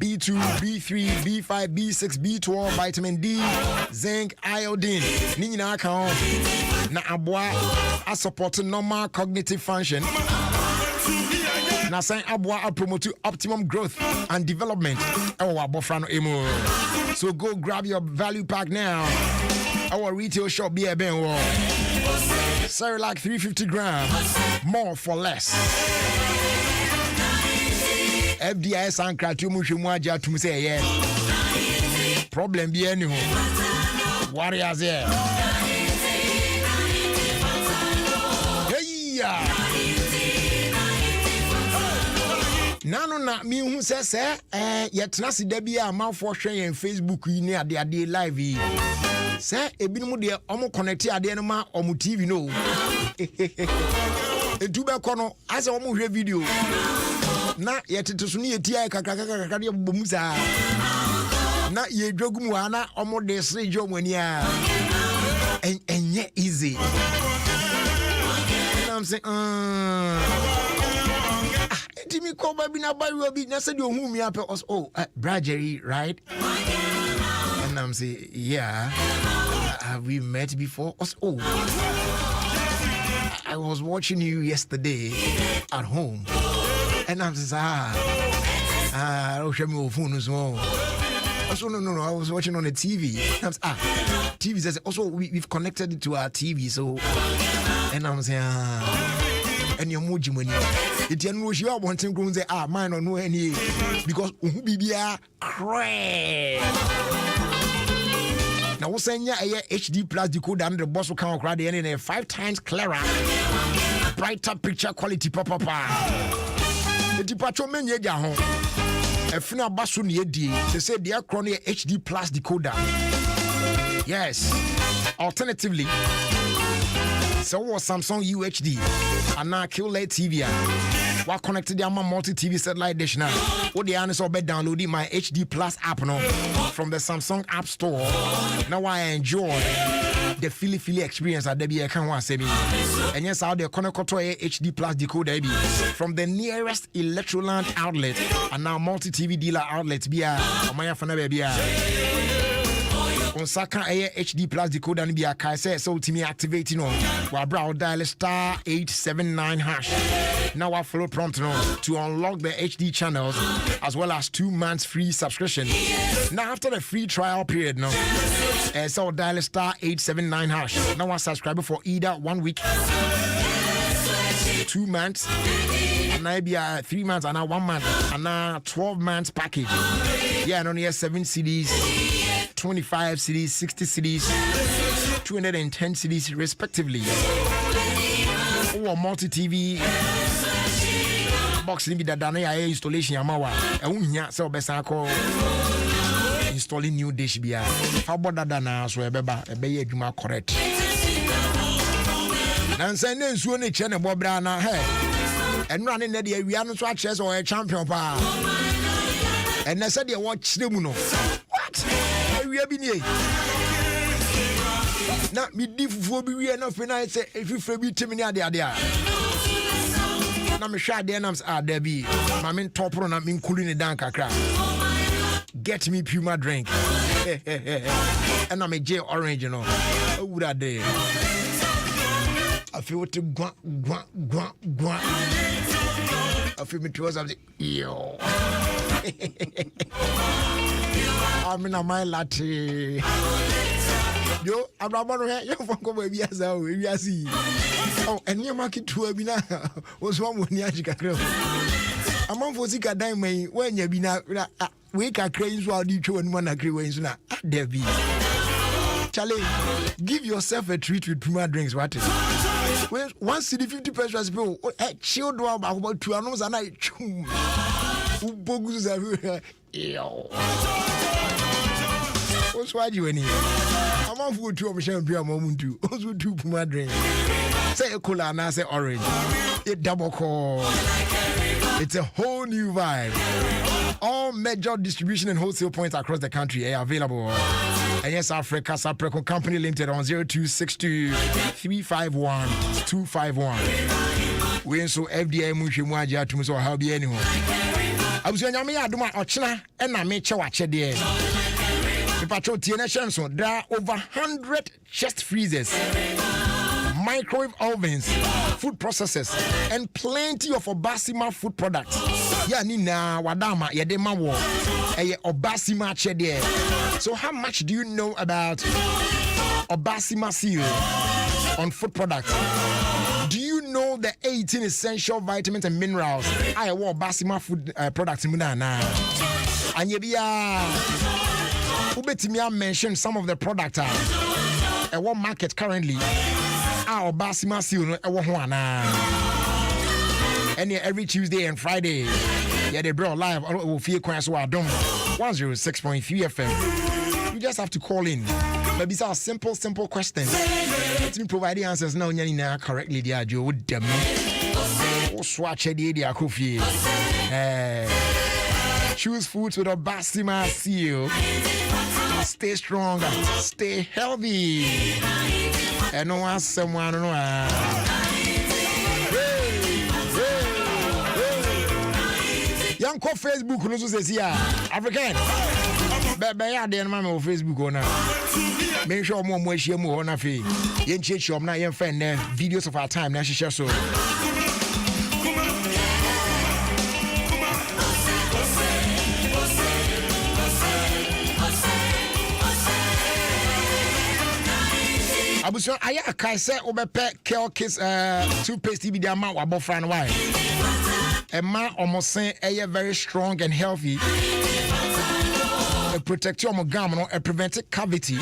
B2, B3, B5, B6, B12, vitamin D, zinc, iodine. Nina account na aboa a support normal cognitive function. Na say aboa a promote optimum growth and development. So go grab your value pack now. Our retail shop be a ben wall. Sorry, like 350 grams, more for less. FDIS and Kratumushimuaja to say, yeah. Problem be anyone. Warriors here. Hey, Nano na me who says, yet Nasi Debbie, a mouth for sharing Facebook near the live. Say, a bit more dear, almost connected at the enema or TV, no. A tuber corner as a movie video. Na yet to Sunia Tia Kakakaria Bumusa. Na ye Jogumuana, almost the same job when ya and yet easy. And I'm saying, Timmy Coba Bina Baby, I said, you whom me up us. Oh, Brajery, right? And I'm saying, yeah. Have we met before? Oh, I was watching you yesterday at home. And I'm saying, I'll show me your phone as well. Also, no, I was watching on the TV. I'm saying, TV says, also, we've connected it to our TV, so. And I'm saying, and your moji money. It knows you are wanting to say, mine or no any. Because, Ubibia, cray. Now, we're saying, HD plus decoder and the boss will come across the end 5 times clearer, brighter picture quality, papa. The departure men, ye home. A final basun ye de, they say they are chronia HD plus decoder. Yes. Alternatively, so was Samsung UHD and now QLED TV. What connected the multi-TV satellite dish now? What the answer by downloading my HD Plus app now from the Samsung App Store. Now I enjoy the Philly experience at the can't say me. And yes, out there Konokoto HD Plus decoder from the nearest Electroland outlet and now multi-TV dealer outlet. Bia Omaya Fana Bia. On Saka HD Plus decoder and be a Kaise, so to me activating on while brow dial *879#. Now I follow prompt to unlock the HD channels as well as 2 months free subscription. Now after the free trial period, so dial *879#. Now I subscribe for either 1 week, 2 months, and maybe 3 months, and 1 month, and 12 months package. Yeah, and only 7 CDs. 25 CDs, 60 CDs, 210 CDs respectively. Or multi-TV box limit that done installation yamawa. So best I call installing new dish bia. How about that now? So beba juma correct. Nan send so ne chene bobra na hey. And running the we are not chess or a champion pa. And I said you watch them no. What? We have been here. Now, me different we are not when say if you free to me there. Now me share the names are there be. My main top run and me cooling it down kakra. Get me Puma drink. And I'm a J orange, you know. Who would I do? I feel to guan. I feel me towards of the yo. I'm in a my latte. Yo, I'm not going to have your phone baby as I see. Oh, and your market to a bina was one when Yajika. I'm on for Zika Diamond when you be now. Wake a cranes while you two and one agree when you not there be. Charlie, give yourself a treat with Puma drinks. What is it? Once the 50 pesos bill, chilled about 2 hours and I chum. Who bogus everywhere? Yo. What's why you in here? I'm on food to a champion moment too. Also, 2 Puma drinks. Say a cola and I say orange. It double call. It's a whole new vibe. All major distribution and wholesale points across the country are available. And yes, Africa Sapreco Company Limited on 0262 351 251. We so FDA Mushimuaja to so how be anyone. abusu nyame ya adom a ochena na me che wa che de patrol TNS so there are over 100 chest freezers, microwave ovens, food processors, and plenty of Obasima food products. Yeah, Nina Wadama Yadema War, Obasima Chede. So, how much do you know about Obasima seal on food products? Do you know the 18 essential vitamins and minerals I want Obasima food products in Munana? And Ubetimi mention some of the products at one market currently. Our Basima seal and every Tuesday and Friday. Yeah, they brought live on Ofie Kwanso Adom 106.3 FM. You just have to call in. But these are simple questions. Let me provide the answers now correctly. They are Joe Dem. Swatch the Kofi. Choose foods with a Basima seal. Stay strong, stay healthy. And no one, someone, no one. Young call Facebook, no says here. African. Baby, I didn't mind on Facebook on now. Make sure more share more on a fee. Yen church, I'm not your friend there. Videos of our time, now she share so. Abuso aya akai se obepe Kel Kiss toothpaste bi dia ma wabofra no why Emma omosen eye very strong and healthy. It protect your gum no, it prevent cavity.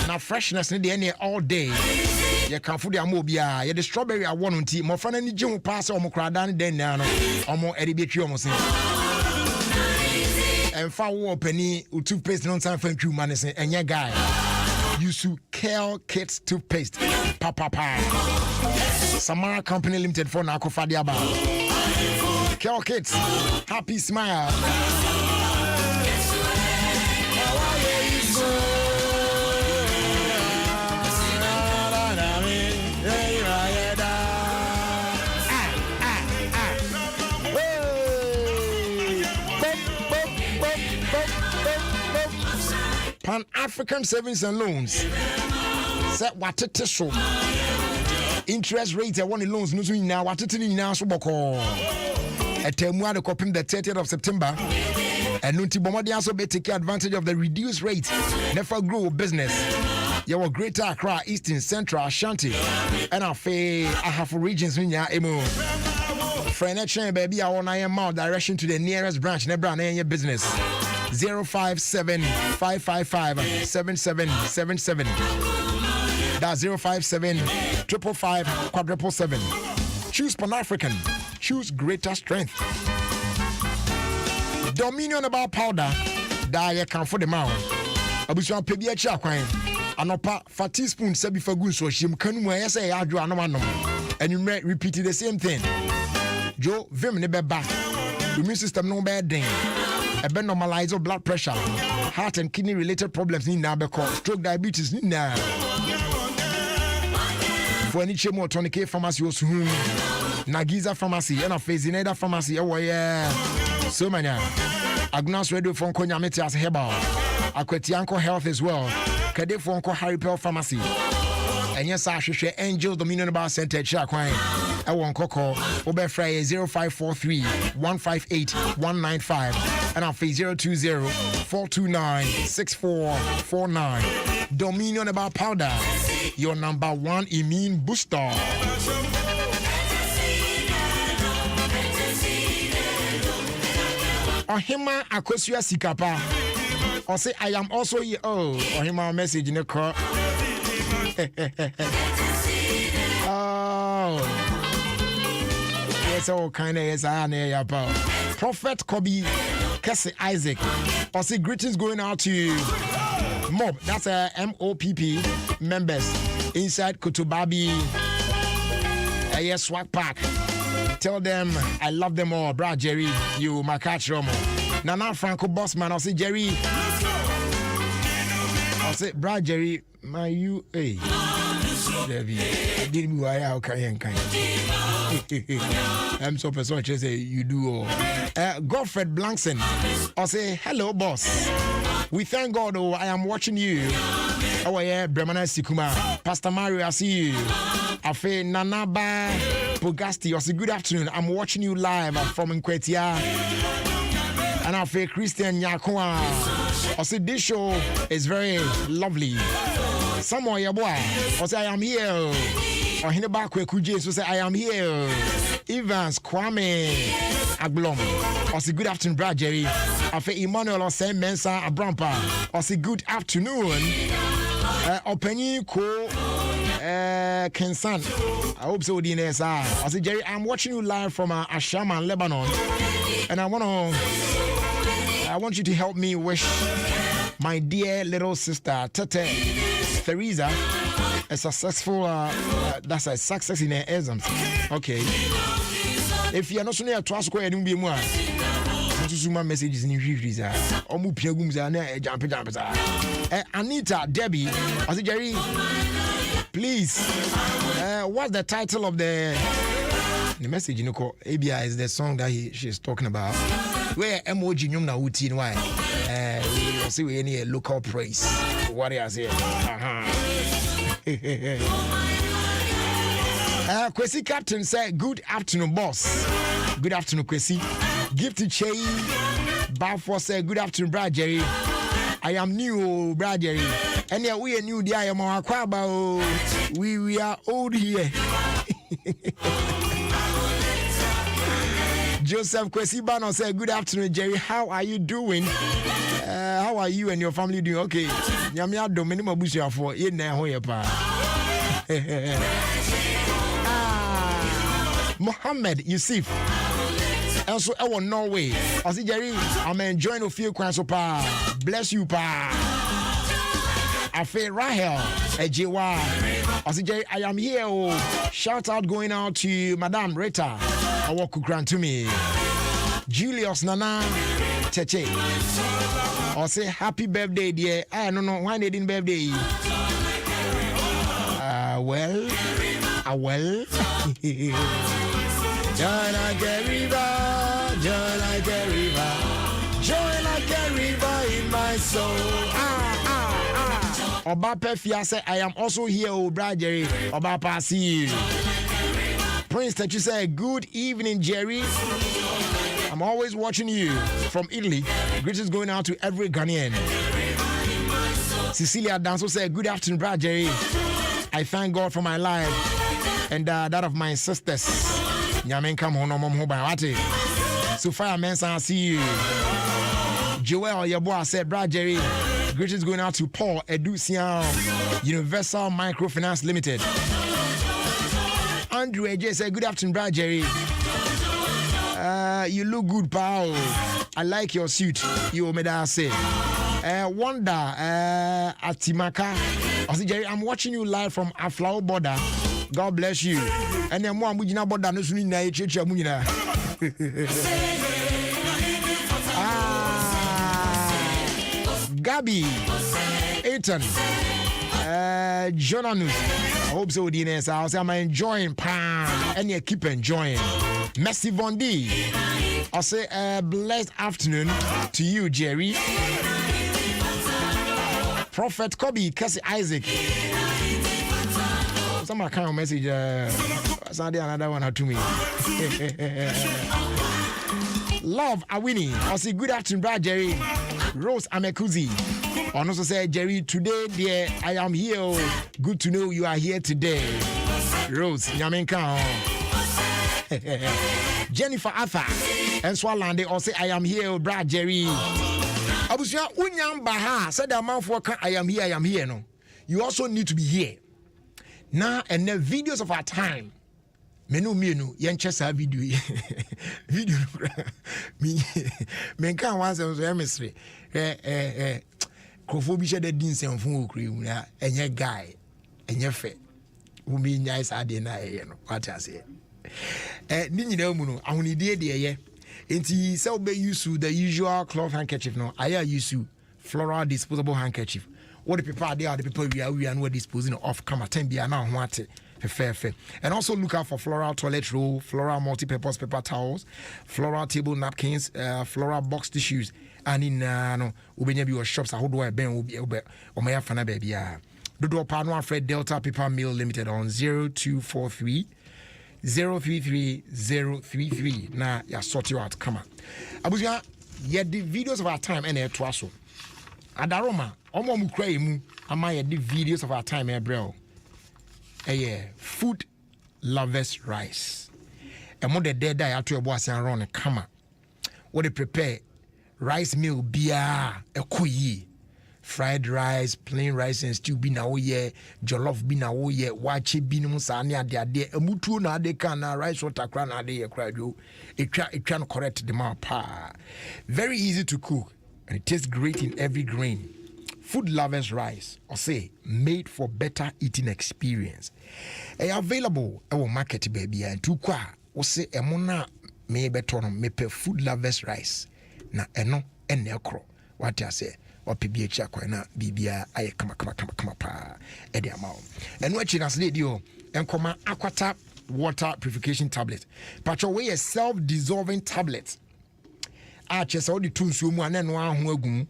Now freshness in the end all day. You can food your mobia. You the strawberry I want on tea. More fun any jum pass or more cradan then no or edibate almost. And foul penny toothpaste non time for you man and your guy. Use to Kel Kids toothpaste. Papa. Samara Company Limited for Nakofadiaba. Kel Kids. Happy smile. Pan-African Savings and Loans. Set what it is so. Interest rates at one loans no now what it is now so boko. At the 30th of September. And Nunti Bomadi also be take advantage of the reduced rate. Never grow business. You were Greater Accra, Eastern, Central, Ashanti, and I have regions in your emo. Friend, baby, I want to mount direction to the nearest branch. Never your business. 057-555-7777. That's 057-555-777. Choose Pan-African. Choose greater strength. Dominion about powder. That you can for the mouth. Abusuan pebi echi akwan. Anopa 4 teaspoons sebi fagun so shim kanu mu yesa ya adwo anomanom. And you repeat the same thing. Joe vim ne beba. Immune system no bad thing. Ebe normalize your blood pressure, heart and kidney related problems ni na beko, stroke, diabetes ni na. For any chemo tonic pharmacy osu Nagiza pharmacy and a Zineda pharmacy so many. Agnes Radio from Konya Metias Herbal. Akwetianko Health as well. Kade Fonko Harry Pearl Pharmacy. And yes, I should share Angels Dominion Bar Center Chakwan. I want Coco Obe Friday 0543 158 195 and I'll face 020 429 6449. Dominion about powder, your number one immune booster. Ohima Akosua Sikapa. Or say I am also here. Oh, Ohima message in the car. Oh, yes, all kind of yes, I know about Prophet Kobe Kessie Isaac. Or say greetings going out to Mob. That's a MOPP members inside Kutubabi. Yes, Swag Park. Tell them I love them all, Brad Jerry. You my catch Romo. Nana Franco Bossman. I'll say Jerry. I'll say Brad Jerry. My you, hey. Debbie, I didn't why I can. I'm so person just say you do. Godfred Blankson, I say hello, boss. We thank God. Oh, I am watching you. Oh yeah, Brahmana Sikuma, Pastor Mario, I see you. Afe Nanaba Pogasti, I say good afternoon. I'm watching you live from Nkwetia. And Afe Christian Nyakwa, I say this show is very lovely. Someone your boy, I say I am here. Or in the back where Kuje, so say I am here. Evans Kwame Aglom, I say good afternoon, Brad Jerry. Afe Emmanuel, I say Mensa Abrampa, I say good afternoon. Openi Ko Kensan, I hope so. DNS, I say Jerry, I'm watching you live from Ashama, Lebanon, and I want you to help me wish my dear little sister Tete Theresa a successful that's a success in her exams. Okay. If you are not so near to ask where you be more, my messages in Visa or Mupiagums and jump. Anita Debbie, I said Jerry, please. What's the title of the message? You know, ABI is the song that she's talking about. Where emoji nyum na uti why? We see we any local praise. What I say? Kwesi Captain said, good afternoon, boss. Good afternoon, Kwesi. Gift Che Balfour said, good afternoon, Brad Jerry. I am new, Brad Jerry. And yeah, we are new. I am Akwaba. We are old here. Joseph Kwesibano said, good afternoon, Jerry. How are you doing? How are you and your family doing? Okay. Nyamia Dominimo Bushia for in there. Mohammed Yusuf. Also, I want Norway. I see Jerry, I'm enjoying Ofie Kwanso pa. Bless you, pa. Afe Rahel Ejewa. I see Jerry, I am here. Oh. Shout out going out to Madame Rita. I walk grant to me. Julius Nana Cheche. I say happy birthday, dear. I don't know why they didn't birthday. Well. Joy like a river, joy like a river, joy like a river in my soul. Oba Pefia say, I am also here, oh, Brad Jerry. Oba Pasi. Prince that you say, good evening, Jerry. I'm always watching you from Italy. Greetings going out to every Ghanaian. Cecilia Danso said, good afternoon, Brad Jerry. I thank God for my life and that of my sisters. Nyamen come home, so firemen, I see you. Joel, your boy said, Brad Jerry. Greetings going out to Paul Edusian, Universal Microfinance Limited. Andrew AJ said, good afternoon, Brad Jerry. You look good, pal. I like your suit. You made us say. Wanda Atimaka. I said, Jerry, I'm watching you live from Aflao border. God bless you. And then more Mujina border no suni na cheche Mujina. Gabi, Ethan, Jonanus. I hope so, DNS. I'll say I'm enjoying pan and you keep enjoying. Messi Bondi. I'll say blessed afternoon to you, Jerry. Prophet Kobe, Cassie Isaac. Some kind of message. Sunday another one to me. Love Awini. I'll say good afternoon, Brad Jerry. Rose Amekuzi. I also say, Jerry, today, dear, I am here. Good to know you are here today. Rose, Nyamenka. Jennifer Arthur. And Swalande also say, I am here, Brad Jerry. Abusia Unyam Baha said the man for I am here. No. You also need to be here. Now, and the videos of our time. Menu yenchesa video me menka once was emissary crofobisha de dinsen fun okuri na enye guy enye fe wo mi nyai sa de na ye no what I say ni nyina mu no ahunide de ye enti se obe use the usual cloth handkerchief no aya use floral disposable handkerchief what the people are there, the people we are disposing of come attend be now what fair. And also look out for floral toilet roll, floral multi-purpose paper towels, floral table napkins, floral box tissues, and in no ubenya bi shops how do I ben obi o my fana baby Dodo Pano Fred Delta Paper Mill Limited on 0243 033 na ya sort you out come on abuja ye the videos of our time and e to aso adaroma omo mu kra emu ama ye the videos of our time e bro food lovers rice e mo de dead die ato ebo asan run kama what they prepare rice meal bia ekoyi fried rice, plain rice and stew be na oye, jollof be na oye, wache be no sa ne ade ade, emutu na ade kan na rice water kra na ade ye kra do. It can correct the mouth pa. Very easy to cook and it tastes great in every grain. Food lovers rice, or say made for better eating experience. Available our market baby and to kwa or say emona me better me pe food lovers rice. Na eno enekro. What I say? Or PBH na bibia aye kama pa edi amao and what you translate you and come aquata water purification tablet patcho we a self-dissolving tablet chese all the two nsuo mu ane no aho agum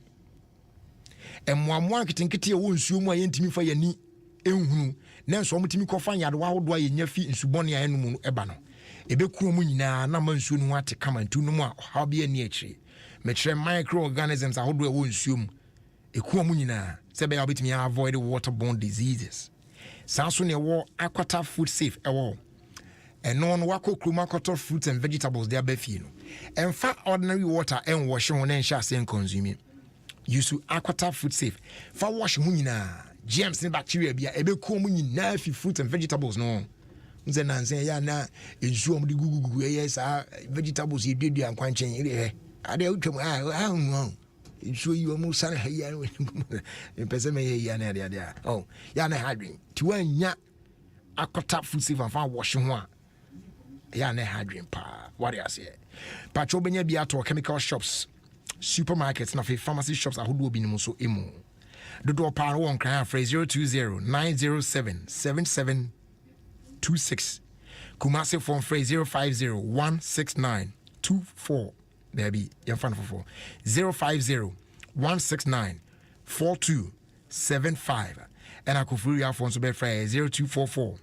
emmoamoa nkitinkiti e wo nsuo mu ayentimi fa yani ehunu na nso omutimi kofa yade wa hodo ayenya fi nsubone ayenu mu eba no ebekuo mu nyina na ma nsuo no ate kama ntu no mu a ha bia ni akire metre microorganisms ahodo e wo nsuo mu ekuo mu nyina sebe ya betimi avoid waterborne diseases sanso ne wo aquata food safe ewo eno no wako kruma koto fruits and vegetables there befie no emfa ordinary water and wash ho na nsha sen consume use aquata food safe fa wash mu nyina germs and bacteria bia ebekuo mu nyina fi fruits and vegetables no nze na nse ya na ensuo mu de gugugu yes vegetables yededu ankwanchen ire ade utwam so you mo sana ya pese me ya na ade oh ya na hadwin ti wanya akota food safe and fa wash ho a ya na hadwin pa what I say patcho benya bia to chemical shops supermarkets na pharmacy shops ahodo obi nim so emu dodo pa no won kran afre 020 907 7726 Kumasi phone phrase 050 169 24 baby your phone for 050 169 4275 and I could free your phone so be phrase 0244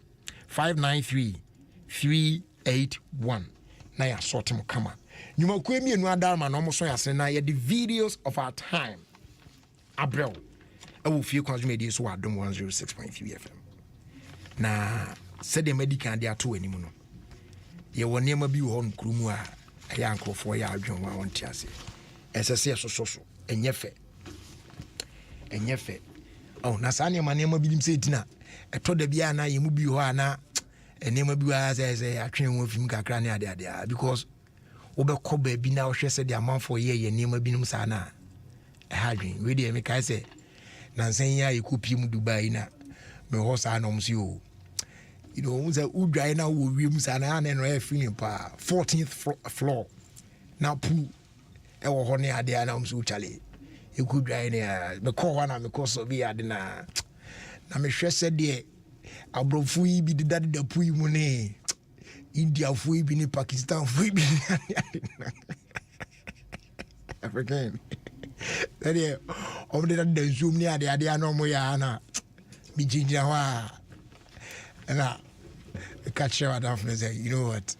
593 381 na ya sort him come on you mo kwemi enu adama no mo so ya se na ye the videos of our time abrel Ofie Kwanso media so Adom 106.3 FM na said the medical dia to enimu no ye woni ma bi wo hon krumu a ya nkrofo ya adwon wa won tiase esese so enyefe oh na sa ne ma bi dim se tina eto da bia na ye mu bi ho ana enema bi wa say atwen wo fim kakra ne ade because obekọ ba bi na wo hwese de amanfo ye enema bi nim sa na hadwin we de me kai say na nsen ya ekupi mu Dubai na me ho sa na omsi o you know unza udwai na wo wiem sa na na no e feeling pa 14th floor na pu e wo ho ne ade na omsi uchale ekudwai ne me ko ho na me ko so bi ade na me hwese de abrofu yi bi de da pu yi mu ne India fu yi bi ni Pakistan fu yi bi African that is over the zoom near the idea no more na me ginger wa and I catch you at and say you know what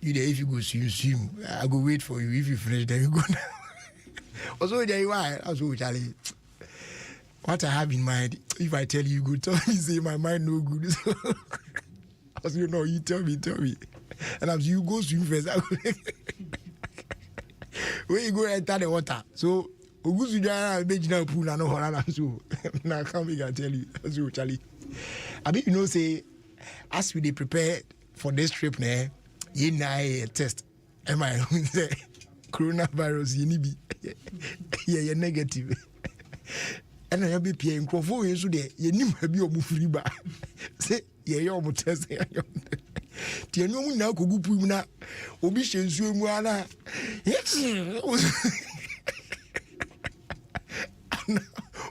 you there if you go swim I go wait for you if you finish then you go also there you are also Charlie what I have in mind if I tell you good tell me say my mind no good as you know you tell me and as you go swim first when you go enter the water so Ogusu jara bejina pool na no hora so na come we can tell you so Charlie abi you know say as we dey prepare for this trip na ye na test am I say coronavirus ye ni bi ye negative and I be pie nkrofo we so de ye nim ha bi omufiri ba say ye omu test ti enu mu na kogu pu mu na obi hyensu mu ana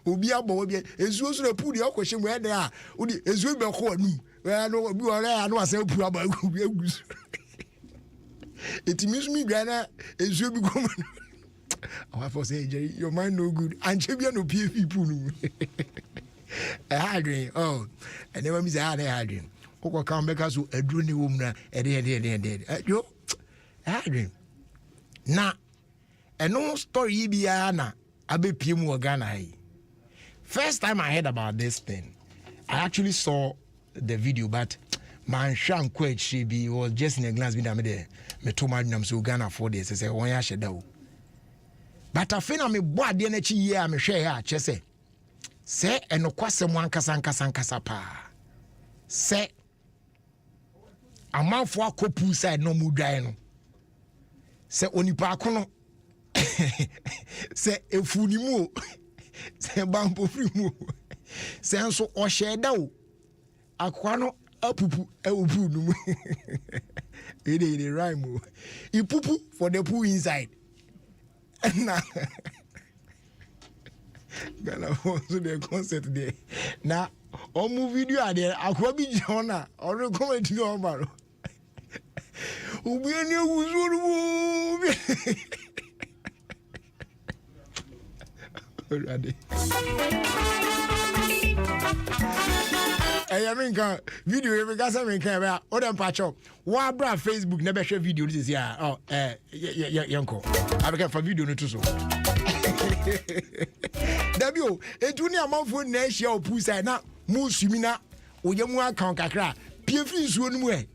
obi abo obi ezuo so na pu de okwohye mu ede a odi ezuo be ko anum no obi ore anu ase pu aba egusu it means me gana ezuo bi go mu I for say Jerry your mind no good and chebia no people no hardin and never miss a hardin oko come back so aduru ni wom na ede yo hardin na eno story bia na abepie mu Ghana hai. First time I heard about this thing I actually saw the video but man shan quite she be was just in a glance be there me to madam so Ghana for this say won ya sheda o but afena me bo ade na chi ye a me hwe ya che say enokwasem ankasa pa say amanfo akopu side no mu dwan no say onipa akono say efuni mu say bampo firi mu say nso o sheda o akwa no apupu ewupu no it rhyme ipupu for the poo inside na Ghana for so the concept there na omu video there akwa bi jona or comment no baro ubi eni ewuzuru ready I mean, video we got something about other patcho. Wa bra Facebook never share video this is here. Oh, yanko. I be for video no too so. Dabio, etuni amafo na ehia opu sai na mu sumi na oyemu account kakra. Pie free suo no mu e.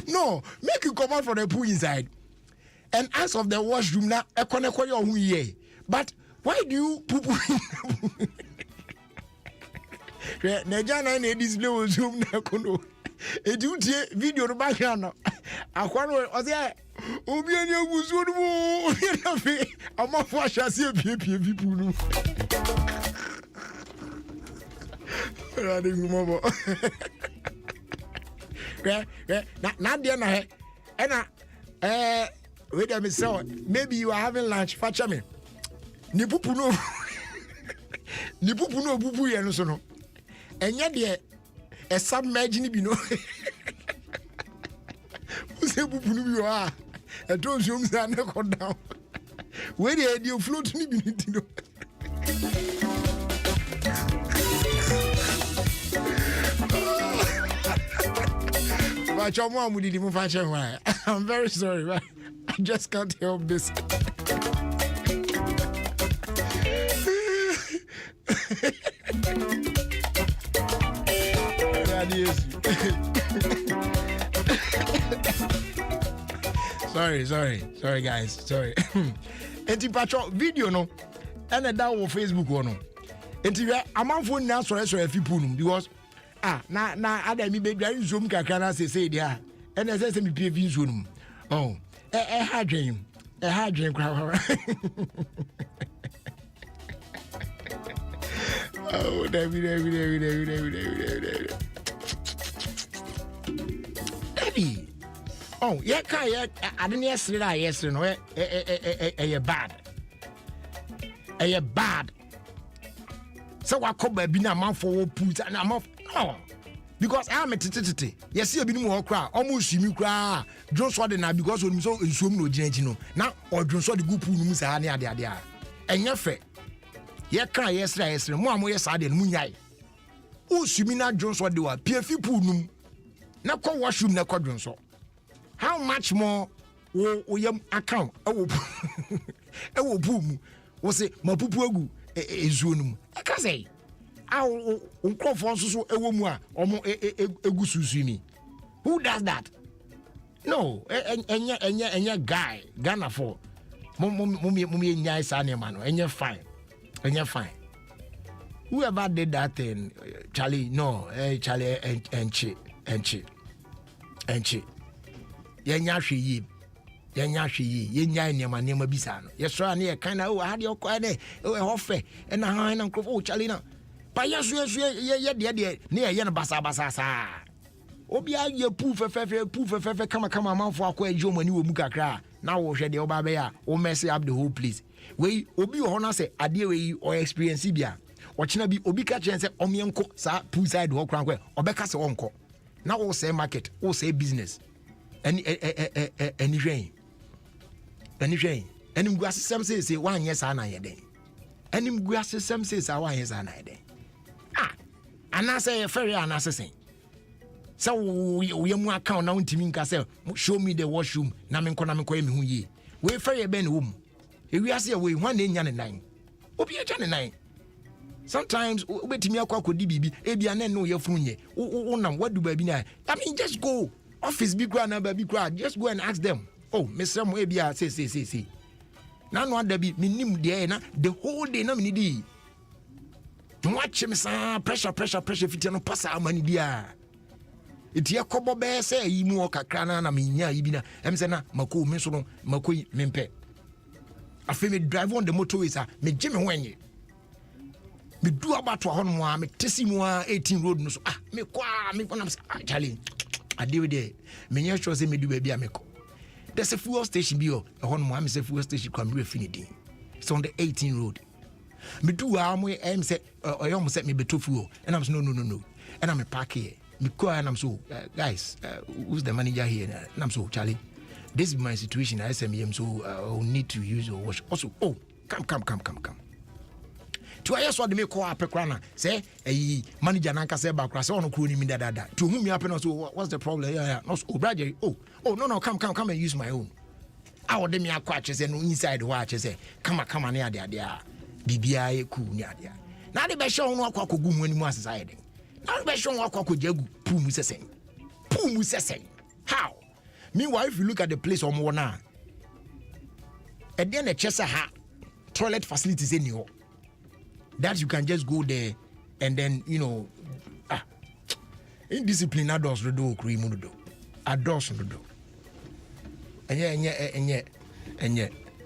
No, make you come out from the pool inside. And as of the washroom now, but why do you poop? Najana na display was zoom na kono. E do video no background. Akwano o say obi ani agusu no mo na fe amafo ahase pie people no. Radi gumo. Na dia na he. Ena wait a minute, maybe you are having lunch. Fetch me. Ni pupu no pupu ye no so no. Enya de e submerge ni bi no. Use pupu no bi wa. E don so mza na go down. Where dey float ni bi ni ti no. I'm very sorry, man. I just can't help this. Sorry, guys. Sorry. Enti patcho video no, and that on Facebook no. Enti I'm on phone now. Sorry, people because. Na ada mi be dwan zoom kakra na say dia and say me pie zoom oh ha dwen kra oh David oh yeah kai ade ne yesre no bad so wakoba bi na manfo wo put na am no because I am a tititi yes you be no more cry almost you cry don't so na because when so nsuom no gina no na odwon so de go pool no sa na ade enye fe ye kan yesre mo am yes ade no munyai o sumi na dwon so de wa piefi pool no na ko washroom na ko dwon so how much more wo yam account ewo pool mu wo se mapupu agu ezuo no mu e ka say unkofo so ewo mu a omo egu susumi who does that no enya guy Ghana for mummy nyai sa ne man enya fine whoever did that thing Charlie no Charlie enchi yenya hwe yenya nema bisa no yesra ne kan na ha de okwa ne hofe na han na nkrofo Charlie na pa yesu ye de ne ye no basa sa Obia ye poo fefe kama man for akwa ejo mani wo mu kakra na wo hwe de oba be ya wo mess up the whole place we obi wo na say ade we or experience bia o china bi obi ka chen say omienko sa poolside wo kran kwa obeka se wonko na wo say market wo say business any hwen any mgu asem say wan yes na ye den any mgu asem say wan yes na ye den ana say ferry ana say so we mu account na untimi nka say show me the washroom na me nko me hu ye we ferry be ne wom ewi ase we hwan na nya ne nan obi eja ne nan sometimes obetimi akodi bibi ebia na no ye funye wonam wadu ba bi na I mean just go office bi kra na ba bi kra just go and ask them oh Mr. Mo ebia say na no ada bi minim de na the whole day na me di watch me sa pressure fit no pass amani dia iti yakobo be say yi mu okakra na me nya yi bi na em say na mako me so no mako me mpe afi me drive on the motorways me jime ho enye me do about to hon mo me tesi mu 18 road no so me kwa me na Charlie ade we there me nya sure say me do ba bia me ko there's a fuel station bi hon mo am say fuel station kwa me finidi it's on the 18 road me do am em say oyom say me beto fuel and I'm say no and I'm park here me call and I'm so guys who's the manager here and I'm so Charlie this is my situation I say me am so I need to use your wash also oh come to I just want to make call up a say a manager nanka say back say on kro ni mi dada to whom you happen so what's the problem yeah no oh brother oh no come and use my own I would me akwa say no inside watch say come na ade bibia e ku ni ade na de be show no akwa kogu mu animu aside na be show no akwa kojagu pu mu sesen how meanwhile if you look at the place omo na e dey na chesa ha toilet facilities any that you can just go there and then indiscipline adults do cream do adults do enye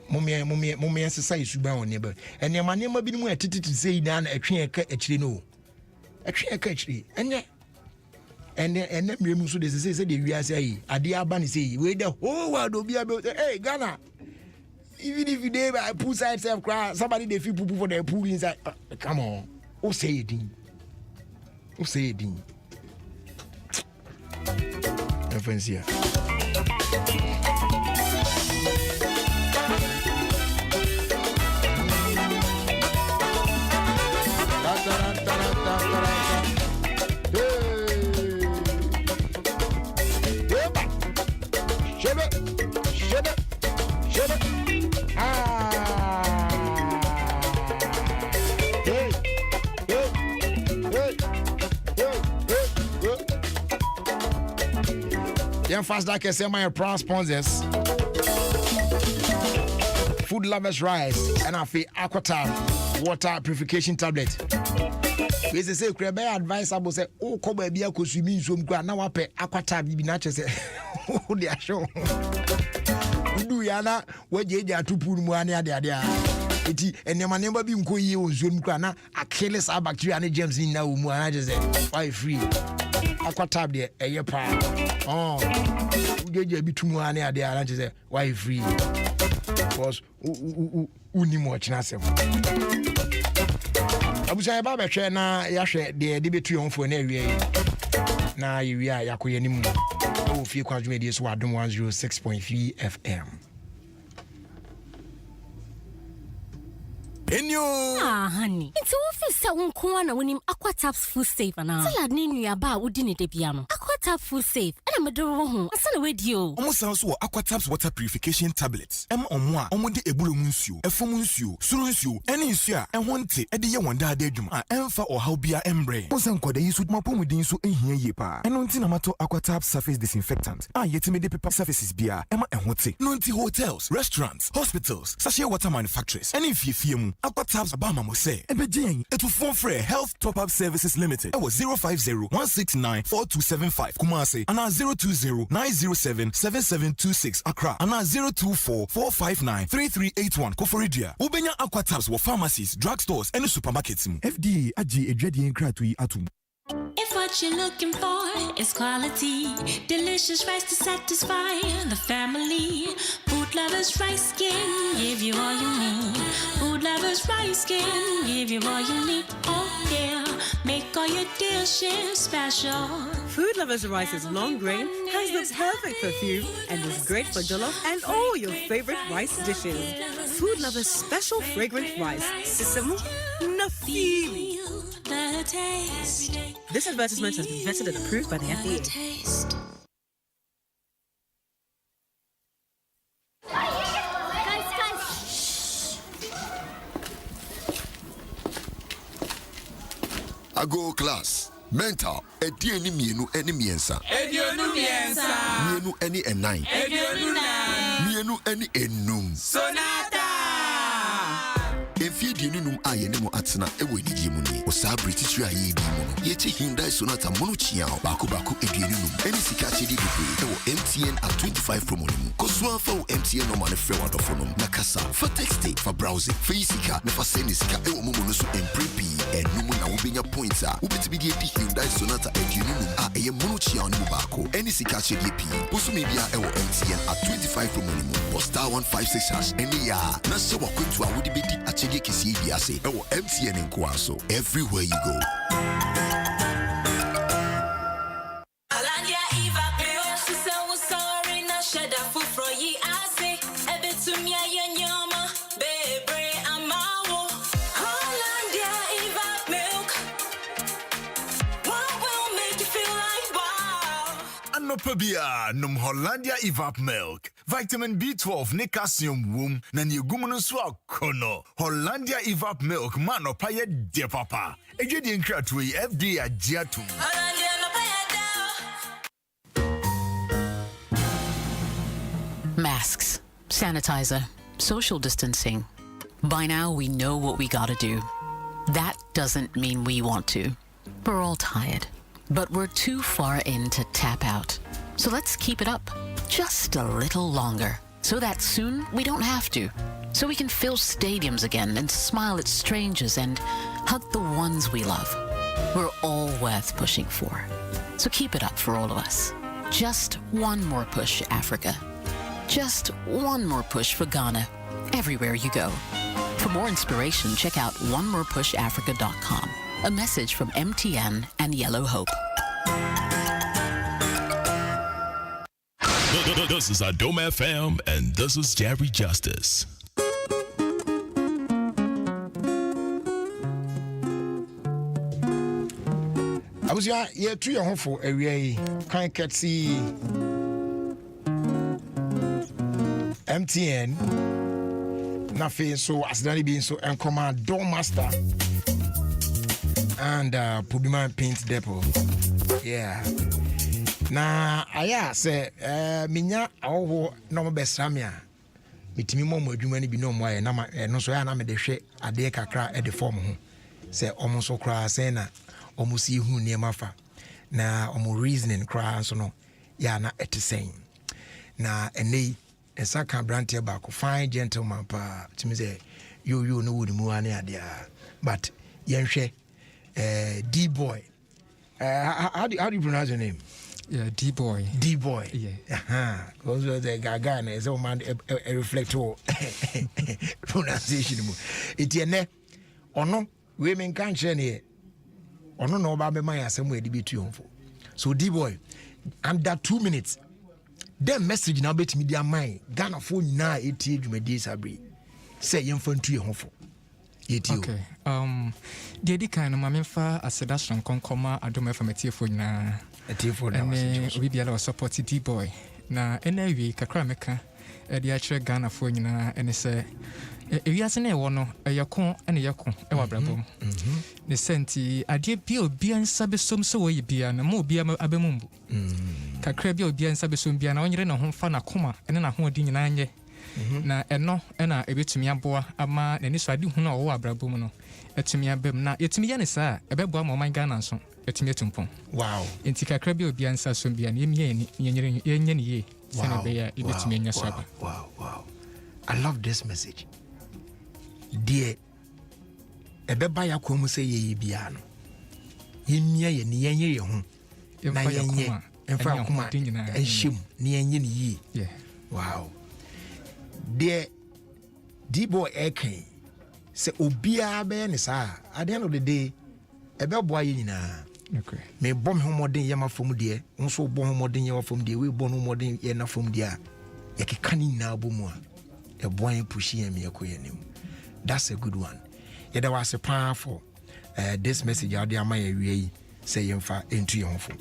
mommy exercise suba on neighbor and your money be mu atiti say na atwe eka akire no atwe eka akire enye and mmemu so dey say dey wi ase yi ade aba ni say we the whole world obi hey Ghana even if you dey pool side self cry somebody dey feel poo for the pool inside come on who say it din fancy fast like I say my proud sponsors Food Lovers Rice and Ofie Aquatab water purification tablet. We say crebe advisable say oh ko ba bia ko swimi nsom kra na wape Aquatab bi na che say oh dey show du ya na wajeje atupu mu ane ade eti enema nemba bi nko yi nsom kra na akele sa bacteria ne germs ni na wo mu ane che say why free Aquatab de eye pa ujeje bitumu ane ade ara che say why free because uni mo china sem abusa ba be hwe na ya hwe de betu yonfo na awie na yewi a yakoye nimu Ofie Kwanso media so Adom 106.3 FM. Honey. It's office sa unko na wonim Aquatab's full safe na. Salad ni nuaba udi ne debia no. Aquatab full safe. Ana medoro ho. Asana wedio. Omo san so Aquatab's water purification tablets. Omo a omo de ebulo mu nsuo, efom nsuo, suro nsuo, ene nsuo a ehwo nte e de ye wonda ade adwuma a emfa ohaw bia embre. Osan kwada yi so mapomuden so ehia ye pa. Eno nti na mato Aquatab surface disinfectant. Yetime de paper surfaces bia ema ehwo te. No nti hotels, restaurants, hospitals, sachet water manufacturers. Ene fiefie mu Aquatab's abama mo say ebejen etu phone free Health Top Up Services Limited. Ewo 050-169-4275 Kumasi and 020-907-7726 Accra and 024-459-3381 Koforidia. Ubenya Aquatabs wo pharmacies, drugstores and supermarkets. FDA agi edwadi nkratu yi atum. If what you're looking for is quality, delicious rice to satisfy the family. Food Lovers Rice can give you all you need. Food Lovers Rice can give you all you need. Oh yeah, make all your dishes special. Food Lovers Rice is long grain, has the perfect perfume, and is great for jollof and all your favorite rice dishes. Food Lovers Special Fragrant Rice. Sisamo Nafili. This advertisement has been vetted and approved by the FDA. Ago class. Mental. Edienu mienu eni miensa. Edienu miensa. Mienu eni enai. Edienu nai. Mienu eni enum. Sonata. If you didn't know I anymore at Sana, a way did you money, or Sa British Yayi, yet Hyundai Sonata Monuchiao, Baku Edianum, any Sikachi MTN at 25 promo. Coswa for MTN no money for water for Nakasa, for texting, for browsing, for Isika, never send Isika, Momonosu and Preppy, and Numuna will be your points. Who bet to be the Hyundai Sonata Edianum, a Monuchiao Nubako, any Sikachi DP, Posumibia MTN at 25 promo, or star 156 hash, and the ya, Nasa Wakuntua would be the MTN in Kwanso, everywhere you go. Anopabia num Hollandia Evap Milk. Vitamin B12 ne calcium womb na ni egumunu so akono. Hollandia Evap Milk mano paye de papa. Ejedi nkratwe FDA agiatum. Masks, sanitizer, social distancing. By now we know what we gotta do. That doesn't mean we want to. We're all tired, but we're too far in to tap out. So let's keep it up just a little longer, so that soon we don't have to. So we can fill stadiums again and smile at strangers and hug the ones we love. We're all worth pushing for. So keep it up for all of us. Just one more push, Africa. Just one more push for Ghana, everywhere you go. For more inspiration, check out onemorepushafrica.com. A message from MTN and Yellow Hope. This is Adom FM, and this is Jerry Justice. I was here to your home for a way. Can't get see MTN. Nothing so as Danny being so and command door master and Pubima Paint Depot. Yeah. Na aya say minya awo no best samia mitimi mo adwuma ni bi no mo aye na no so ya na me de hwe ade kakra e de form ho say omo so kra say na omo si hu ne mafa na omo reasoning kra so no ya na etisen na enei esa ka brand ba ko fine gentleman pa timi say yo no wudi mu ane ade but yenhwe D boy how do you pronounce your name? Yeah, D-boy. D-boy. Yeah. Because the gaga is a man a reflector pronunciation. It's a ono women can't share here. Ono no baby my somewhere debate you for. So D-boy, under 2 minutes. Then message now bet me their mind. Ghana phone na 80 jumedi sabri. Say you phone to your home for. Okay. The kind of mamfa asedashon konkoma Adom FM TFO na TFO na we be allow support D-boy. Na anyway kakra meka the actual Ghana phone na and say we as na wono yakon ene yakon e wa brabom. Ne senti ade bi obi ansa besom so we bia na mo obi abemumbu. Kakra bi obi ansa besom bia na onyere na ho fa na koma ene na ho odi nyina anye. Na eno ena ebetumi aboa ama nani so ade hu na wo abrabo mu no etumi abem na yetumi ya ne saa ebeboa ma man Ghana nso etumi etumpon. Wow. Enti kakra bi obi ansa so bia na yemie ni yenye ni ye sene be ya ebetumi anya so aba. Wow. I love this message. Dear ebeba ya ko mu say ye bia no yɛmmia yɛ ne yɛnyɛ yɛ ho na yɛnyɛ ɛmfa akoma ɛnhyɛm ne yɛnyɛ ne yie. Wow. Deɛ D-boy ɛka sɛ obiara bɛyɛ ne saa at the end of the day ɛbɛboa yɛ nyinaa. mebɔ me ho mmɔden yɛ ma fam deɛ nso bɔ ho mmɔden yɛ ma fam deɛ webɔ no mmɔden yɛ na fam deɛ a yɛkeka ne nyinaa bɔ mu a ɛboa yɛ pushi yɛ meyɛkɔ yɛ anim. That's a good one. Yɛda wɔ ase paa for this message a wode ama yɛ wie yi sɛ yɛmfa ɛntu yɛ ho fo.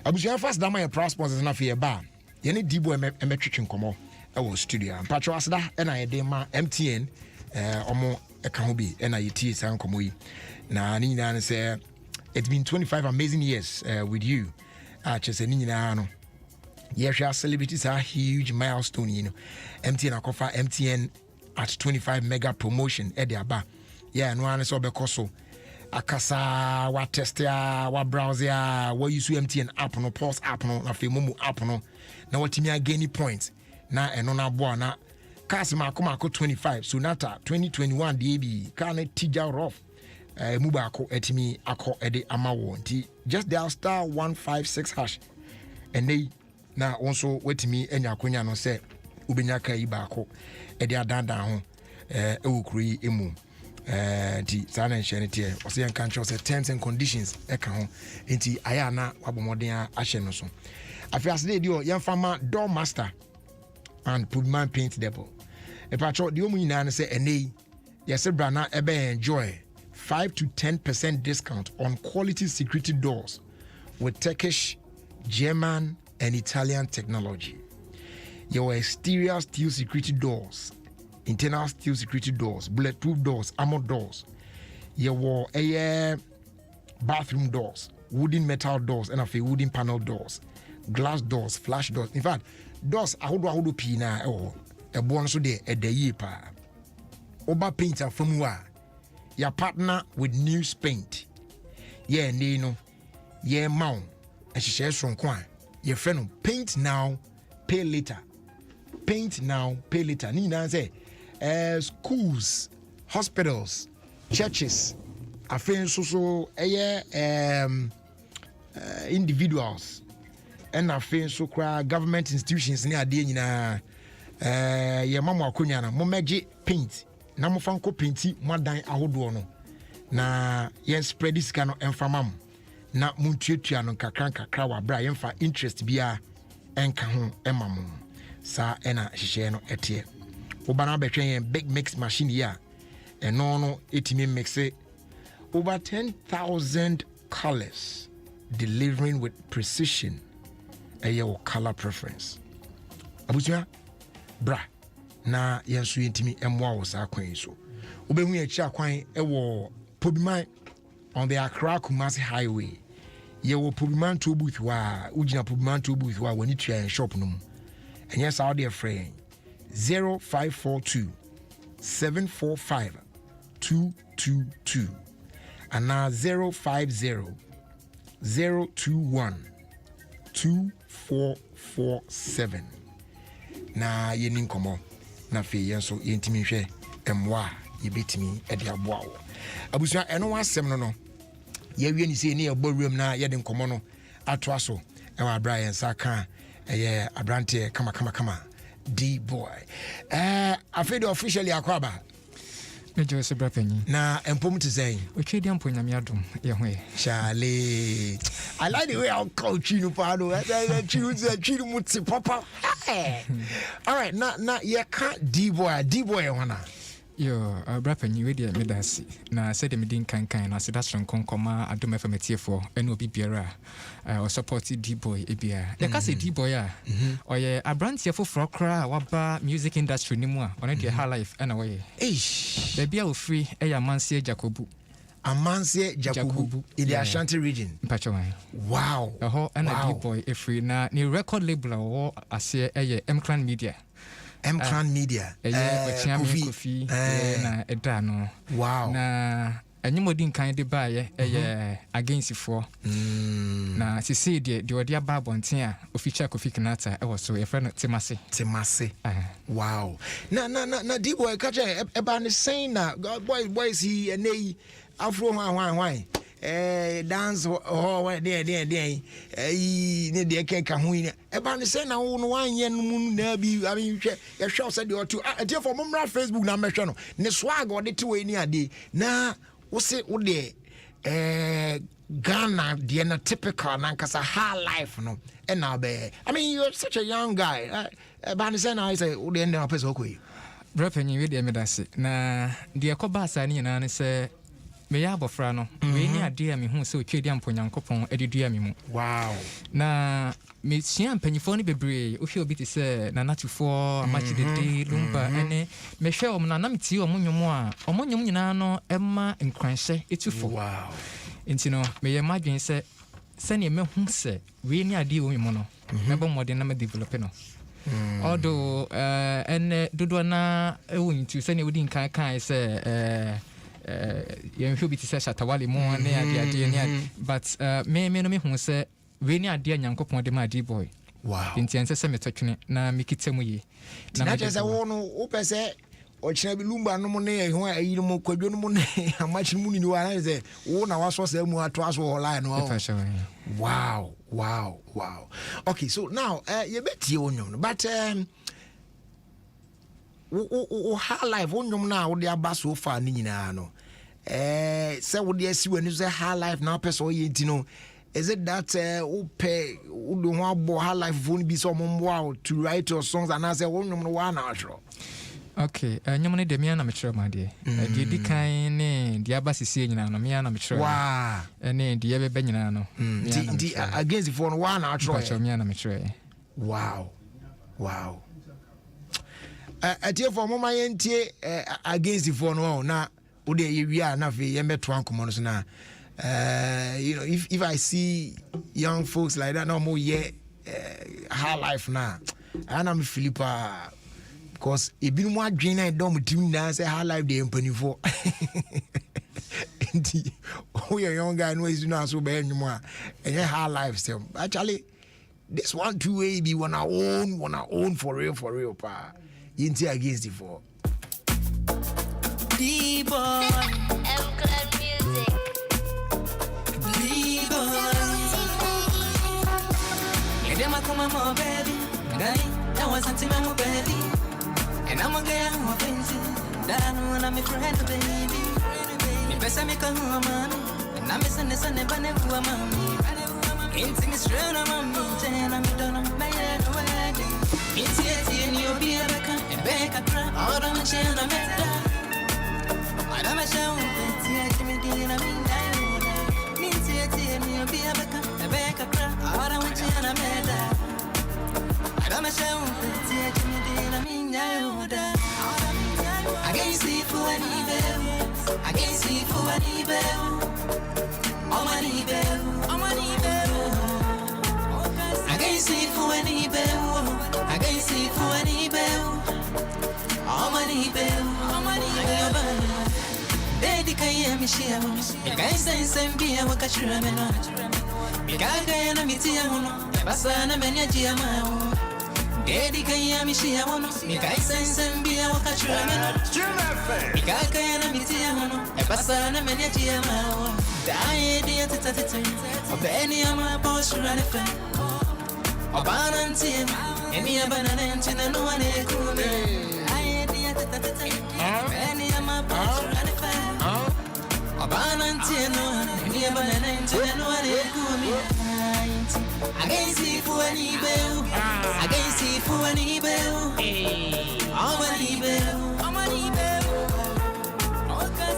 Abusua fast da ma yɛ proud sponsors na afei yɛba a yɛne D-boy ɛmɛtwetwe nkɔmmɔ ɛwɔ studio a mpatwɛ aseda ɛna yɛde ma MTN ɔmo ɛka ho bi ɛna yɛtie saa nkɔmmɔ yi na ne nyinaa ne sɛ it's been 25 amazing years with you. Just any no. Yes, our celebrities are huge milestone, you know. MTN akofa MTN at 25 mega promotion at the aba. Yeah, no one is over koso. Akasa, what test ya, what browser ya, what use MTN app no, pulse app no, na Mumu app no. Now what me gain points. Na and on a boa na. Kasima komako 25. So nata 2021 DB. Kane tija rough. Mubako etimi ako ede amawo nti just dial star 156 hash and they na also wetimi enya akonya no se ubenya kai baako ede adanda ho ewukuri emu nti sana nhye ne tie ose yan kan say terms and conditions eka ho nti aya na wabomoden ahye no so afi asde di o yan fama door master and putman paint depot e patro di omu nyina ne se enei yese bra na ebe enjoy 5 to 10% discount on quality security doors with Turkish, German, and Italian technology. Your exterior steel security doors, internal steel security doors, bulletproof doors, armored doors. Your bathroom doors, wooden metal doors, and a wooden panel doors, glass doors, flash doors. In fact, doors ahodo pina a bonus de a day pa. Oba painter from wa. Your partner with News Paint. Yeah, Nino. Yeah, Mount. And she shares from Kwan. Your friend, paint now, pay later. Paint now, pay later. Nina say, schools, hospitals, churches, affairs, so individuals, and affairs, so government institutions near Dina. Your mama Kunyana, Momeji paint. Na mo fanko penti madan ahodo no na yen spread this kind of enfamam na muntuatua no kakra wa bra yen fa interest bia enka ho emam sa ena hihye no etie wo bana betwen yen big mix machine ya eno no etimi mixe over 10,000 colors delivering with precision your color preference abusia bra na yenso yentimi emwa wo sa kwan so obehu ya chi akwan ewo Pobiman on the Accra Kumasi Highway ye wo Pobiman to booth wa ujina Pobiman to booth wa wani tua en shop no mu enye sa de friend 0542 745 222 and 050 021 2447 na yeni nkomo na fe yenso yentimi hwe emwa yebetimi e de aboa wo abusua eno wasem no ye wie ni se ni eboruem na ye de nkomo no atoa so e wa bra yen saka ye abrante kama D-boy afede officially akwaba Mejo se brapenyi na empom to say otwedi ampo nyame adom ye ho ye Charlie I like the way I'll call Chino Pado Chino Mutsi Papa all right na ye can't D-boy wana yo brapenyi we dia medasi na said me din kan na se dasron konkoma Adom FM tiefo ene obi biara o support D-boy ebia ye ka se D-boy a oye abrantie foforo kra waba music industry ni mu a one de high life ena we eish bia o free e ya Mansie Jacobu in the Ashanti region mpachowan wow ena D-boy e free na ni record label o ase eye M-Clan Media Media Ofie na eda no wow na anyimodin kan de baaye against for na se say de odi aba bonten a official Ofie Kwanso e was so e friend Temase wow na D-boy catch e ba ne saying na boy is he enei afro hwan dance there ne de keka ho ni e ba ne say na wo no anye no mu na bi I mean you sure said you to dear for mumra Facebook na mehwe no ne swag o de te we ni ade na wo se wo de Ghana the na typical na nkasa high life no and now be I mean you're such a young guy ba ne say na I say wo de ndem apese okoyi Repenye we de medase na de ekoba asa ni nyina ne se me ya abofra no we ni ade a me hu se otwedi amponyankopon ededua me mu wow na me sia mpanyifo ni bebre o hwe obi te se na natufo amachi de de lumba ene me hwe om na mti om nwomo a om nwom nyina no emma nkranhye etufo wow intino me ye madwen se ne me hu se we ni ade o mu no me bo modern na me develop no although and dodo na ewuntu se ne wodi nkan kan se you feel bit say shatawale mo na ade ne but me no me hu se we ni ade nyankopon de ma di boy wow ntianse se metotwene na mikitemu yi na je wo no wo pese o kira bi lumba no mo ne ho ayi no mo kwadwo no mo ne amachi mu ni wa na se wo na waso se mu ato aso online no wow okay so now you bet you no but high life onyom na wo de aba so far ni nyina no say wo de asi wani say high life na person o yenti no is it that pay do ho abo high life phone bi so mo to write your songs and say onyom no wa na atro okay nyom ne de me na me kire ma de de di kan ne de aba sisi nyina no me na me kire wow ne de ye be nyina no di against the phone wa na atro me na me kire wow atie for mama yentie against the phone no na wo de ye wi a na fe ye meto ankomo no so na you know if I see young folks like that no more high life na and I'm Philippa because e binu mo adwen na dom tim na say high life dey empanifo ndi we are young guy no is na so be enwum a enye high life still actually this one two way be wanna own for real pa yinti against the four D-boy M-Club Music D-boy Edema kuma mo baby Gai, I want something my baby And I'm a girl who offends you That I know I'm a friend baby Me pesa me come home man And I'm missing the sun never never mommy Ain't sing straight on mommy Jen I'm done my head wedding It's yet in your beer and back a crap out on the chain I'm at that I'm a show, it's me dealing. I mean, I means it, me be a back a crap. I don't want you, and I made that. I'm a show, it's me dealing. I mean, I can't see for any bell. I can't see for any bell. Oh, money bell. Oh, money bell. I can't see for any bell. I can't see for any bell. Oh, money bell. Oh, money bell. Daddy kaya mishia hono Ikaisa insembia wakachura meno Mikaka yana mitia hono Basa na menya jia mao Daddy kaya mishia hono Ikaisa insembia wakachura meno Mikaka yana mitia hono Basa na menya jia mao Daye dia tita Obeni ama poshura nefe Obana ntien Emi abana nentina nuwa nekume Daye dia tita Obeni ama poshura nefe Abanantino, near Bananantino, I can see for any bell, I can see for any bell, any bell,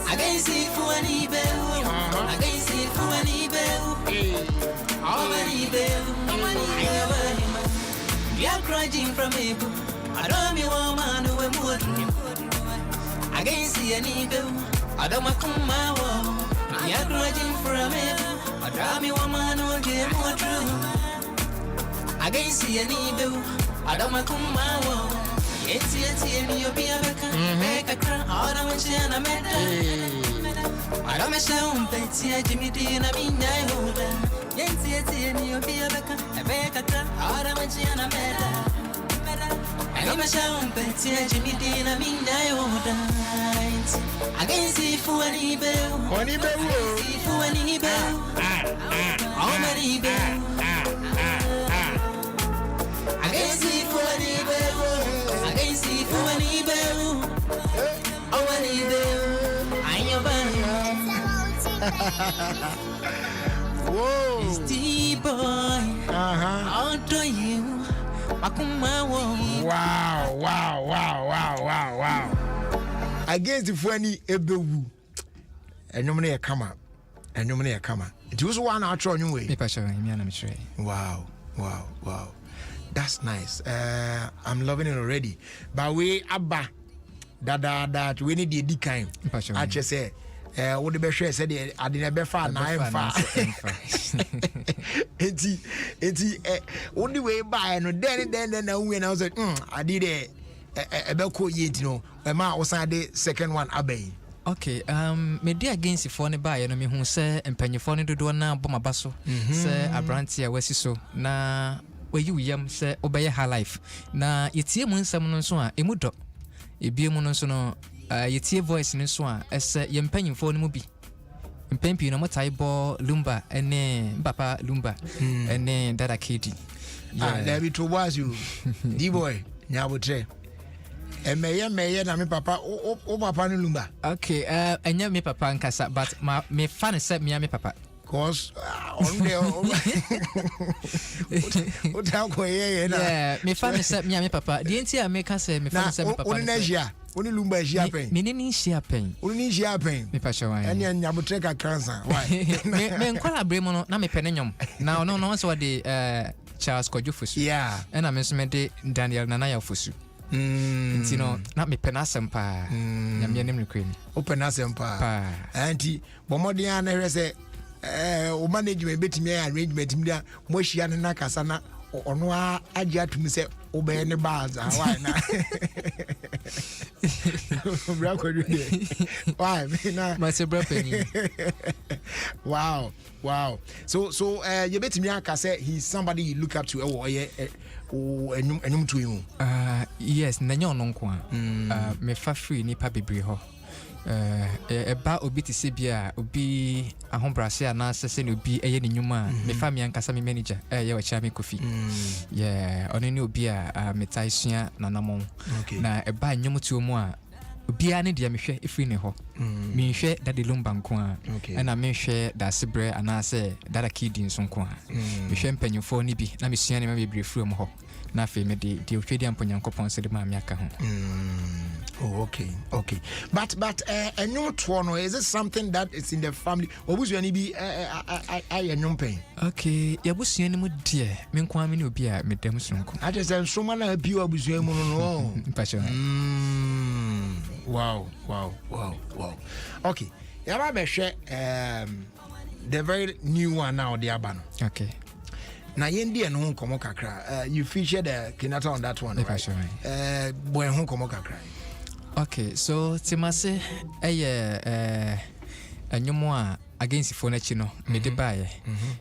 I can see for any bell, I can see for any bell, any bell, we are crying from a book. I don't mean woman who will move. I can't see any bell. I don't come my wall. I'm grudging from it. I drive me woman who get more true. I can't see any bill. I don't come my wall. It's you'll be a make a crown. I don't want you and I met her. I don't miss out. Betty, Jimmy D, and I mean, I hold her. Yes, you'll be a make a crown. I don't want you and I met her. I don't Abasha Betty Jimmy Dina Mina dance against the funny bell. Funny bell. Funny bell. How many bell? Against the funny bell. Against the funny bell. How many bell? I'm your Whoa. It's the boy. How do you? Wow. Against the funny ebewu. Enyomne kama. It was one out on your way. Wow. That's nice. I'm loving it already. But we abba that we need the kind. I just say what the best said I didn't be far now. It's only way by and then when I was like, I did a belco yet, you know, my ma was the second one abbey. Okay, me dey against the phone by no me hu say empanyefo no do na boma baso say abrantia wasi so na wayi yam say obeye high life na yetie mu nsam no so a emu do ebie mu no so no yetie voice no so a ese yempanyefo no mu bi mpempi no motai bo lumba ene papa lumba ene dada kedi there be to was you d boy nyabotre meye na me papa o papa no lumba. Okay, enya me papa nkasa but me fan say me papa cause on there o ta ko ye na. Yeah, me fan say me papa the enti me ka say me fan say me papa oni na jia oni lumba jia pen me ni jia pen oni jia pen me pa shawan enya nyabotre ka cancer why me nkwala bremo no na me pen nyom na no so de Charles Kojufusu yeah and I me de Daniel Nanaya Fusu. Nti no na me penasem pa na me anim rekwani o penasem pa anti bomodian na hwese o management betimi arrangement mi da mo hia na kasa na ono agi atumi se o be ne baza why na bra ko do why na ma se bra penny wow so you betimi aka say he's somebody you look up to enyum to you yes na nyo no nko me fa free ni pa bebre ho eba obi ti se bia obi ahombrase ana sese ne obi eye ne nyuma me fa me ankasa me manager ye wa cha me kofi yeah oni ne obi a metaisua nanamon na eba nyum to mu a obi a ne dia me hwe efri ne ho me hwe dade lumba nko a na me hwe da sebre ana se dada kidi nso nko a me hwe mpanyufo ni bi na me sua ne ma bebre fru mu ho na fe me de otwedi amponyankopon se de ma me aka ho. Oh, okay. But enyum to no, is it something that is in the family? Obusuani bi enyum pen. Okay, ya busuani mu de me nko amene obi a me dem sonko. I just say so na bi obusuani mu no. Mpacho. Wow. Okay. Ya ba be hwe the very new one now the aba no. Okay. Na yendi eno nkomo kakra. You featured Kinata on that one, right? Boy nkomo kakra. Okay, so Timase anyomo a against phone achi no me de bae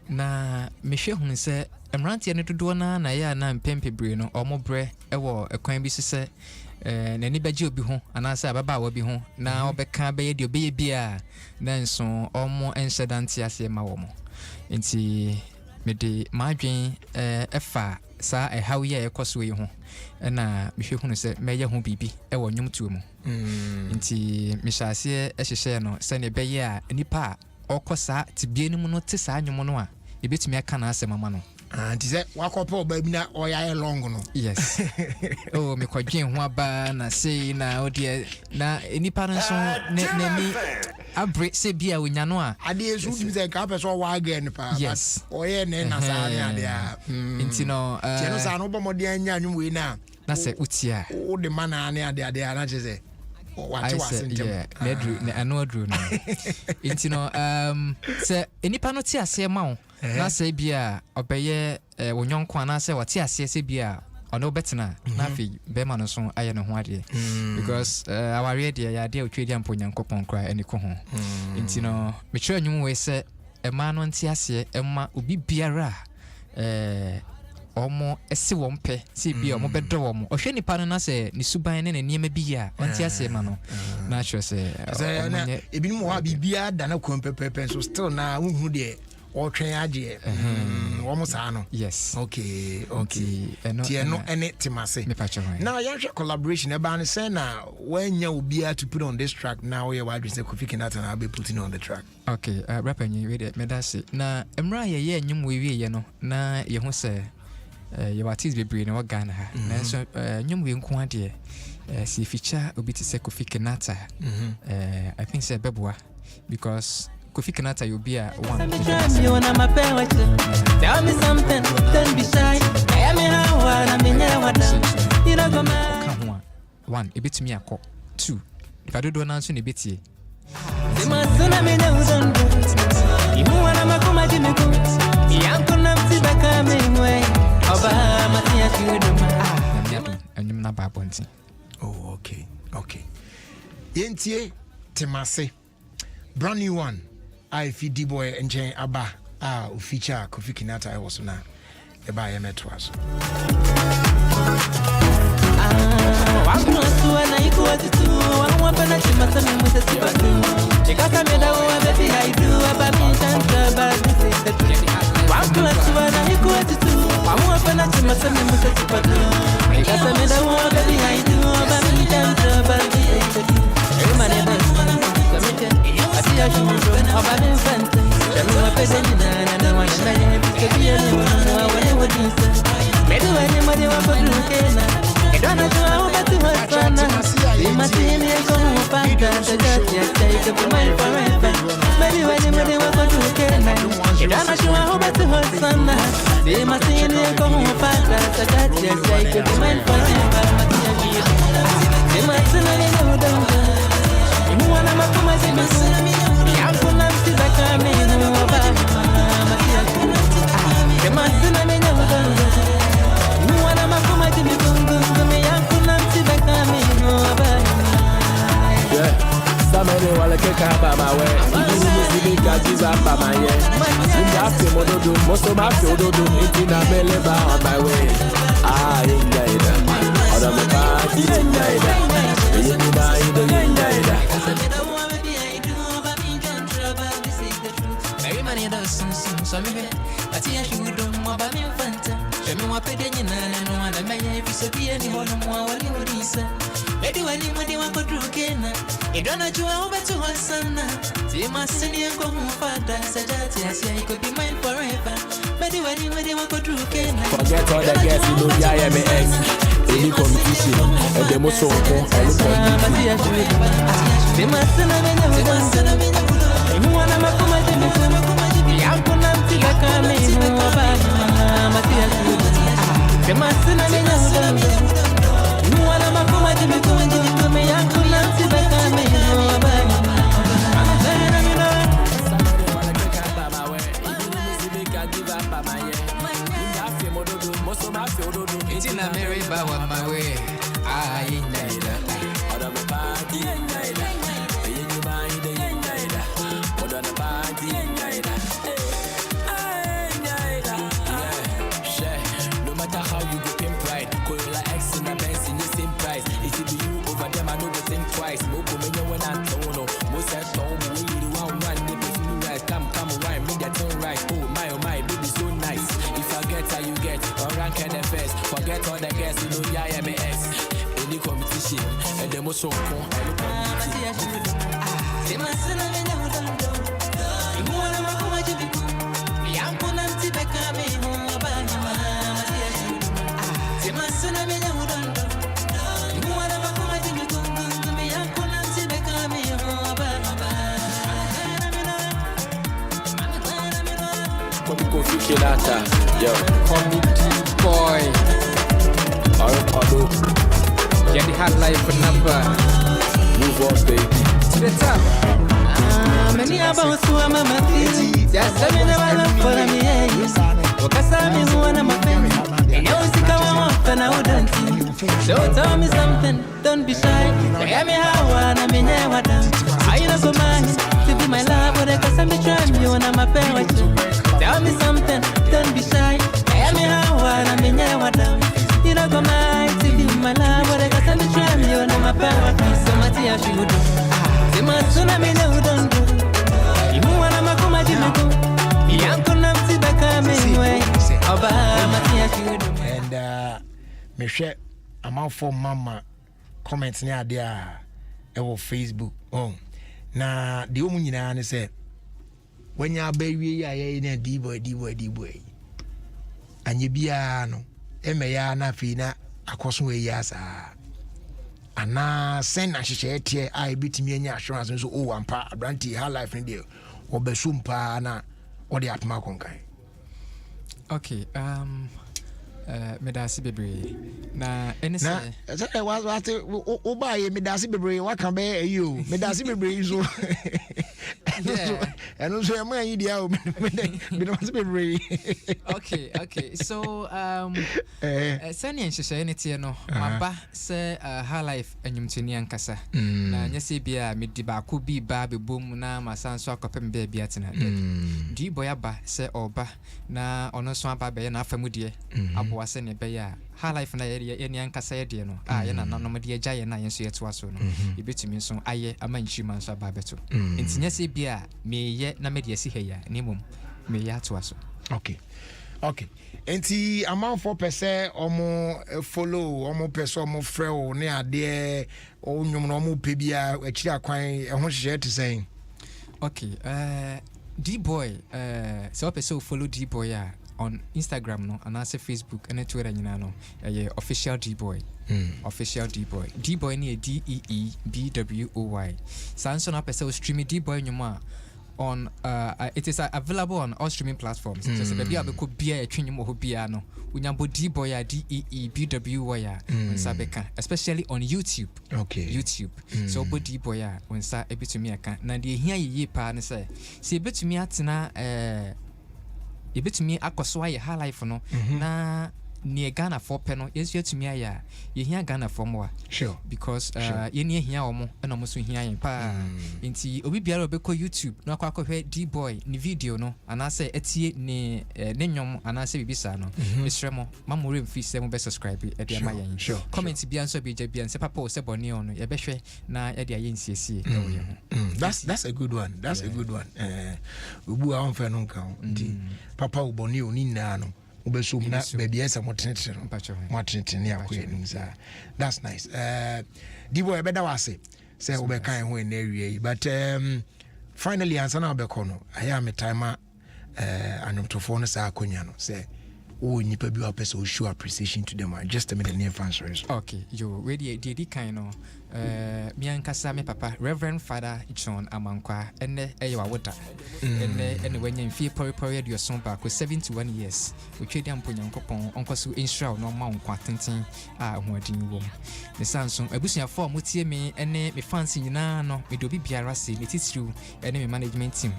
na me hwe hu se emrantie ne dodo na ya na mpempe bre no omobre ewo ekwan bi se na ni baje obi ho anase ababa wa bi ho na obeka be ye de obi bia na nso omo ensedanti ase ma wo mo nti me de madwen efa sa how ye ekoso yi ho na me hwe hu se me ye ho bibi ewo nwum tuo mu nti me hyase ehyehyɛ no se ne be ye a nipa okosa tibie ni mu no te sa nwum no a ebetumi aka na asɛm ama no anti se wakopo ba bi na oya long no yes oh me kwadwen ho aba na sei na odie na nipa no so ne mi abre se bia onya no a ade esu dim se ka person wa again pa yes oye ne na sa nya de a nti no no sa no bomode anya nwum we na se utia o de mana ne ade na chese what was in yeah na anodru no nti no se nipa no ti ase ma wo na se bia obeye wonyonko ana se wati ase se bia ono betena na fi be ma no so aye no ho ade because our radio ya de otwedi amponyankopon kra eni ko ho nti no me kire anwum we se ema no nti ase ema obi biara omo ese wo mpe se bi omo bedo wo mo ohwe nipa no na se ni suban ne niema bi a onti ase ma no na sure se ebinim ho bibia da na kwampepepe so still na hu de o twen agye wo sa no yes okay tie no ene timase now yan collaboration e ba ne say na wanya obia to put on this track now we were say Kofi Kinata na be putting on the track okay rapper nyi we de medase na emra ye nyum we wie ye no na ye ho se ye artist bebre na Ghana ha na so nyum we nko ade si feature obi ti say Kofi Kinata I think say beboa because Kofi Kinata you be a one. You wanna my parents? Tell me something, don't be shy. I am you know go man. One, a bit to me a call. Two, if I do announce a bit ye. You wanna make my Jimmy go. Young couldn't see back coming way. Obama, and you're not bad bunting. Oh, okay. Yentie Temase. Brand new one. I feed the boy and Jane Abba. Feature Kofi Kinata. I was na. The buyer met to us. I'm going to equal to two. I want to let you with the super glue. Because I made a baby, I do about me and this is the truth. I'm going to equal to two. I want to let you with the super glue. Because I made a baby, I do about me and this is the truth. I see a shoe from about infant. Tell me what I don't want to be anyone. Maybe anybody want to do it. I don't know how to do it. You must see me come back. Take it my forever. Maybe anybody want to do it. I don't know how to do it. You must see me come back. Take it my forever. You must see me come back. You wanna make my Jimmy? I'm gonna see the camera. You must see me you wanna make my Jimmy? I'm gonna see the camera. Yeah, somebody wanna kick up by my way. You got this up by my head. You got to do most of my field, do it in a belly on my way. I ain't that. Out of the party, Very many of those songs, some of it. I see a shoe don't want by me, Fanta. Show me what pay and no one that may be any more what you would listen. Maybe when you want to do Kena, you don't know you are over to her son. See my senior go home, father, said that yes, he could be mine forever. Maybe when you want to do Kena, forget all the guests, you know, the IMX. Any competition, and the most of all, on my way. I ain't neither. Out of the party, neither. In your mind, neither. Out of the party, neither. I ain't neither. Yeah, share. No matter how you go in pride, Corolla X in the Benz in the same price. It will be you over them, I know the think twice. Moko me no one at all. Most at home, we do one day, if you right, come right, make that turn right. Oh my, baby, so nice. If I get how you get, or rank and the first, forget all the guests, you know, yeah, any competition, and the most so cool. Kofi Kinata, yo, comedy boy. Get the hard life number. Move on, baby. To the top. Many about to a mama feel. Just a minute for me. Wakasami who one of my friends. And you see come off and I wouldn't see. So tell me something, don't be shy. Tell me how I'm in your dance. I know so mine to be my love, but I guess I'm trying you and I'm a parent. Tell me something, don't be shy. I mean, I want to be you know, go mind to be my love, but I got some tram, you know, my power, so much I should do. The man soon I mean, I don't do. You want to come at you, young come to the coming way. And me share amount for mama comments near there on Facebook. Oh, na the woman you know say when you baby ya na D-boy, and you be no, emeya na fina akoso we yasa. Ana send na share tie I beat me any assurance so oh ampa abranti her life in there obesumpa na odi atma konkai. Okay, medasi bebre na ene na say was obaye medasi bebre wa kan be you medasi bebre so and also am I idea medasi bebre. Okay, so sani enhyehyɛ ne tie no maba sɛ her life enyumtoni ankasa na nyese bia medi ba ko bi ba bebom na masanso akɔpem ba bia tena di boy aba sɛ oba na ɔno so aba bɛyɛ na afamu die aboa sɛ ne bɛyɛ her life na yɛ ne ankasa yɛ die no yɛ na nanom de agya yɛ na yɛ so yɛ to aso no ebetumi so ayɛ ama nhyima nso aba beto enti nyese bia meyɛ na me de asi ha ya ne mom meyɛ to aso. Okay. Enti amount for percent omo follow omo person omo frɛ ne ade o nwom no omo pe bia akiri akwan ho hyehyɛ te sɛn. Okay, D-boy so person follow D-boy on Instagram no and also Facebook and Twitter nyina no official D-boy. Official D-boy. D-boy ni DEEBWOY. Sanso na person stream D-boy nyuma on it is available on all streaming platforms. So baby abeko bia etwenye mo ho bia no unyambo D-boy DEEBWY nsabeka especially on YouTube. Okay. YouTube. So bo D-boy wensa ebetumi aka na de hia yeye pa ne se ebetumi atena ebetumi akoso aye ha life no na near Ghana for penal is yet to me. You hear Ghana from what? Sure. Because you near here and almost here in pa into Obibia Beko YouTube, no quack D-boy, ni video no, and I say Eti ne Nenyom and I say Bisano, Miss Remo, Mamurim fee 7 best subscribe at the Mayan. Sure. Comment to be answered BJB and Sepapo Sebonion, Yabeshe, na Edia NCC. That's a good one. That's a good one. Ubu on Fenonka, Papa Ubonio Ninano. Ubesum na baby esa motenete no akwa. That's nice. Dibo e beda wase say ubekan ho na awie but finally answer na obekọ no aya me time anumtofo no sa akonya no say oh nipa bi wa person show appreciation to them just a minute near answers. Okay, you ready the kind of me ankasa me papa Reverend Father John Amankwa ene eyewa wota ene wenye mfie pori do son back with 71 years we twedi amponya nkopon onkoso insura no ma nkwa tenten ho adin wo ne sanso abusia fo motie me ene me fans nyina no me do biara se ne titiru ene me management team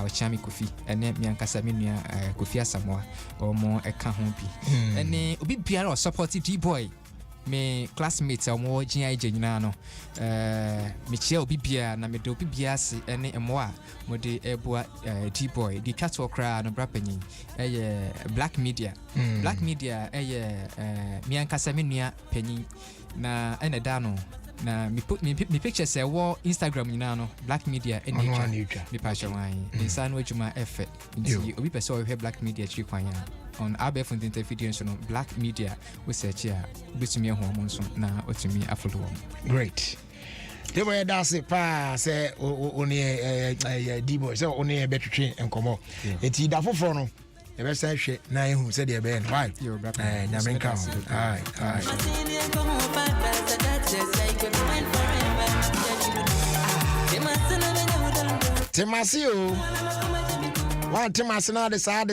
ochami Kofi ene me ankasa me nua Kofi Asamoah omo eka ho bi ene obi biara o support D-boy me classmates omo gin age nyina no me chia obi bia na me do obi bia se ene emoa mo de eboa D-boy di catwalk cra no brapanyin black media me ankasa me nua panyin na ene da no na me pictures say wo Instagram nyina no black media ene me passion wan insan wo juma efe nti obi pese o he black media chi kwan ya on ABF on the video so no black media we search here betumi ho mo nso na otumi afollow wo. Great. They were dancing pa say oni D-boy say oni betwetwe enkomo enti da foforo no e be say hwe na ehu say de be no why nyamenka ai Temasio one Temasina de sa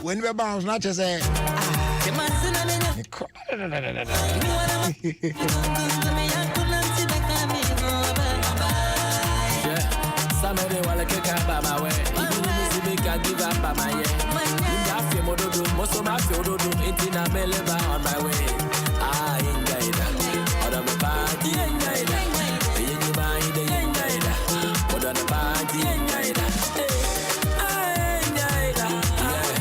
when we bounce not just say somebody wanna kick up by my way. Give up by my way. Most of my field do it in a meleba on my way. I ain't that. Out of my body, ain't that. You mind, ain't that. Put on the body, ain't that. I ain't that.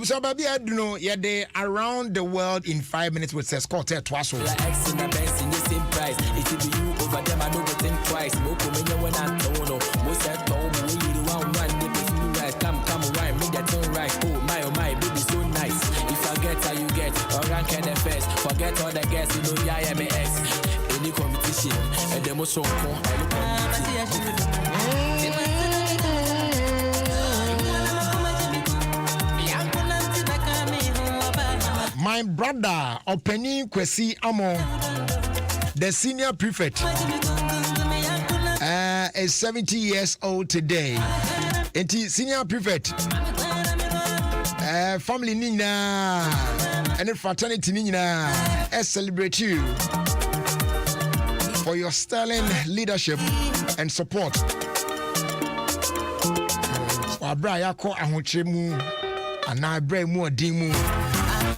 So baby, I don't know. Yeah, they around the world in 5 minutes with Scott twice. Like X in the Benz in the same price. It will be you over them, I know go think twice. No coming when I don't know. Most at home, we need the one they be feeling right. Come, right, make that thing right. Oh my, baby, so nice. If I get how you get, or rank and the first. Forget all the guests, you know, yeah, MS. Any competition, and the most so cool. My brother, Openi Kwesi Amo, the senior prefect, is 70 years old today. And senior prefect, family Nina, and fraternity Nina, I celebrate you for your sterling leadership and support. Wabra ko ahochemu ana bra mu odimu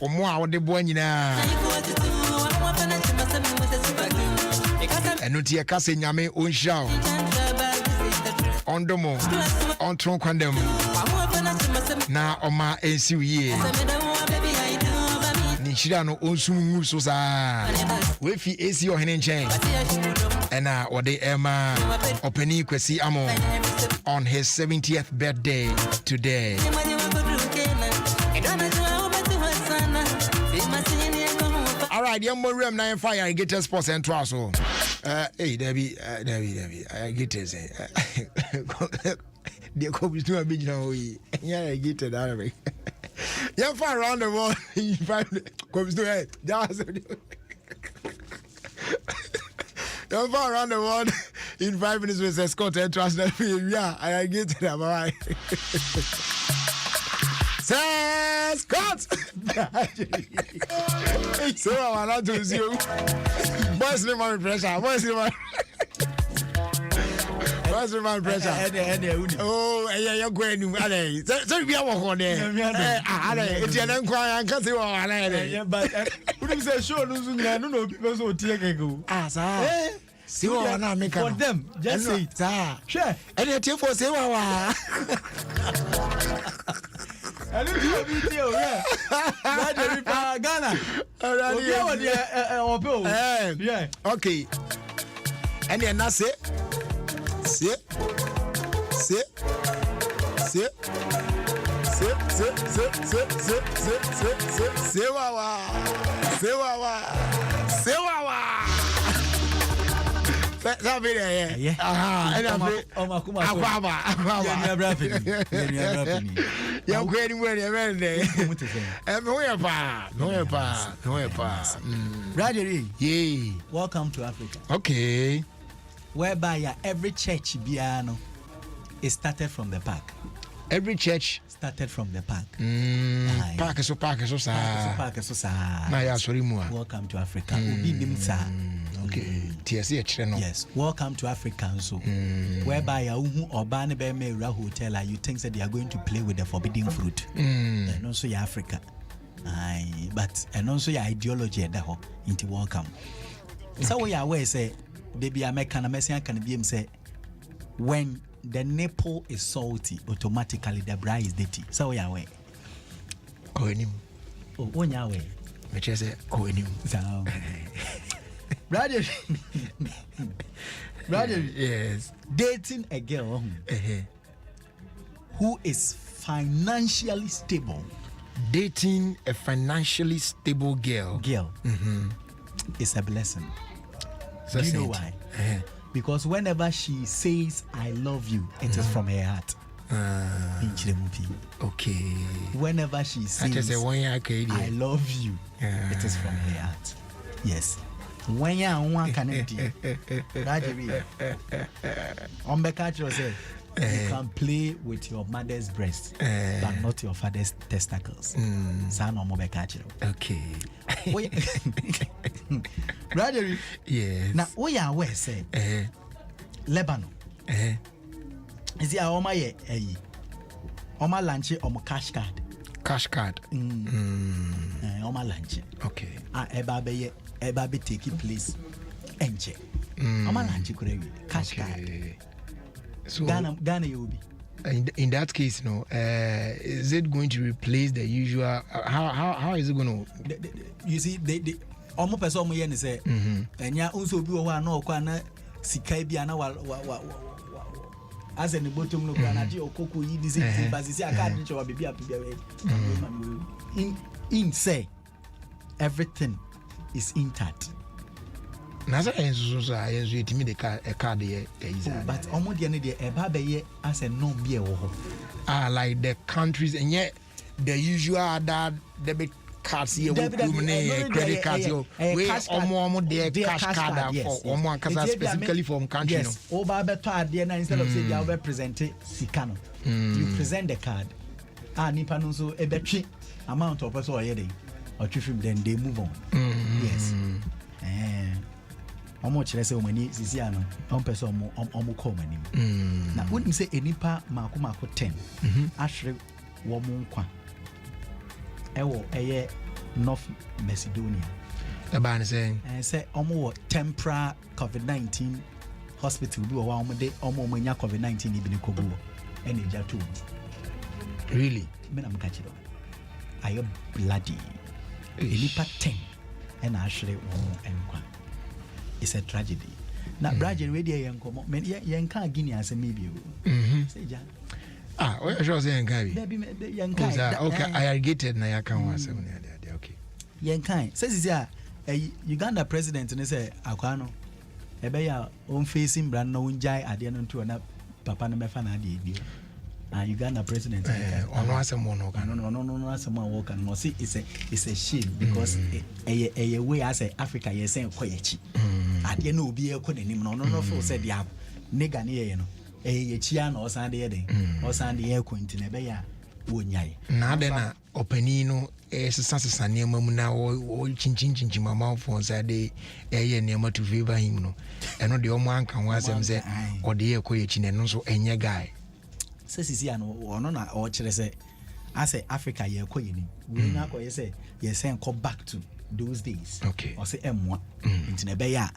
omo a wode bo anyina eno tie kase nyame onhia ondomo ontron kwandem na oma ensiwie ni shira no onsumu so sa we fi esi ohene nchen ena wode ema Openi Kwesi Amo on his 70th birthday today. All right, young more room 9 fire and get a sports and so. Hey, Debbie, I get it. The coach is doing a bit now. Yeah, I get it. Arabic. You're far around the world. You find comes to it. You're far around the world in 5 minutes with a Scott and trust that. Yeah, I get it. Am I? Scott! So I'm not to you. What's the my pressure? What's the my pressure? Oh, you're going to. So we are on there. It's an inquiry and can't see what I but wouldn't say sure, no people so take a go. See what I make for them. Just say it. Sure. And you're for say, I don't know video, yeah. Ghana. Yeah. Okay. And then that's it. Say that video, yeah. And I'm you're going where you're ready. Brother, yeah. Welcome to Africa. Okay. Whereby every church piano is started from the park. Every church started from the park. Park is so welcome to Africa. Okay. Yes. Welcome to Africa. So, whereby Obana Bemera hotel, you think that they are going to play with the forbidden fruit, and also your Africa. But and also your ideology at the whole into welcome. So we are aware say, baby, American can be say when the nipple is salty, automatically the bra is dirty. So we are aware. Koenim. Oh, when you are aware. Which is a koenim. Brother, yes. Dating a girl who is financially stable. Dating a financially stable girl. Is a blessing. So do you know why? Because whenever she says I love you, it is from her heart. Okay. Whenever she says I love you, it is from her heart. Yes. When you are one connected, you can play with your mother's breast, but not your father's testicles. Okay. Brother, yes. Now, we are aware, say, Lebanon. Is it our my Oma lunch or cash card? Cash card. Oma lunch. Okay. Ebabe taking place. Enche. Oma lunch cash card. So Ghana you be. in that case, is it going to replace the usual? How is it going to? You see, they almost person mo yen say, and ya unso bi wa na okwa na sika bi ana wa as in the bottom no na ji okoko yi this thing but see aka dey chowa baby apia in say everything is intact. Nasa enso ayenso etimi de card here but omo de ne de e ba be ye as a non bi e wo ho. Like the countries and yet the usual other debit cards here with credit cards here we omo de cash card for omo ankasa specifically for country. Yes, o ba be to ade na instead of say they will present sika no. You present the card. Nipa no so e betwe amount of person oye dey or twifim then they move on. Yes. Omo chere say omani sisi ano on person omo call mani na wonim say enipa mako 10 ahwere wo mo nkwa ewo eye North Macedonia ban say omo wo temporary COVID-19 hospital bi wo omo de omo manya COVID-19 ibi ne kogo ene ja to really me na mka chiro ayo bloody enipa 10 ena ahwere wo nkwa. It's a tragedy. Now, Bradley, where they come, men, young can't Guinea as a maybe. Say, John. I sure say, okay, I irrigated Nayakan was okay. Young kind says, yeah, a Uganda president, and they say, Aquano, a bear own facing brand no jai at the end to an papa and mefana. Uganda president no someone walk and see it's a shame because a way as a Africa you're saying koyechi at the end will be a code no for said ya nigga near a chian or sandy or sandy air quintin a bear wonyai na openino sasa nneɛma mu na o chinchin mama for say dey nneɛma to favor him no ɛno de ɔmo anka ho asɛm sɛ ɔde yɛ koyechi na no so ɛnyɛ guy. Sisi ano ono na o chere say as Africa ye koyini we na ko ye say ye say go back to those days. Okay. O say emwa nti na be ya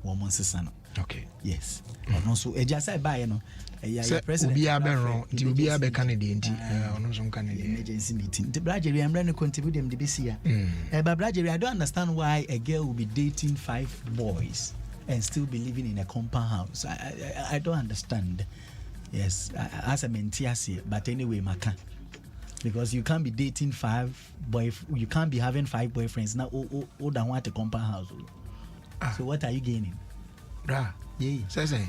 wo mon sesa no. Okay. Yes. Ono so eja say ba ye no ya president obi abɛro nti obi abɛka ne de nti ono so nka ne de emergency meeting nti Bradley amra ne contribute them de be sia but Bradley I don't understand why a girl will be dating 5 boys and still be living in a compound house. I don't understand. Yes, as a mentiasi, but anyway, maka. Because you can't be dating 5 boyfriends, you can't be having 5 boyfriends now. Oh, don't want a compound house. So what are you gaining? Bra, yeah. Say.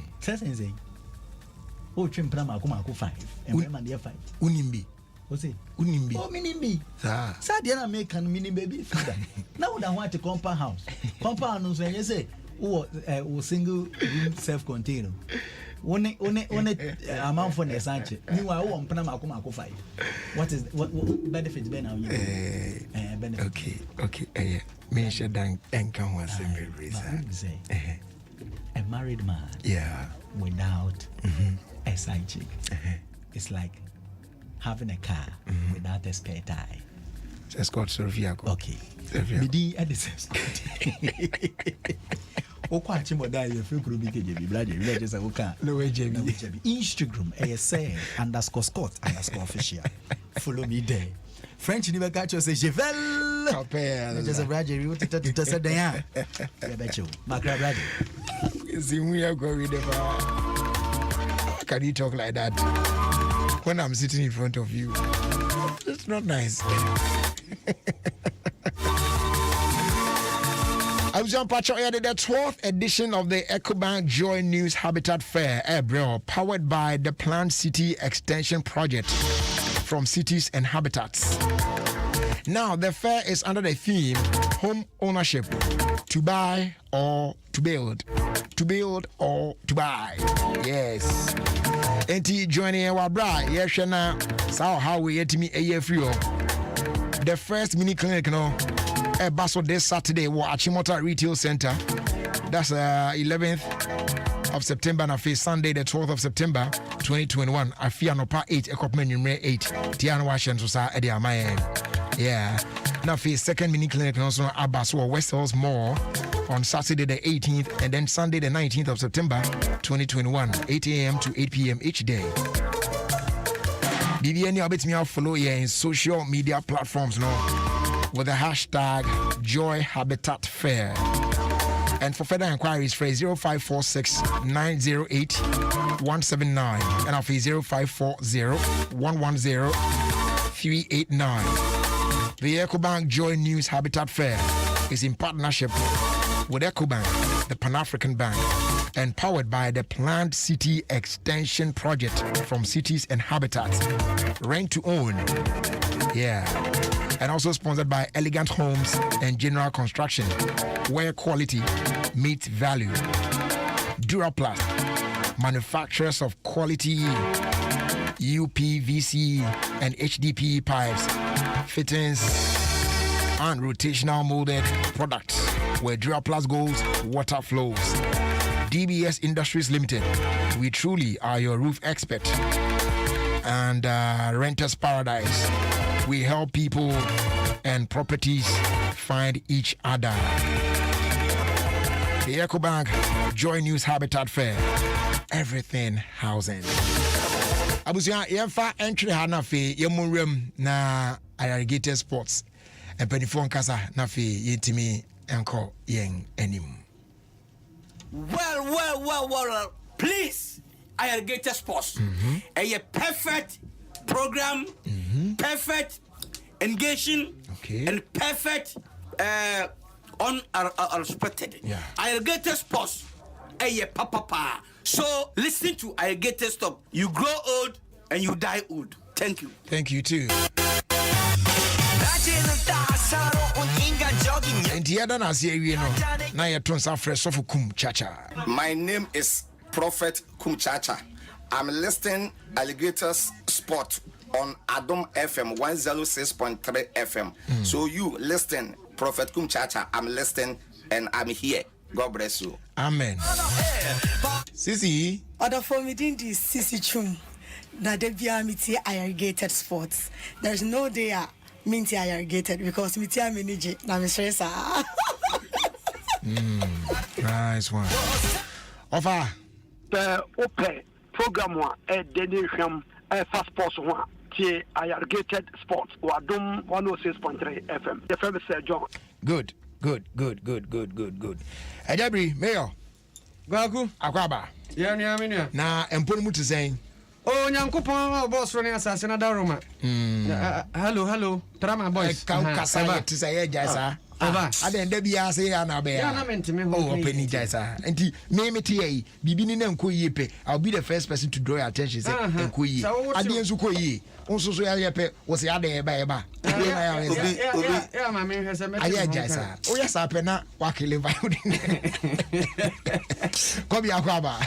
Oh, trim prama aku 5. And women they 5. Unimbi. What's it? Unimbi. Oh, minimbi. Sa dia na make an mini baby feeder. Now don't want a compound house. Compound house when you say, oh, single room self-contained. One amount for the Sanchez. Meanwhile, one Panama 5. What benefits Ben now? Benefit. Okay. Mention Dank and come was a married man. Yeah. Without a side chick. It's like having a car without a spare tire. It's called Sofia. Okay. Bidi at the same. Okwa chimoda ye fe kuro bi keje bi brother we just say oka no way JB Instagram @say_scott_official follow me there French ni be catch you say Chevel just a brother you to say den ya be becho makra brother see we are going with the can you talk like that when I'm sitting in front of you? It's not nice. I was on Pacho the 12th edition of the EcoBank Joy News Habitat Fair, powered by the Planned City Extension Project from Cities and Habitats. Now, the fair is under the theme Home Ownership, to buy or to build. To build or to buy. Yes. Enti joining our bride, yes, now, so how we get me a year free. The first mini clinic, Basso this Saturday at Achimota Retail Center. That's 11th of September and I feel Sunday the 12th of September 2021. I feel no part 8 equipment in 8 Tiano Washington Sosa Eddie Amaye. Yeah. Now for second mini clinic also at Basso West Hills Mall on Saturday the 18th and then Sunday the 19th of September 2021, 8 a.m. to 8 p.m. each day. BBN I'll bet me follow you in social media platforms with the hashtag Joy Habitat Fair. And for further inquiries, phrase 0546 908 179 and I'll 0540 110 389. The EcoBank Joy News Habitat Fair is in partnership with EcoBank, the Pan-African Bank, and powered by the Planned City Extension Project from Cities and Habitats. Rent to own. Yeah. And also sponsored by Elegant Homes and General Construction, where quality meets value. Duraplast, manufacturers of quality UPVC and HDPE pipes, fittings, and rotational molded products, where Duraplast goes, water flows. DBS Industries Limited, we truly are your roof expert. And Renters Paradise, we help people and properties find each other. The EcoBank Joy News Habitat Fair, everything housing. Abusia yefa entry hanafe yemurem na irrigated sports and penifon kasa na fe yetimi enko yen enim. Well, please, irrigated sports. A perfect program, perfect engaging, and perfect unexpected. Irrigated sports. A papa. So listen to irrigated stuff. You grow old and you die old. Thank you. Thank you too. My name is Prophet Kumchacha. I'm listing alligators sport on Adom FM 106.3 FM. So you listen, Prophet Kumchacha. I'm listening and I'm here. God bless you. Amen. Sisi. Other for me didn't Sisi Chum. Na debia miti irrigated sports. There's no day minti irrigated because miti manage na mistress. Nice one. Offer. The open program one denisham fast sports one. T irrigated sports. Adom 106.3 FM. The famous John. Good. Ajabri, Mayor. Gaku. Akwaba. Yeah. Na empon mu to say. Oh, Nyankopon boss running assassin Daruma. Hello. Trama boys. Kasa to say jaisa. Ada nda bia say na be ya. Oh, open jaisa. Enti me tie bibi ni na nko yie pe. I'll be the first person to draw your attention say nko yie. Ade enso ko yie. Onso so ya pe wo say ada e ba. Yeah, mama, has a message. Jaisa. Oh yes, apena wa kele vibe. Kobi akwaba.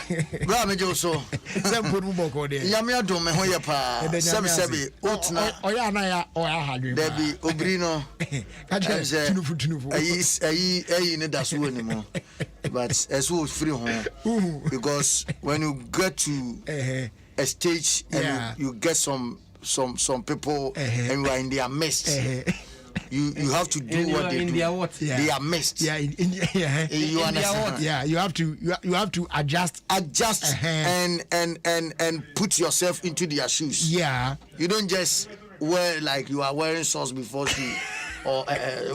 Bra me jo so. Sempo mu boko de. Ya me adom me ho ye pa. Sebi otna. Oya na ya oya hadwe. Debi obri no. Ka je tunufu. Ayi ne da so ni mo. But as we free home because when you get to a stage and you get some people and you are in their midst. You have to do what they do. They are mixed. You understand? Yeah, you have to adjust and put yourself into their shoes. Yeah, you don't just wear like you are wearing socks before shoe or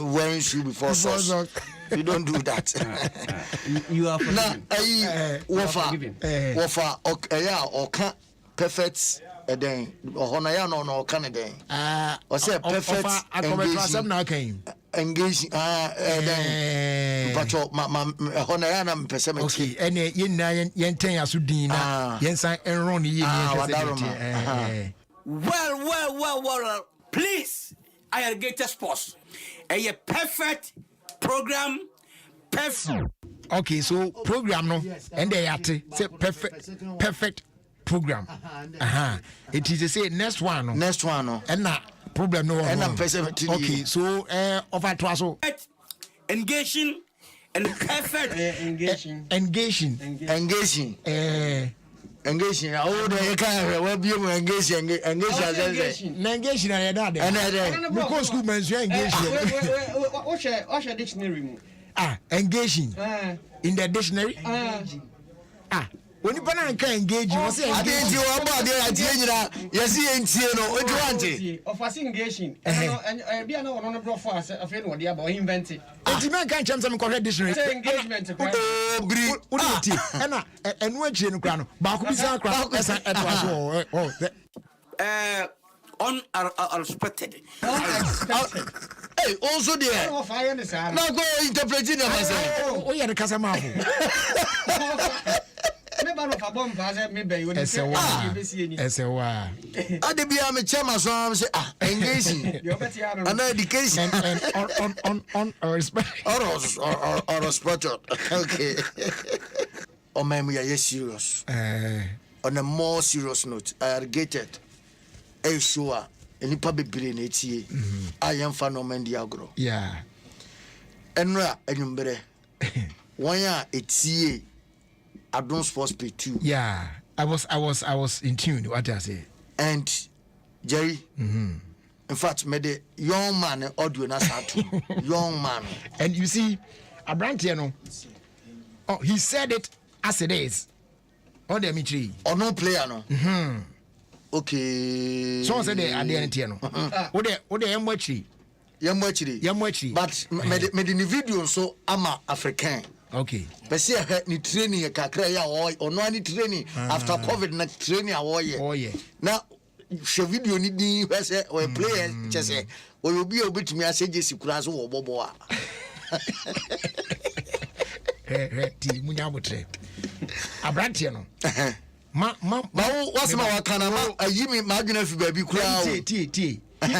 wearing shoe before socks. You don't do that. You are wafa okay perfect. Then Honaya no Canada. Or say perfect engaging. But Honayana person. Okay, and yen Sudina, Yensa and Ronnie. Well, please, irrigated sports. A perfect program. Perfect. Okay, so program no, and they are say perfect. Program. It is to say next one no. And na problem no. And okay, so over to us. Engaging and perfect engaging. Oh, the kind where be engaging. Engaging na that. And because school men engaging. What's dictionary? Engaging. In the dictionary? When you engage, you say engage you about the yes, no, of us engaging. And be another bro for us, a friend what they about invented. And you can't jump some correct dictionary. Engagement. And what you know, Bakubiza unexpected. Hey, also there. Now go interpreting yourself. Oh, yeah, the Casama. I'm a chairman, so I'm saying, engaging. And education. And on respect. Or respect. Okay. Oh, man, we are serious. On a more serious note, I irrigated. A sure. And you probably bring it here. I am fan of Mendiagro. Yeah. And Number 1 year, it's here. Adom Sports Pay 2. Yeah, I was in tune. What I say. And Jerry, in fact, made a young man audio na satu. Young man. And you see, Abrantiano. Oh, he said it as it is. On the Mitri. Or no player no. Okay. So said they at the Antiano. What the Yamwachi. But made in the video so I'm African. Okay. But see, I had ni training a kakra or no any training after COVID na training Oh yeah. Now, she video ni say or player just say or you be a bit me as Jesse Kurazo or Boboa. Ti munyabutre. Abrantiano. What's my kanama? I give me margin if baby crowd.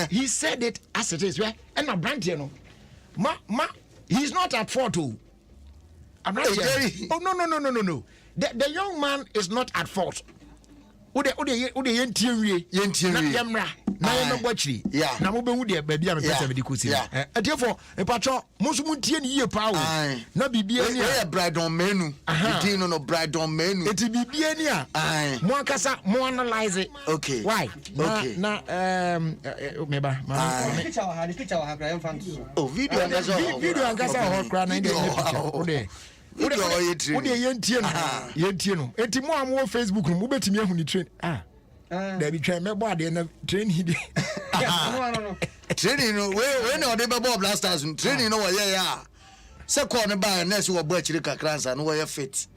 He said it as it is, right? And Abrantiano. He's not at fault too. I'm not saying. Oh no. The young man is not at fault. Ude yentiwe. Yamra. Na yema bwachiri. Yeah. Na mobe ude baby am pesa medikusi. Therefore, epacho musumu tie ni ye pa wo. Na bibia ni a bride on menu. You no bride on menu. Eti bibia ni a. Mo akasa mo analyze it. Okay. Why? Okay. Na meba. The picture wa ha fan. Oh, video angasa ho kra na inde picture. Ude yentie no enti mo am wo Facebook no mo betimi ahu ni train da bi twa me bo ade na train hi de training no we no de be ball blasters training no we ya se call ne ba na se wo bo akiri kakransa no we fit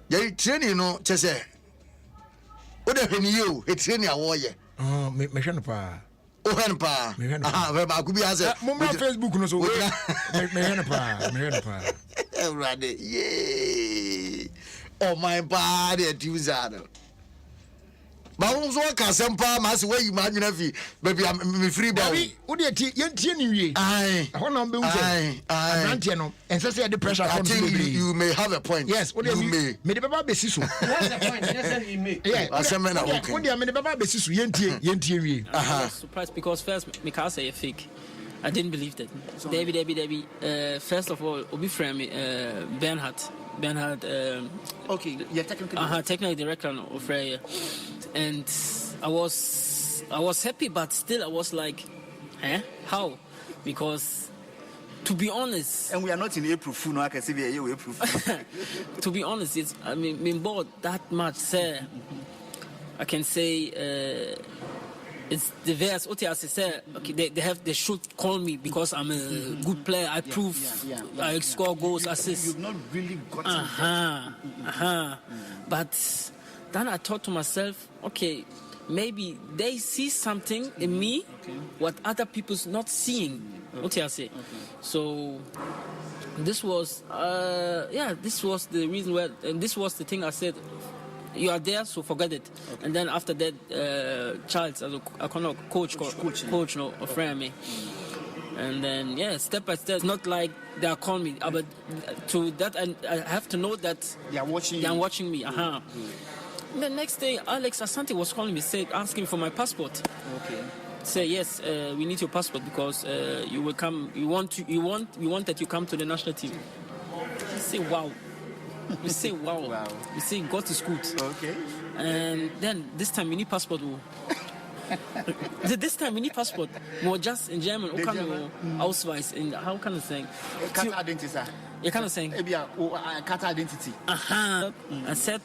ya training no chese o de hwani you e training awo ye me hwe no pa Ohenpa. Ba ku bi ase. Mo Facebook no so. Me pa. Everybody. Yeah. Oh my body at you zado. Ba won so ka sempa ma se we yi ma nwena fi baby me free ba. Wo de ti yentie ni wie. Ho na mbe unse. Atlantic no. Ense say the pressure from the you may have a point. Yes, what do you mean? Me de baba besisu. What's the point? Yes, he may. Yeah. Asemena okay. Wo de me de baba besisu yentie wie. I was surprised because first me can say a fake. I didn't believe that. Debbie. First of all, Obi friend me Bernhard. Okay, yeah, technical director of Freya. And I was happy, but still I was like, how? Because to be honest, and we are not in April Fool. No, I can see we are April Fool. To be honest, been bored that much. Sir, I can say. It's the verse. OTS say okay, they should call me because I'm a good player. I prove I score goals, assists. You've not really got But then I thought to myself, okay, maybe they see something in me what other people's not seeing. OTS. Okay. So this was this was the reason where, and this was the thing I said. You are there, so forget it. Okay. And then after that, Charles, as a coach, no, a friend of me. And then, step by step, not like they are calling me, but to that, I have to know that they are watching me. And the next day, Alex Asante was calling me, asking for my passport. Okay. Say yes, we need your passport because you will come. We want that you come to the national team. I say wow. We say wow. We say God is good. Okay. And then this time we need passport. This time we need passport. More just in German. How can Ausweis? In how can I say? Cat identity. You can't say. Cat identity. I said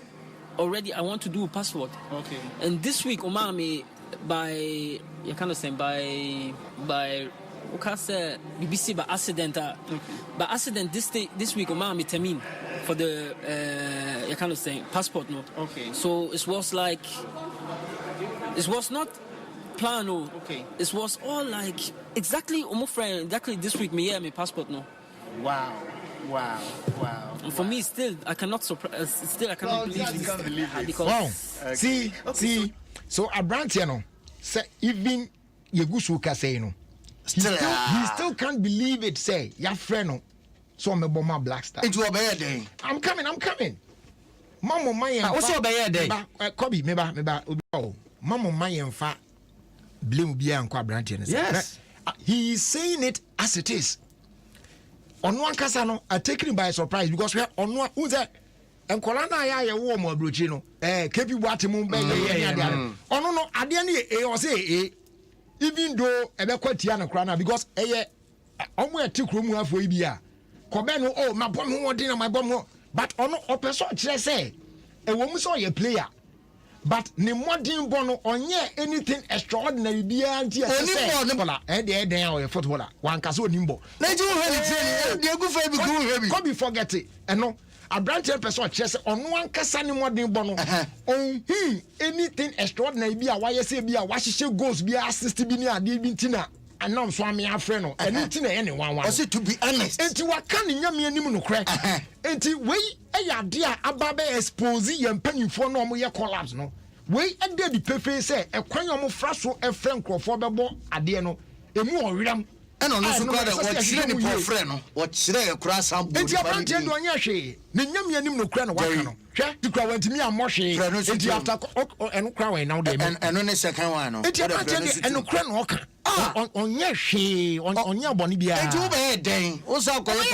already I want to do a passport. Okay. And this week, Omami by you can't say by okay say BBC by accident. By accident this week Omami termin for the you can't say passport note. Okay. So it was like it was not plan. Okay. It was all like exactly exactly this week me my passport no. Wow. And for me, still, I cannot believe this. Because wow. See. So a brand, say even Yegusuka say he still can't believe it. Say your friend, so I'm a bomber black star. It's your bad day. I'm coming. Mama, my what's your bad day? Kobe, meba. Mama, my and fat blame be and brand. Yes, he is saying it as it is. On one casano, I taken him by surprise because we are on one who's that and Colana ya warm or bruchino, kepi watimum bay. Oh no, I didn't or say even though a bequetiana crana because only a 2 room for Ibia. Cobeno, oh, my bomb dinner, my bomb, but on no person say a woman saw a player. But ne modern bono on ye anything extraordinary be anti footballer one caso nimbo. Could be forget it and no a branch person chess on one casani modern bono on anything extraordinary be a why say be a wash goes be assist be near Tina and now swami our friend and nothing anyone wants to be honest. And to what can you no crack and to wait a dear ababe expose and penny for no more collapse no. We and the pepe say a quantum of frasso a frank for bebo adiano a more ram and on also got what friend what should I cross some it's your brand on your she Ninyam no crown wakano to go went to me a moshe and crowing now and on the second one it's your brand and no crown walker on your she on your bonny beer and you bad day also call it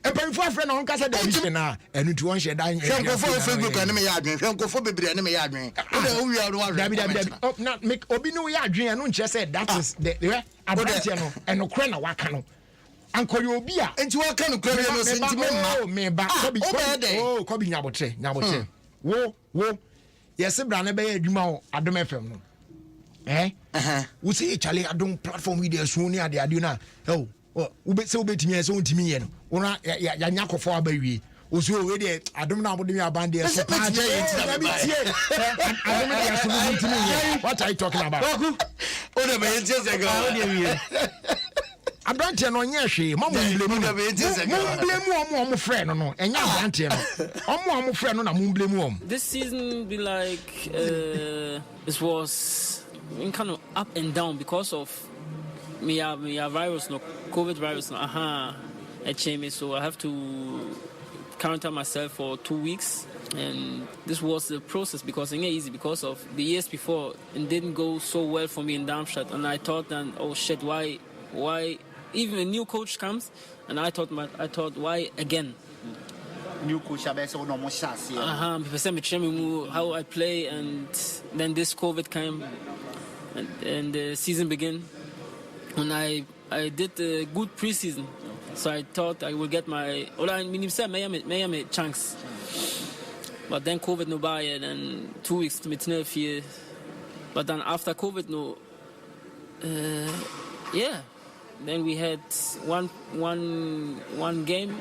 a friend on Casa de and to one shed dying for Facebook enemy yard for baby enemy yard not make obino yard and just said that is the and no crown wakano. Uncle Yobia, and you are kind of clever. Me back, Kobe Nabote. Whoa, yes, a brand bay, Dumao, Adom FM. We see Charlie Adom platform with the Sonia, the Aduna. Oh, Ube so bit me as own to me and Ona Yanako for a baby. Was you already? I don't know what you band there. What are you talking about? Oh, man, just ago. I don't know Yashi, Mamma blame friend no, and your friend on a moon blame. This season be like it was kind of up and down because of me virus no COVID virus no so I have to quarantine myself for 2 weeks. And this was the process because it ain't easy because of the years before it didn't go so well for me in Darmstadt, and I thought then, oh shit, why even a new coach comes, and I thought why again? New coach how I play, and then this COVID came, and the season began, and I did a good preseason, so I thought I would get my chance. But then COVID no buy it, and 2 weeks to me here. But then after COVID no, then we had one game,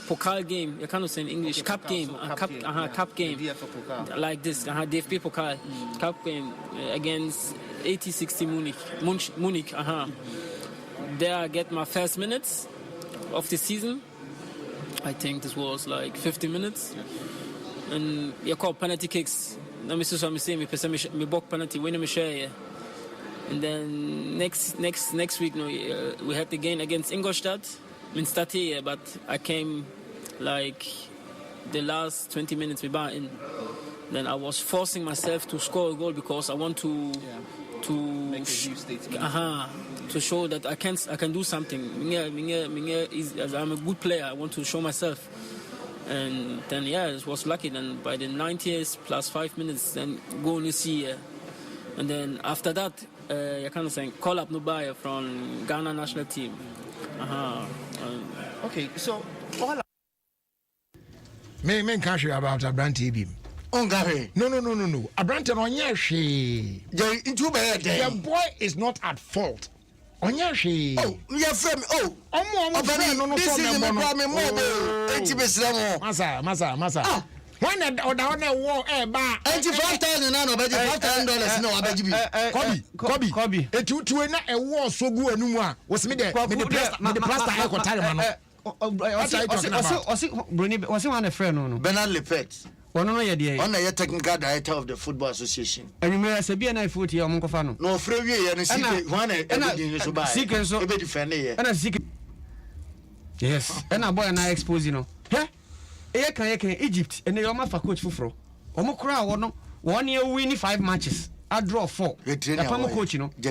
Pokal game. You can't say in English. Cup game, cup game, like this. DFB Pokal cup game against 80-60 Munich. There I get my first minutes of the season. I think this was like 50 minutes. And you call penalty kicks. Let me see what I'm saying. Me book penalty, win me share. And then next week, we had the game against Ingolstadt. But I came like the last 20 minutes in. Then I was forcing myself to score a goal because I want to make a new statement. To show that I can do something. I'm a good player. I want to show myself. And then it was lucky. Then by the 90th plus 5 minutes, then go and see And then after that, you kind of saying call up Nubaya from Ghana national team. Okay, so all men can't share about Abrante Bim. On Gary. No. Abrante on Yashi. The boy is not at fault. On Yashi. Oh, your friend. This is the problem. Masa. When the war, $85,000 no, I beg you. Kobe. It to a war so good and was me there. The plaster I got time. Was he one a friend? Bernard Lepet. One on your technical director of the Football Association. And you may say, be an foot here, Moncofano. No, Frevy and a secret one and a secret so a bit defending and a secret. Yes, and a boy and I expose you know. Egypt and they are for coach Fufro. Omokra 1 year winning 5 matches. I draw 4. The coach, you know. No,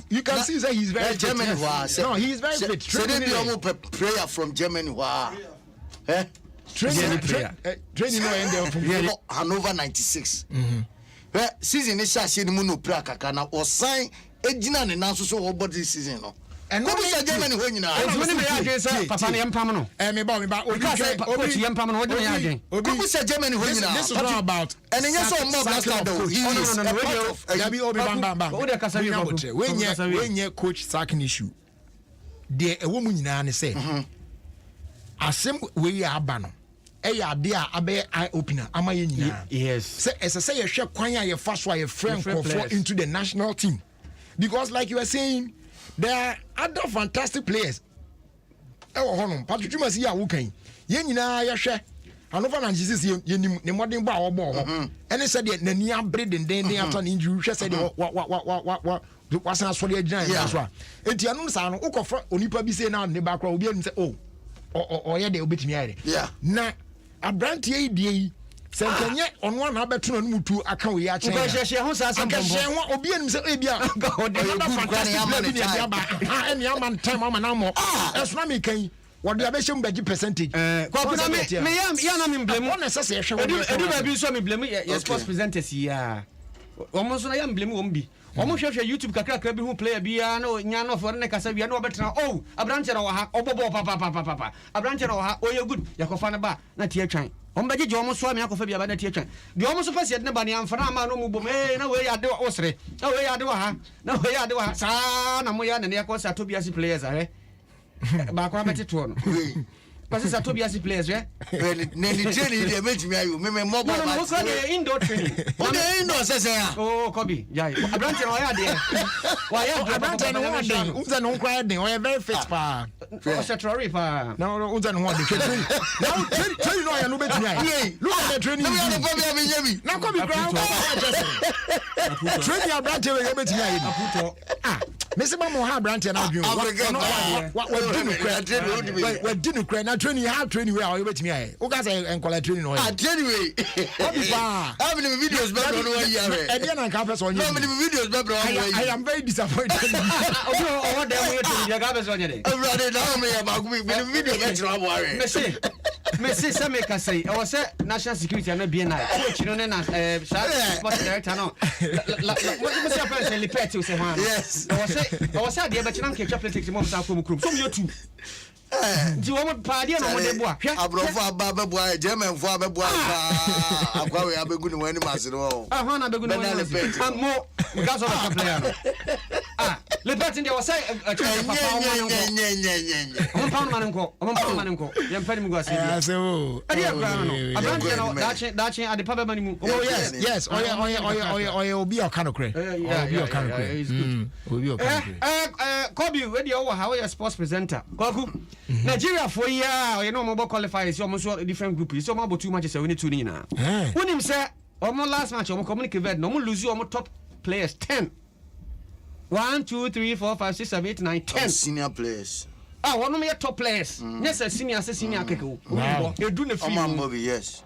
you can see that he's very German. No, he's very fit. Training prayer from Germany. Training from Hanover 96. Season is Shashi Muno Prakakana or sign Ejina and Nasu so about this season. And what is Germany when you know? Papa Yampamano. Germany when you know? This is not about. And then you saw more black when you coach sacking issue, there a woman in an say, Assem we are banner. Dear Abe eye opener. Am I? Yes. Say as I say, a share Kwanya, your first why a friend conform into the national team. Because, like you were saying, there are other fantastic players. Patrick, you must see a wooking. Yenina, your share. Hanover and Jesus, the modern bar ball. And they said, the near bread and then they after an injury. She said, what was not for the giant. And Tianusan, Okofa, Onipa be saying now in the background, will be and say, oh, yeah, they'll beat me. Yeah. Now, a brand TAD. Sentenya on one habit no mutu aka we ya chen. Obi anim se ebia. And yaman time ama na mo. Esuna me kan. What do you have a percentage? Me am blame. One necessary. Edu be so me blame your sports presenters here. Almost I am blame won bi. Almost share YouTube kakra bi hu player bia na nya no for na kasa bia na obetena oh abranche na wa ha obobo papa abranche na wa ha oye good yakofa na ba na tie twan ombaje je omo so am yakofa bia ba na tie twan de omo so pese de ba ne amfa na ma no mu bom na we ya de osre na we ya de wa ha na we ya de wa ha sa na mo ya na ne yakosa to biasi players are ba kwa beti to no parce que ça to biasi players ne training dey make me ayo me mobile no what's the indoor training what the indoor say oh Kobe yeah abranche na ya de wa ya abranche na wa de unza no cry de we very fit pa o se trori pa no unza no de training now training no ya no beti ya look at the training na Kobe ground training abranche we beti ya Mr. Mo ha branch na adwun wa dinu kra na training ha training we are betimi aye o ka say enkola training no training we how many videos be no one year e dey na ka person how many videos be I am very disappointed o dem we training ya ka person dey everybody now me ya ba ku me video be try abo are me say me ka say o say national security na BNI coach no na sports director no what say person Lipet o say ha yes I was at the Bachelor politics mom sa from group. So you too. Do you want party no mo dey boa? Abrofo ababa boa, German fo ababa akwa we abegu ni wani mase no. Aha na abegu ni wani. Mo because of the player. Le bet in there was say papa o pound man nko. Yem padi mu go say. Ah so. Abranche no dachi at the papa man mu. Oh yes. Oye obi o kanokre. Obi o kanokre. Is good. Obi o kanokre. Kobe we dey over how you sports presenter. Kwaku. Nigeria for year, you know, mobile qualifiers, you almost a different group. So about 2 matches, we need to win. When him say, almost last match, almost communicate, no more lose you almost top players 10. 1, 2, 3, 4, 5, 6, 7, 8, 9, 10 senior players. One of my top players. Yes, a senior keko. Wow. You do the film. Yes.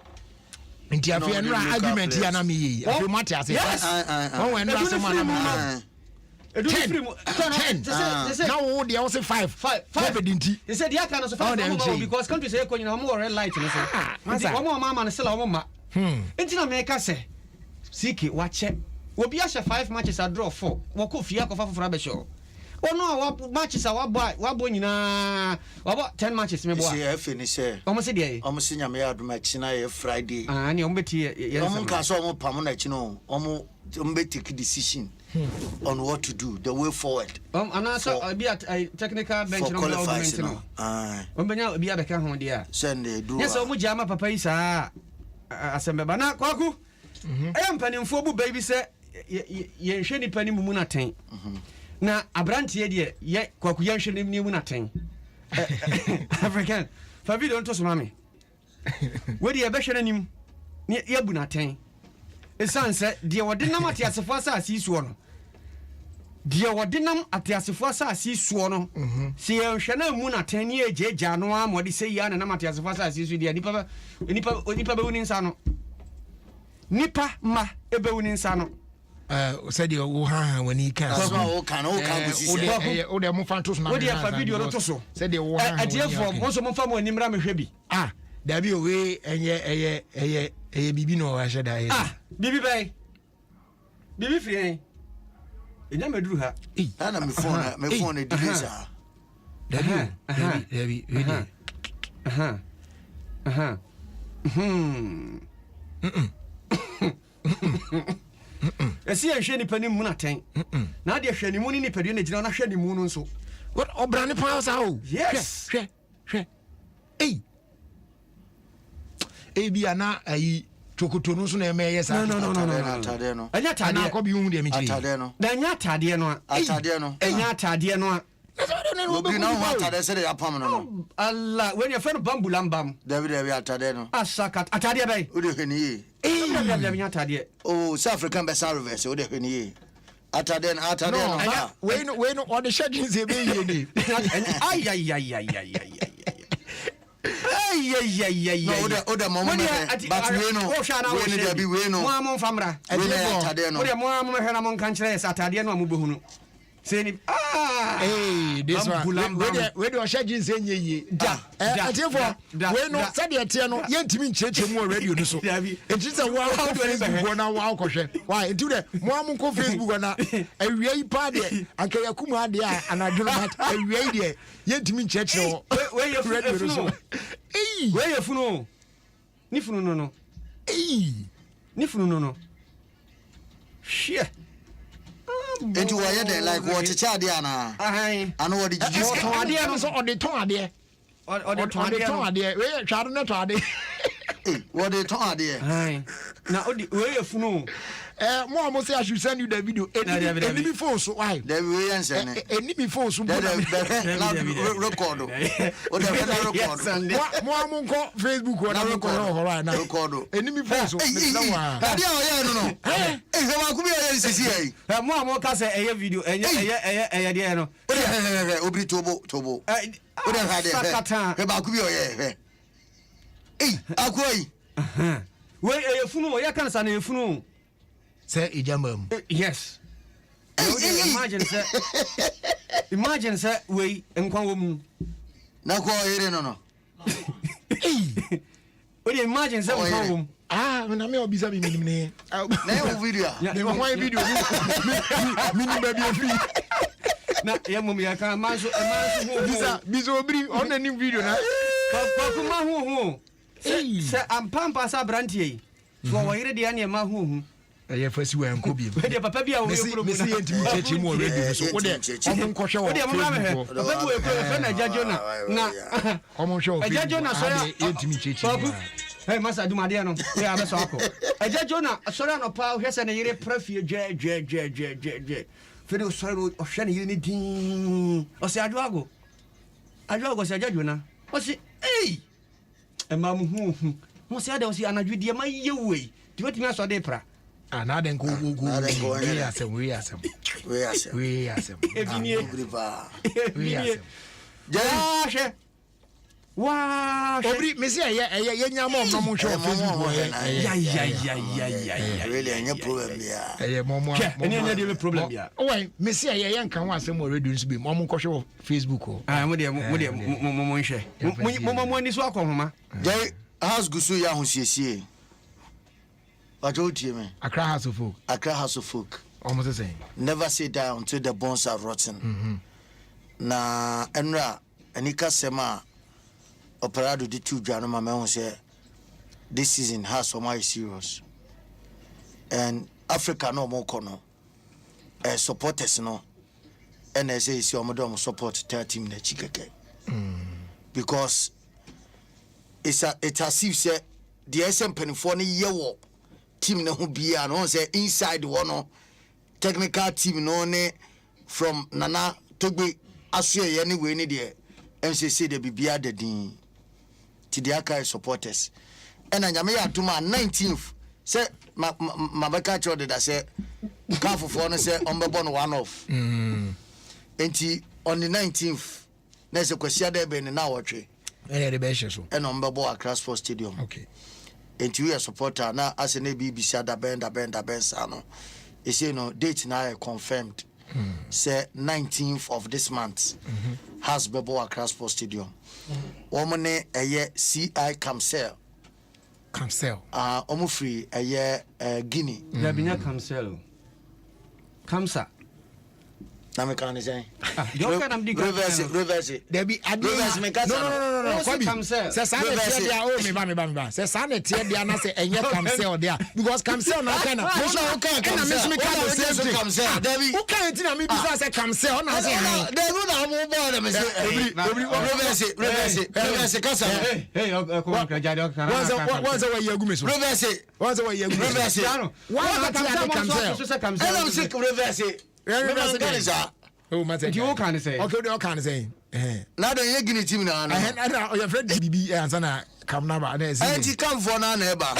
Nti afia no argument ya na me yi afia mate ase yes oh when someone 10. Now they also 5. 5. They said yeah can also 5 because country say ko nyina mo red light no so. Omo mama no sela omo ma. Enti na make say Siki wache. Obi a 5 matches a draw 4. Woko fia ko fa foforo be show. Ono matches a wabo nyina wabo 10 matches me boa. See finish eh. Omo se dey. Omo se nyame adoma china ye Friday. Ni omo beti ye. Omo ka so omo pam na chino. Omo take decision on what to do, the way forward. And also be at a technical bench no argument no. Ombenya be abeka ho dia. Send do. Yes, omo jama papa yi saa asembe bana kwaku. Mpanimfo bu baby say ye nhwe nipa ni mumu na ten. Na abrantie de ye kwaku ye nhwe ni mu na ten. African. Fa video nto so mame. We de ye behwe nanim. Ye bu na ten. Esanse de wode nam atiasefo asase isuo no. De wode nam atiasefo asase isuo no. Se ye nhwe na mu na ten ni ejeja no amode se ya na nam atiasefo asase isuo de nipa be woni nsa no. Nipa ma ebe woni nsa no. Said you ha wani kan. So kan o de mo fan to so na. O de fa video no to so. Said you ha. Adie for mo so mo fa mo animra mehwe bi. Dabi we eye bibi no wa sheda eye. Bibi bay. Bibi free. Enya meduru ha. Na me phone e dilisa. Dabi. Esi ehwe ni pani mu na ten. Na de hwe ni mu ni padu na gina na hwe ni mu no nso. What obrane pa sa o? Yes. Hwe. Bia na ayi chokoto no so na eme yesa. No. Atade no. Anya atade. Na ko bi hu de mi chiri. Atade no. Na anya atade no. Atade no. Anya atade no. Obi na ho atade se de apam no. Allah, when you friend bambulambam. David atade no. Asakat atade bay. O de hwani ye. Anya atade. Oh, South African best reverse o de hwani ye. Atade no. We no on the schedule say be ye ni. Ay. No, oda mama but we no be we no. Mo amon famra. We no atade no. Oda mo amon hwena mon kan kire atade no amubehu no. Say ni this one. We do schedule say ye. Atefo we no say de tie no ye ntimi ncheche mu radio no so. Enti say wa ko Facebook na wa ko hwe. Why enti de mo amon ko Facebook na awia yi pa de anka yakumu ade a anadwo no mat awia yi de ye ntimi ncheche no. We ye radio no so. We ye funu. Ni funu no. Ni funu no. Shit. Enti wo ye dey like what chade ana. Ana wo de jiji. Ade no so ode ton ade. Ode ton ade. We tware na to ade. Wo de ton ade. Na ode we ye funu. Mo say I should send you the video. Any me phone so why? The we answer ne. Any me phone so. Record. O de record. Mo ko Facebook or na record right now. Record. Any me phone so. Ade o ye no no. Eh wa ku bi o ye sisi ai. Mo ka say eye video eye de no. Obri tobo. O de ha de. Ba ku bi o ye. Akoi. We eye funu o ye kan sa na efunu. Say ijamam. Yes. Imagine say we enkwan wo mu. Na ko ere no. We imagine say enkwan wo mu. Na me obisa mi ne. Na e video. Na ho video. Mini baby free. Na ye mum ya kan manso Bisa obri on any video na. Ko kuma hu. Say ampampa sa brantie. So wo yire de na ma hu. Eye fasi wa enko bi. We de papa bi a wo yekuro mu. Mesi yentimi cheche mu already so. Wo de omo nkwohwe wo. Wo de mo ma me. Papa bi wo yekuro fe na jajona. Na omo hwe wo. Jajona so ya yentimi cheche. Hey masa dumade no. We abeso akọ. Jajona so na no pa hwe se na yire prafie je. Fede so ro o hwe na yire ni din. O se adwago. Adwago se jajona. O se ma mu hu. Mo se ade o se anadwede ma yewe. Ti wetimi aso de pra. Na den go. We asem. Ebinie. Griva. Ebinie. Ja she. Wow. Obri me say ye nya mom no mo show Facebook. Yeah. Really any problem yeah. Mom. Any dey problem ya. Oh, me say ye nkan ho asem radio nso be mom ko show Facebook o. Ah, mo nhwe. Mo ani so akohoma. There house gusu ya ho siesie. Wajo tie me. Accra House of Folk. Accra House of Folk. Almost saying. Never sit down until the bones are rotten. Na enra anika sema operado di two dwa no ma me say this season has so much serious. And Africa no more kono. Supporters no. And I say si omodo support their team na chikeke. Because it has if say the SM penifo ne yewo team na ho bia no say inside one technical team no ne from Nana Togbe asue ye ne we ne de MCC de bibia de din ti the Akai supporters and anyame ya tuma 19th say mabeka chode da say kafofo no say ombebo no one off enti on the 19th na say kwasia de be ne na wotwe the best so and ombebo Accra Sports Stadium. Okay. And you a supporter now as an BBC da bend sano. You say no date now confirmed. Say 19th of this month has Bebo Accra Sports Stadium. Omone a year CI Camsel. Omo free a year Guinea. Labinya Camsel. Camsa. Name kan say. You can am reverse it. There be reverse me kasa. No. Say say dia o me ba. Say say na tie dia na say enye Camsel dia because Camsel na kind of. Na me kan say Camsel. Who can it na me bisa say Camsel na say. There no na mo ba na me say. Reverse kasa. Hey, come on, Jado. What's the way you go me so? Reverse. What's the way you go? Reverse. Why not Camsel? I don't say reverse. Oh, my God. You can't say. Okay, you can't say. Now the Yagini team now. I your friend BB and Sana come now. And he come for now, neighbor.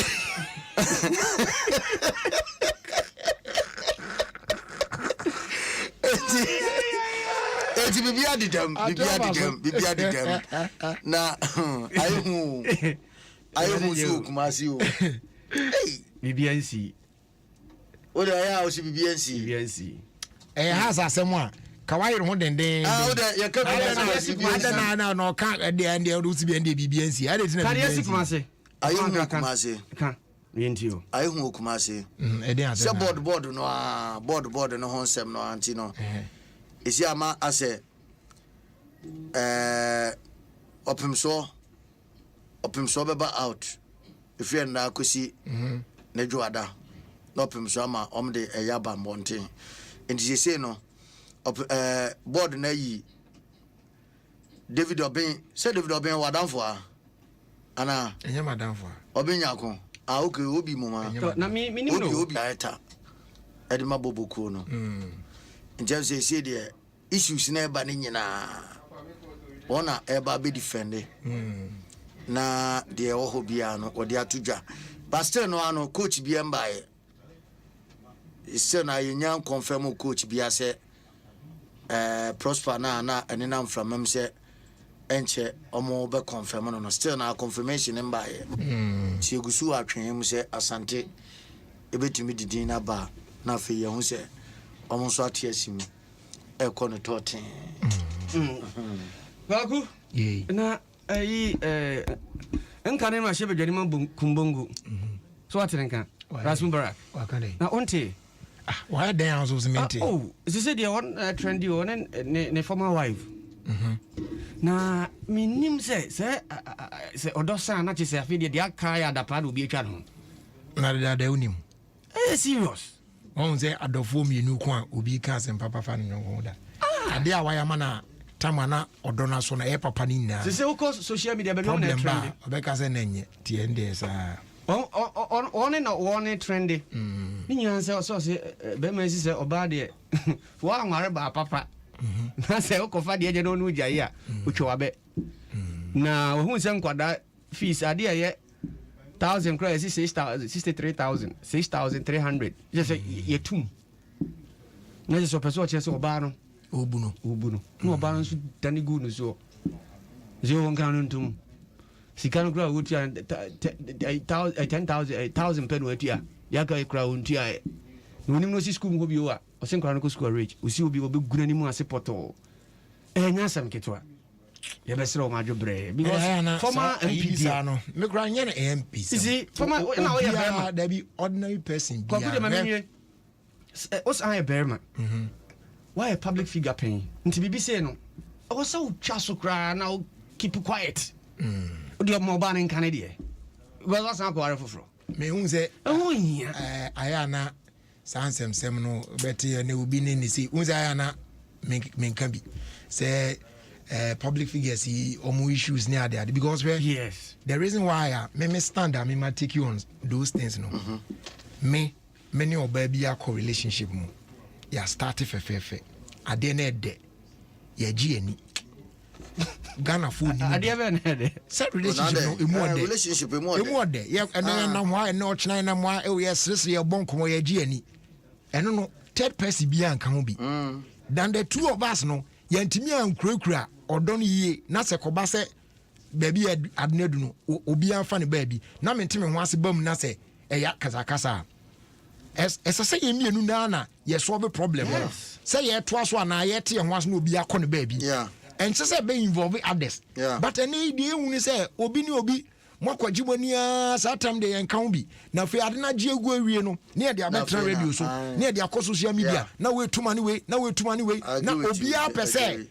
Bibi adi dem. Na ayo so kumasi o. Hey, BBNC. O de aya o si BBNC. Has asem a kawai ho denden o de ye ka na no ka de and de o si bi and BBNC ade tin na BBNC kumase ayo kumase ka yentio ayo kumase ede ase se board no board no ho nsem no anti no isi ama ase opimso beba out if you na akosi na dwoada na opimso ama omde eyaba monten enti je say no board na yi David Obin wadanfo ana enye madanfo Obin yakon okay obi muma na mi no obi aita edima boboku no nje say there issues na eba ni nyina ona eba be defend na de wo ho bia no odi atudwa pastor no ano coach bia mbae ise na yenyan confirm coach bia se prosper na enena mframam se enche omo be confirm no still na confirmation mbae ti egusu atwen mu se asante ebetimi didin na ba na fe ye hu se omo so ate asimu ekono totin Baku na nkane ma shebe dwani man kumbongu so atenka Rasmubarak wakane na onte why dey house was minty is this the one trendy one ne former wife na minim se odosa na chese afide dia kaya da pad obi atwa no na da unim serious on say adofo mienu kwa obi ka sem papa fa no ho da ade a waya mana tamana odona so na e papa ni na se uko social media be no na trend obeka se nenye tie ndie sa on na one trend ni nyan se be ma si se oba de wa nware ba papa na se uko de je no nu jai a utwa be na wo hu se nkwada fees ade ye 1000 crores 63,000 6,300 je se ye tum na je so peso che so oba no obuno no oba no so dani gu no so je won kan ntum Sikano kura utia 10,000 pen wetia. Yaka kura untia. Nuni no si school ngobi wa. Osen kura no school rich. Usi obi guna ni mu ase poto. Nyasam ketwa. You best know my job, because former MP no, me kura nye na MP. See, former na we Berman, there be ordinary person. Kwaku de mamenye. Os I Berman. Why a public figure paying? Nti bibi say no. O so chaso kura na keep quiet. Odi mobile in Canada. Well, what's not go for? Me unze. Oh yeah. Ayana sansem sem no beti ne obi ne si. Unze ayana men can be. Say public figures see omo issues near there because yes, the reason why me stand me might take you on those things no. Me many or baby a relationship mo. Ya start fefe. Ade na de. Ye gi ani. Ghana food ni. Ade be na de. Say relationship no emu de. Relationship emu de. Ye na mo e no china na mo e we sresre ye bon komo ye gi ani. Eno no third person bi an kan ho bi. Than the two of us no yantimi ankurakura odon yie na se koba se baby adnedu no obi anfa ne baby na mentime ho ase bam na se eya kasakasa esa se yemienu na ye solve problem say ye to aso na ye te ho ase no obi akọ ne baby and say be involve others but any dey hu ni say obi ni obi mokwaji monia satam de yan kan bi na fe ade na je egu awie no na ye de abetra radio so na ye de akọ social media na we tuma ni we na obi a pese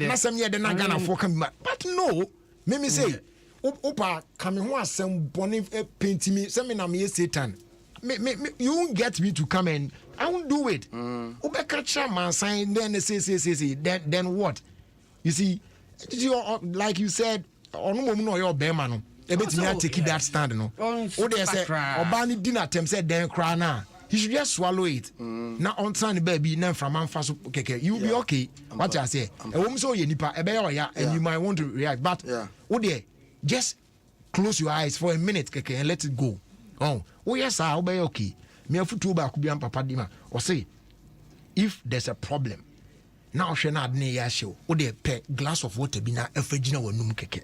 na sem ye de na Ghana for kan but no me say opa come ho asem boni paint me say me na me Satan me you won't get me to come and I won't do it obe catch man sign then say then what you see like you said ono mom no your be man no e betimi take that stand no o dey say oba ni dinner tem say den kra na he should just swallow it na on time baby na from manfa so keke you be okay what I say e wom so ye nipa e be ya and you might want to react but o dey just close your eyes for a minute keke and let it go oh yes I o be okay me afutu ba ku bi am papa di ma o say if there's a problem now hwe na adne ya show o dey pe glass of water bi na afagina wanum keke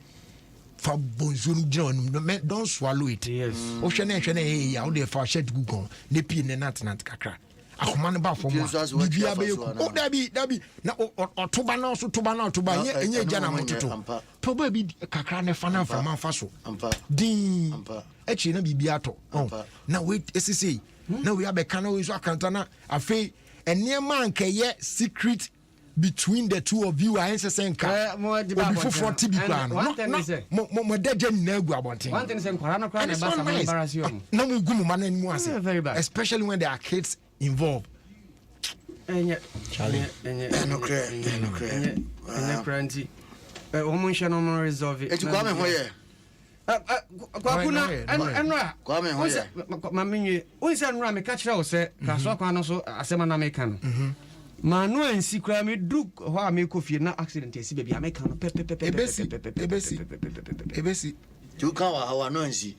fa bonzo no gina wanum don't swallow it yes o hwe na ya o dey fa shed gugon ne pi ne nat kakra akoma no ba fo mo bibia be o dabi na otoba na so toba na otoba enye gya na mototo to ba bi kakra ne fa na fa man fa so din echi na bibia to na wait esisi na we abeka na we so akanta na afi eniema ankeye secret between the two of you and say before 40 people no mo deje na gu abonten one thing say kwara na kwara na ba some embarrassing na mo gu mo man animu ase especially when there are kids involved Charlie no cranty woman shall no resolve it kwame hoye kwakuna enra kwame hoye maminye o say enra me ka kire wo say kaso kwa no so asema na me kan manu ansi kra me du ho a me kofie na accident esi baby a me kan ebesi tu kan wa hawa no ansi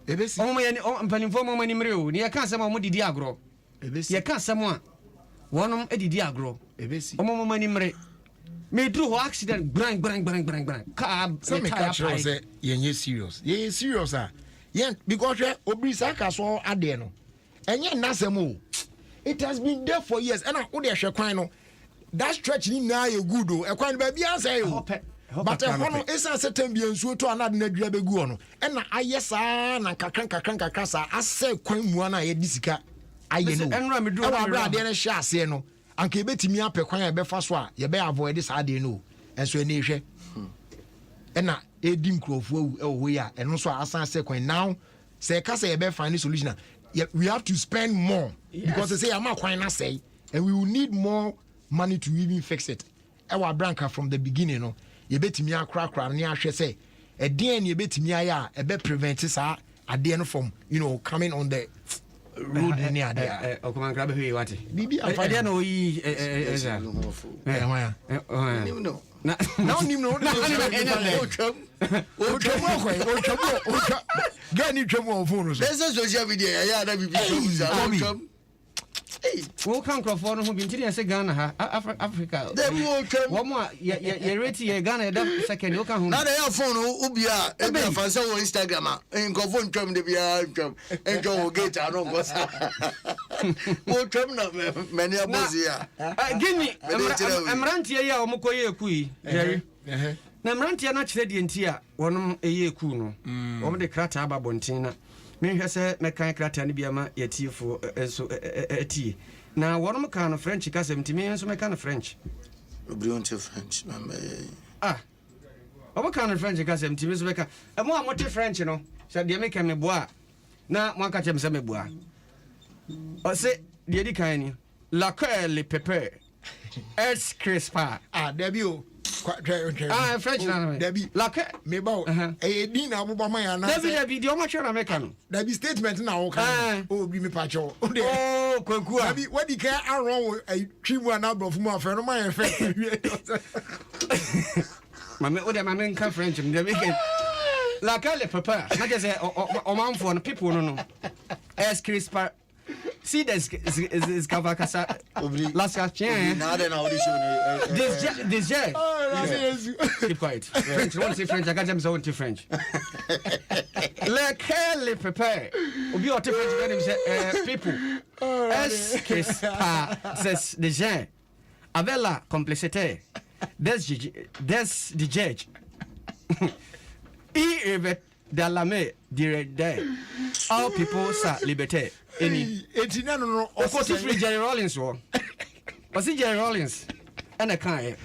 ebesi o mo yani o mpanimfo mo mani mre o ne ya kan asema mo didi agro ebesi ya kan asema a wonom edidi agro ebesi o mo mani mre me du ho accident brang ka me catch you say ye serious ah yen because obrisa kaso ade no enye nasem o it has been there for years and who dey hwe kwan no that stretch ni na ye good o e kwan ba bia say o but e hono esa setem bia nsuo to anade na dua begu no e na ayesa na kakran sa ase kwan mu na ye disika aye no enra me du e wa bra de na hwe ase no anka ebetimi apɛ kwan e be fa so a ye be avoid this ade no enso ene hwe e na edi nkrofo e wo ya eno so asan ase kwan now say ka say ye be find solution we have to spend more because they say I'm not quite say and we will need more money to even fix it. Our branca from the beginning, no, you bet me a crack near say a den you bet me a bet prevent us at the end from coming on the road near there. Oh, come on, grab who what? Bibi, I don't know. No, social media, Wo kan crofo no ho bi ntini ese Ghana ha Africa. Wo mo ye rate ye Ghana da second wo kan ho. Na dey phone ubi a e be fa se wo Instagram a nkofo ntwam de bia ntwam enjo wo gate ano go sa. Wo twam na many abozi a. Gini emrantie ya omokoye ekui Jerry. Na emrantie na kire de nti a wonom eye eku no. Wo de krata aba bontin na. Me hwese mekan krata ne bia ma yatifo enso eti. Na wonom kan no French ka sem timi enso mekan French. Brilliant French. Obo kan French ka sem timi so beka. Emo a mote French no. Sha de make me boa. Na mo aka chem se me boa. O se de di kan ni. La le pepper. Es crispa. Debi o. French na. Debi. La me ba o. Di na abobama ya na. Debi di o ma chora make no. Debi statement na wo kan. O bi me pa cho. Oh, kwaku a. Debi wadi kan aron twimu na brofu mu afa no ma ye fe. Mame o de mame kan French me make la le pepper. Na je say o manfo no people no. Es crispa. See this is Kavakasa last year. Now then audition. This year. Keep quiet. French. You want to say French? I got them so French. Le prepare. Obi o French when him say people. Es que c'est déjà avec la complicité des the judge. Et dans la main direct all people sa liberté. Any no free Jerry Rollins was it Jerry Rollins and a kind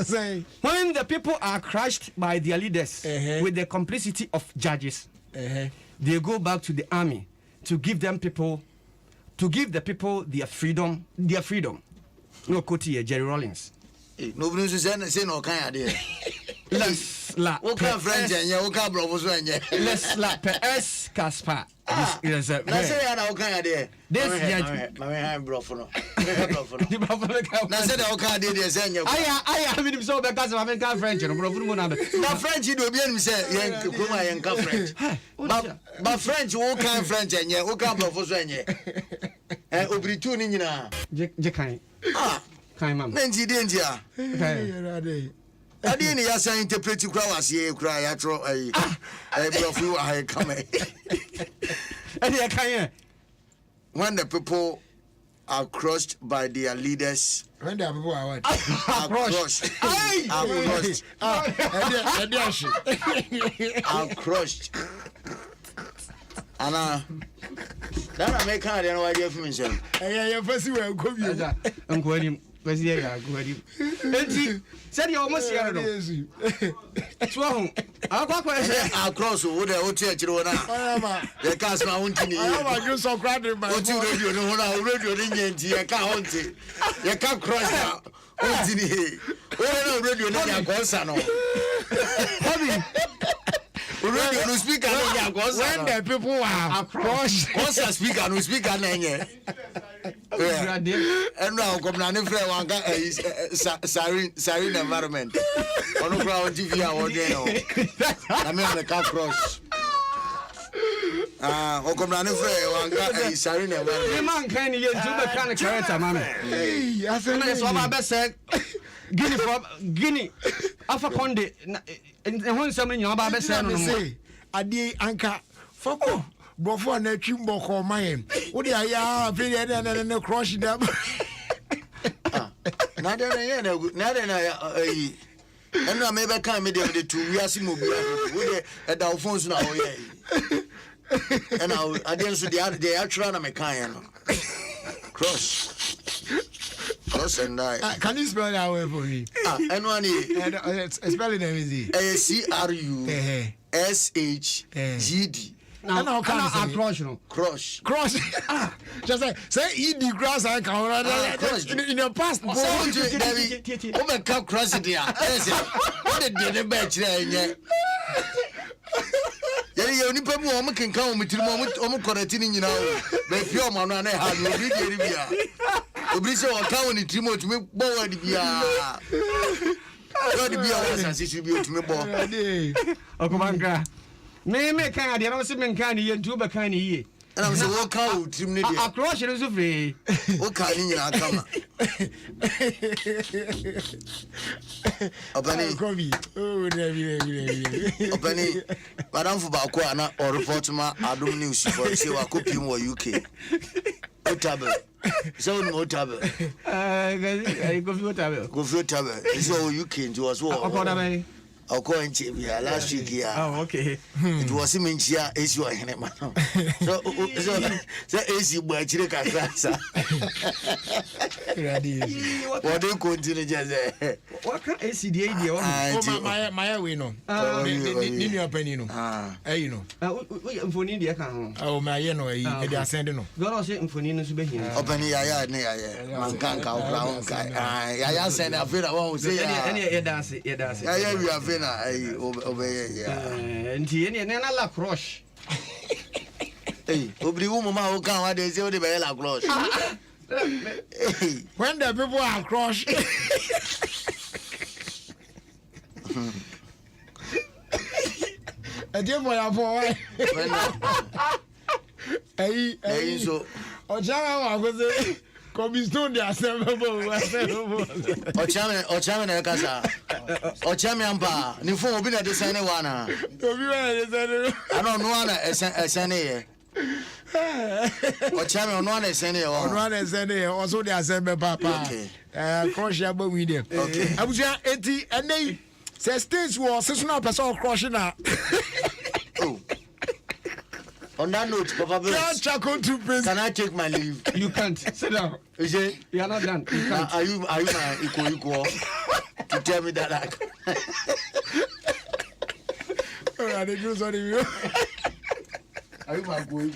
say when the people are crushed by their leaders with the complicity of judges they go back to the army to give the people their freedom no Koti Jerry Rollins nobody say no kind idea. Let's la French and you can professor and let's la PS Caspar. This is this judge. My brother. Na say the okay dey dey say nyako. I mean so because I mean French no brother mo na. Na French do obi anim say yen kuma yen ka French. But French wo kan French enye, wo kan professor enye. Obri tu ni nyina. Je kan. Kan mam. Na nti dey nti a. Adi ni ya say interpret kura wase kura ya tro brofu wa ha come. When the people are crushed by their leaders. When the people are what? Are crushed. Are crushed. Anna, that I make kind of idea for myself. Yeah, first we will come here. I'm going. Where's the guy? Said you almost here. I'll cross over the hotel. The cast my own thing. I just so crowded by what you radio. No, radio didn't you can't you can't cross now. Oh, radio, no, radio no speaker no when the people are crushed once speaker no speaker na nye and now come na ne friend wan ka Sarin environment ono kra on TV a wo dey no na me am ka crush o come na ne friend wan ka Sarin environment the man kan ye do be kan character mama I say na so ba be say Guinea afa konde ehun sam ni nyama ba be say no say ade anka foko brofo na twimbo ko man wo de aya afre de na crush dem na de na and na me be kan me de to we asi mo bi wo de e da phones na wo ye and now again so they actually na me kan no crush and I. Can you spell that word for me? And one spelling them easy. CRUSHGD. Now crush no. Crush. Just say eat the grass and come in the past. Oh my God, crush it here. What did the batch there? You only pay more can come with you correcting you know. But pure man and I have no video. Obrisi o ka woni trimo tumi bo wadi bia. Wadi bia wasa sisi bi otumi bo. Okomanka. Me kan ade na so me kan ye ntu be kan ye. And I'm saying, what can you do? A crush is free. What can you come? Openi, Madam Fubakwana or report ma Adom News for say wa copy mo UK. Otable. So no table. Go for table. So UK into us what? I'll call in Chibia last week here. Oh, okay. It was him in Chia, is your hand, man. So easy boy, Chirica. What do you continue just there? What can ACDA? Oh, my way, no. Need your penny, no. You know. For India, oh, my, you know, they are sending no. God, I say for Nina to be here. Open the aya, man can't count. I send a bit. I won't say any dance. Yeah, we have. Obey, and Tiene la crush. Hey, Obri Mama will come out, they say the Bella crush. When the people are crushed. A dear boy, boy. Hey, so. Oh, Jama was it. Commission de assemble. O chairman Casa. O chairman Pa. Ni fun obi na de sane wana. Obi na de sane. Ano no ana esane ye. O chairman no ana esane ye. No ana esane ye. Also de assemble papa. Okay. Crush ya ba we dem. Okay. Abuja enti enei say states was seasonal person crush na. Oh. On that note, Papa, can I take my leave? You can't. Sit down. You are not done. You can't. Are you my equal to tell me that I didn't do something. Are you my equal?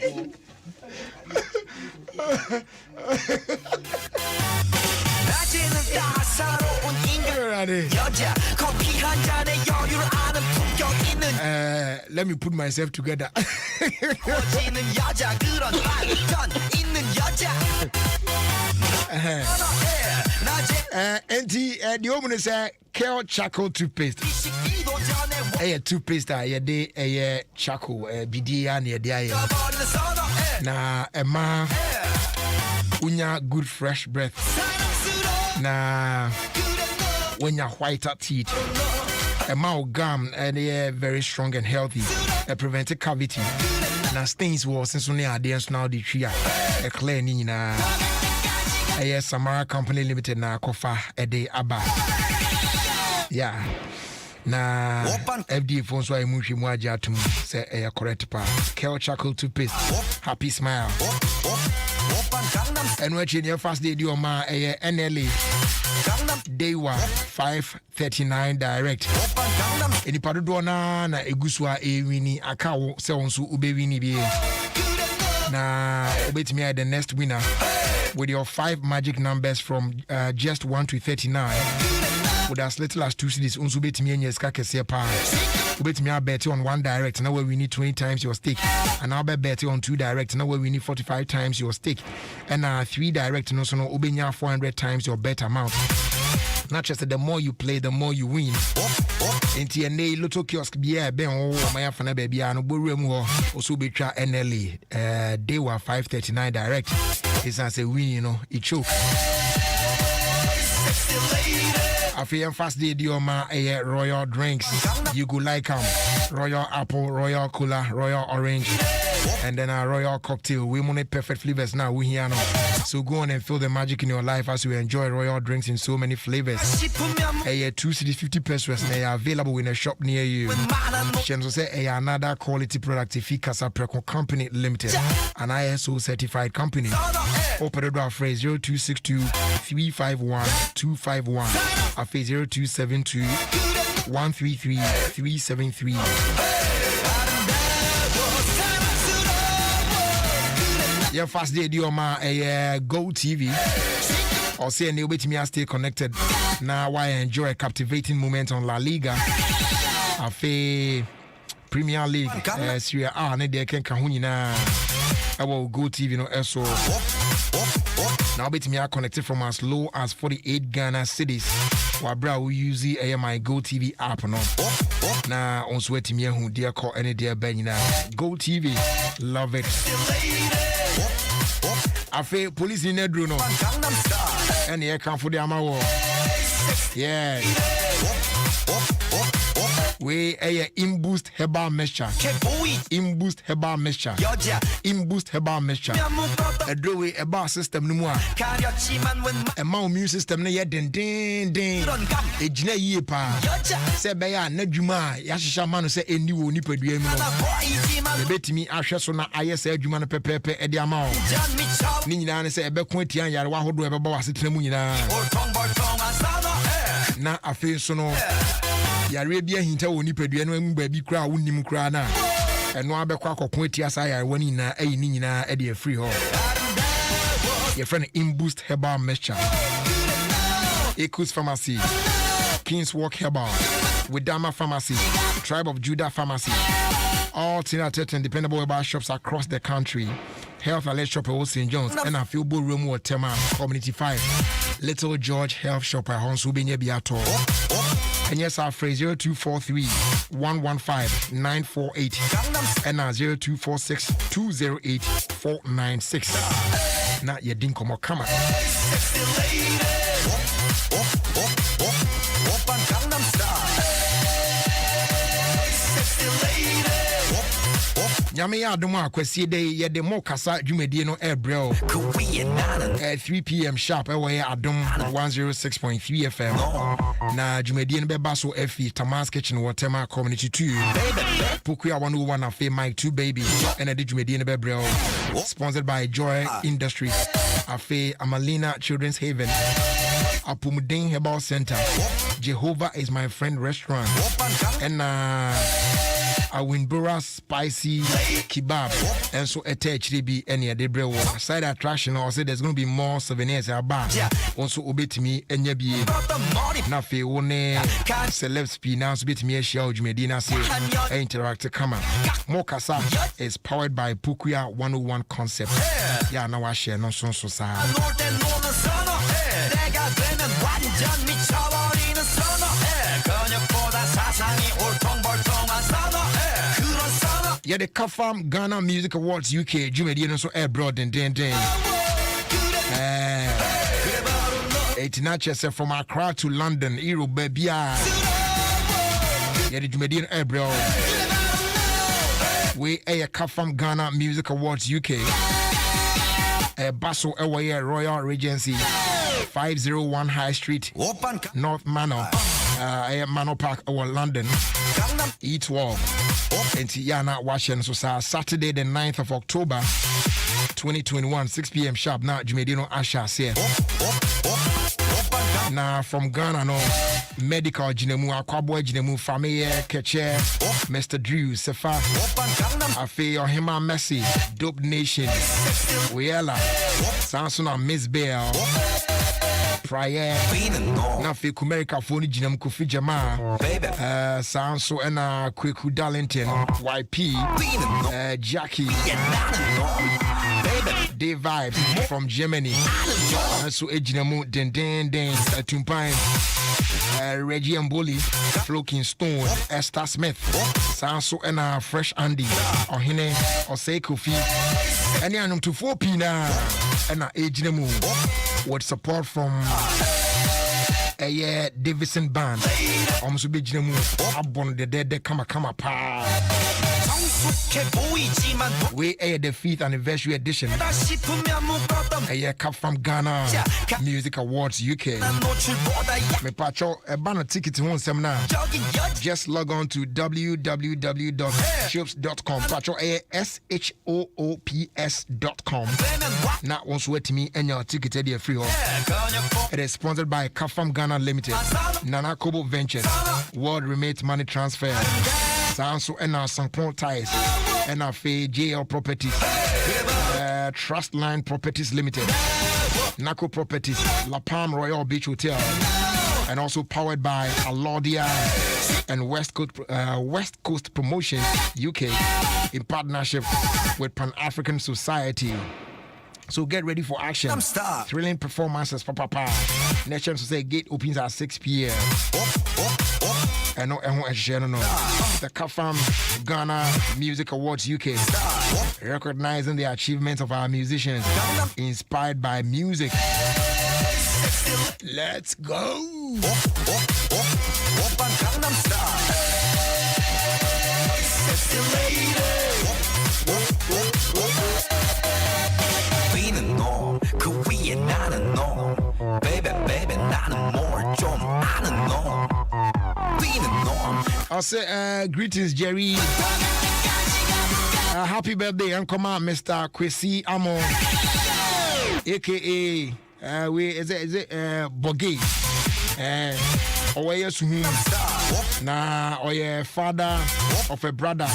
Let me put myself together. The woman is a Kale Charcoal toothpaste. A toothpaste, a day, a charcoal, a bidia near the na a ma unya good fresh breath. Na when you're whiter teeth. A mouth gum and they very strong and healthy. Prevent cavity. Now stains was since only a dance now the tree. A clear nina. A Samara Company Limited na kofa a day abba. Yeah. Na FD phones so I move him wajatum say a correct pa. Kel Charcoal toothpaste. Happy smile. And watch in your first day do ma a NLA. Day 1 539 direct. Any part do na eguswa e wini aka se wonso ube wini bi. Na obetimi at the next winner with your 5 magic numbers from just 1 to 39. With as little as 2 CDs unso betimi enya ska kese pa. Obetimi bet on 1 direct now where we need 20 times your stake. And I'll bet on 2 direct now where we need 45 times your stake. And 3 direct no so no obenya 400 times your bet amount. Not just the more you play, the more you win. Into a little kiosk beer, Ben, my afana baby, and Burum also be try NLA. Day 1 539 direct. It's as a win, you know, it choke. I feel fast day, Dioma, a royal drinks. You go like them. Royal apple, royal cola, royal orange. And then a royal cocktail. We want perfect flavors now. We here now. So go on and feel the magic in your life as you enjoy royal drinks in so many flavors. 2 cities 50 pesos. They are available in a shop near you. Shenzo say another quality product. Casa Preco Company Limited, an ISO certified company. Open the door phrase 0262 351 251. A phrase 0272 133 373. Your first day, do a Go TV. Or say, and wait me, stay connected. Now, I enjoy a captivating moment on La Liga. I feel Premier League Serie A ne de ken ka ho nyina our Go TV no eso now bet me are connected from as low as 48 Ghana cedis wabra we use my Go TV app no na on sweat me hu dear call any dear benina Go TV love it afi police in Nedru no and here come for the amawo yeah we imboost herbal mixture imboost herbal mixture imboost herbal mixture a do we a bar system no more a my immune system na ye den e gina yie pa se be ya na dwuma ya hihya ma no se eni wo ni padua mu no betimi ahwe so na ayesa adwuma no pepepe e de ama o ni nyina ne se e be ko atian yare wa hodo e be ba wasetena mu nyina na afi so no yare bia hinta wo nipadua no mu ba bi kra wonim kra na eno abekwa akokon atia sa yare wani na ayi ni nyina e de free ho your friend imboost herbal mixture Ekus Pharmacy King's Walk Herbal Widama Pharmacy Tribe of Judah Pharmacy all Tina-Tet and dependable herbal shops across the country. Health Alert Shop at St. John's and a few room or Tema Community 5 Little George Health Shop at Honsu Benye Biato. And yes, our phrase 0243 115 948 and 0246 208 496. Not your dinko more come. Nyame ya Adom akwasi dey ye de mo kasa dwumedie no April 3 p.m. sharp we Adom 106.3 FM na dwumedie no beba so Ofie Tamas Kitchen Watema Community 2 Pukuya 101 afi Mike 2 baby and the dwumedie no April sponsored by Joy Industries afi Amalina Children's Haven Apumudin Herbal Center Jehovah is my friend restaurant and a Winbora spicy kebab and so attached to be any other brew side attraction or say there's going to be more souvenirs about also obey me and yabi na fe one celebs now bit me a show Medina say interact come on Mokasa is powered by Pukuya 101 concept yeah now I share no so yeah, the Kafam Ghana Music Awards UK, Jumedi so abroad and den. It's not just from Accra to London, Ero Babia. Yeah, the Jumedi abroad. We a Kafam Ghana Music Awards UK. Basso Away Royal Regency, 501 High Street, North Manor, Manor Park, London, E12. And Tiana Washington so Saturday the 9th of October 2021 6 p.m. sharp now Jumedino Asha say now from Ghana no medical Jinemu Akwabo Jinemu family Keche Mr. Drew Sefa Afe Ohima Messi Dope Nation Wiela Sansona Miss Bell Prior na fe Kumerica phone Jinam Kofi Jama Sanso and Kweku Darlington YP Jackie Day Vibes from Germany so Ejinamu Den Tumpine Reggie Mboli Floking Stone Esther Smith Sanso and Fresh Andy Ohine Osei Kofi and yanum to 4p na and Ejinamu with support from a Davison band. Almost be Jinamu Abon the dead kama pa. We the 5th anniversary edition. A cup from Ghana Music Awards UK. Me pacho a banner ticket to one seminar. Just log on to www.shops.com. Pacho shoops.com. Now once wait me and your ticket at the free. It is sponsored by Kafam Ghana Limited, Nana Kobo Ventures, World Remate Money Transfer, Sanso and our Sampon Ties, and our JL Properties, Trust Line Properties Limited, Naco Properties, La Palm Royal Beach Hotel, and also powered by Alodia and West Coast Promotions UK in partnership with Pan-African Society. So get ready for action. Thrilling performances, papa. Next chance to say gate opens at 6 p.m. And no, the Kafam Ghana Music Awards UK, recognizing the achievements of our musicians inspired by music. Let's go. Being a norm, could we not a norm? Baby, not a more jump, I don't know. Being a norm. I'll say greetings, Jerry. Happy birthday, Uncle Mr. Kwesi Amo, aka is it Bogey? Oye Suhum. Na oye father of a brother.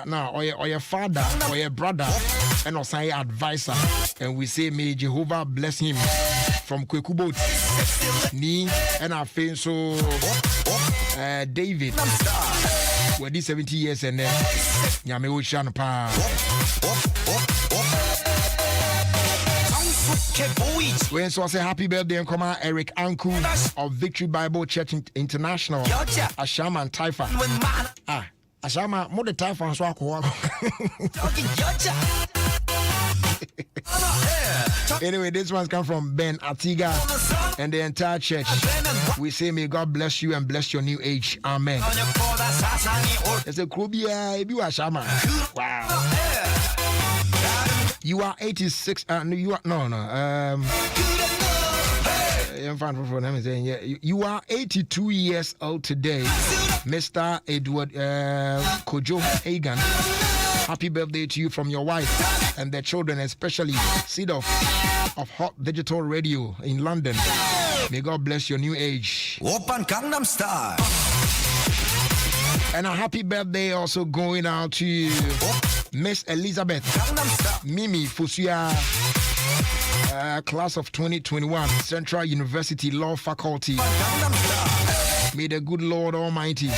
Now, or your father, or your brother, and also advisor. And we say, may Jehovah bless him from Kwekubot, Ni, and our friend so David. We're these 70 years and then Yameo Shanpa. When so I say happy birthday and come out Eric Anku of Victory Bible Church International, Ashama and Taifa. Ashama, more the time for swap. Anyway, this one's come from Ben Atiga and the entire church. We say, may God bless you and bless your new age. Amen. It's a Krubia, if you are Shama. Wow. You are 86. No, you are no. You are 82 years old today, Mr. Edward Kojo Hagan. Happy birthday to you from your wife and their children, especially Sid of Hot Digital Radio in London. May God bless your new age. Open Gangnam Style. And a happy birthday also going out to Miss Elizabeth Mimi Fusia. Class of 2021, Central University Law Faculty. May the good Lord Almighty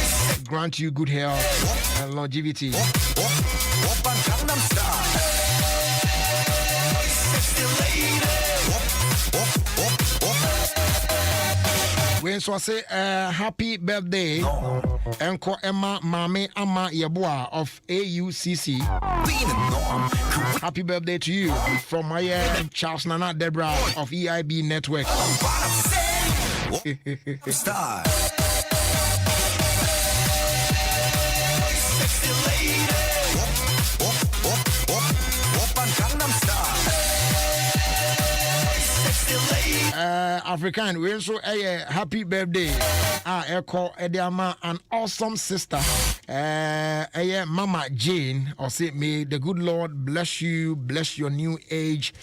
grant you good health and longevity. When so I say happy birthday, Enko Emma Mame Ama Yabua of AUCC. Happy birthday to you from my Charles Nana Deborah of EIB Network. Star. African, we also a happy birthday. Echo Ediama, an awesome sister. Mama Jane, or say, may the good Lord bless you, bless your new age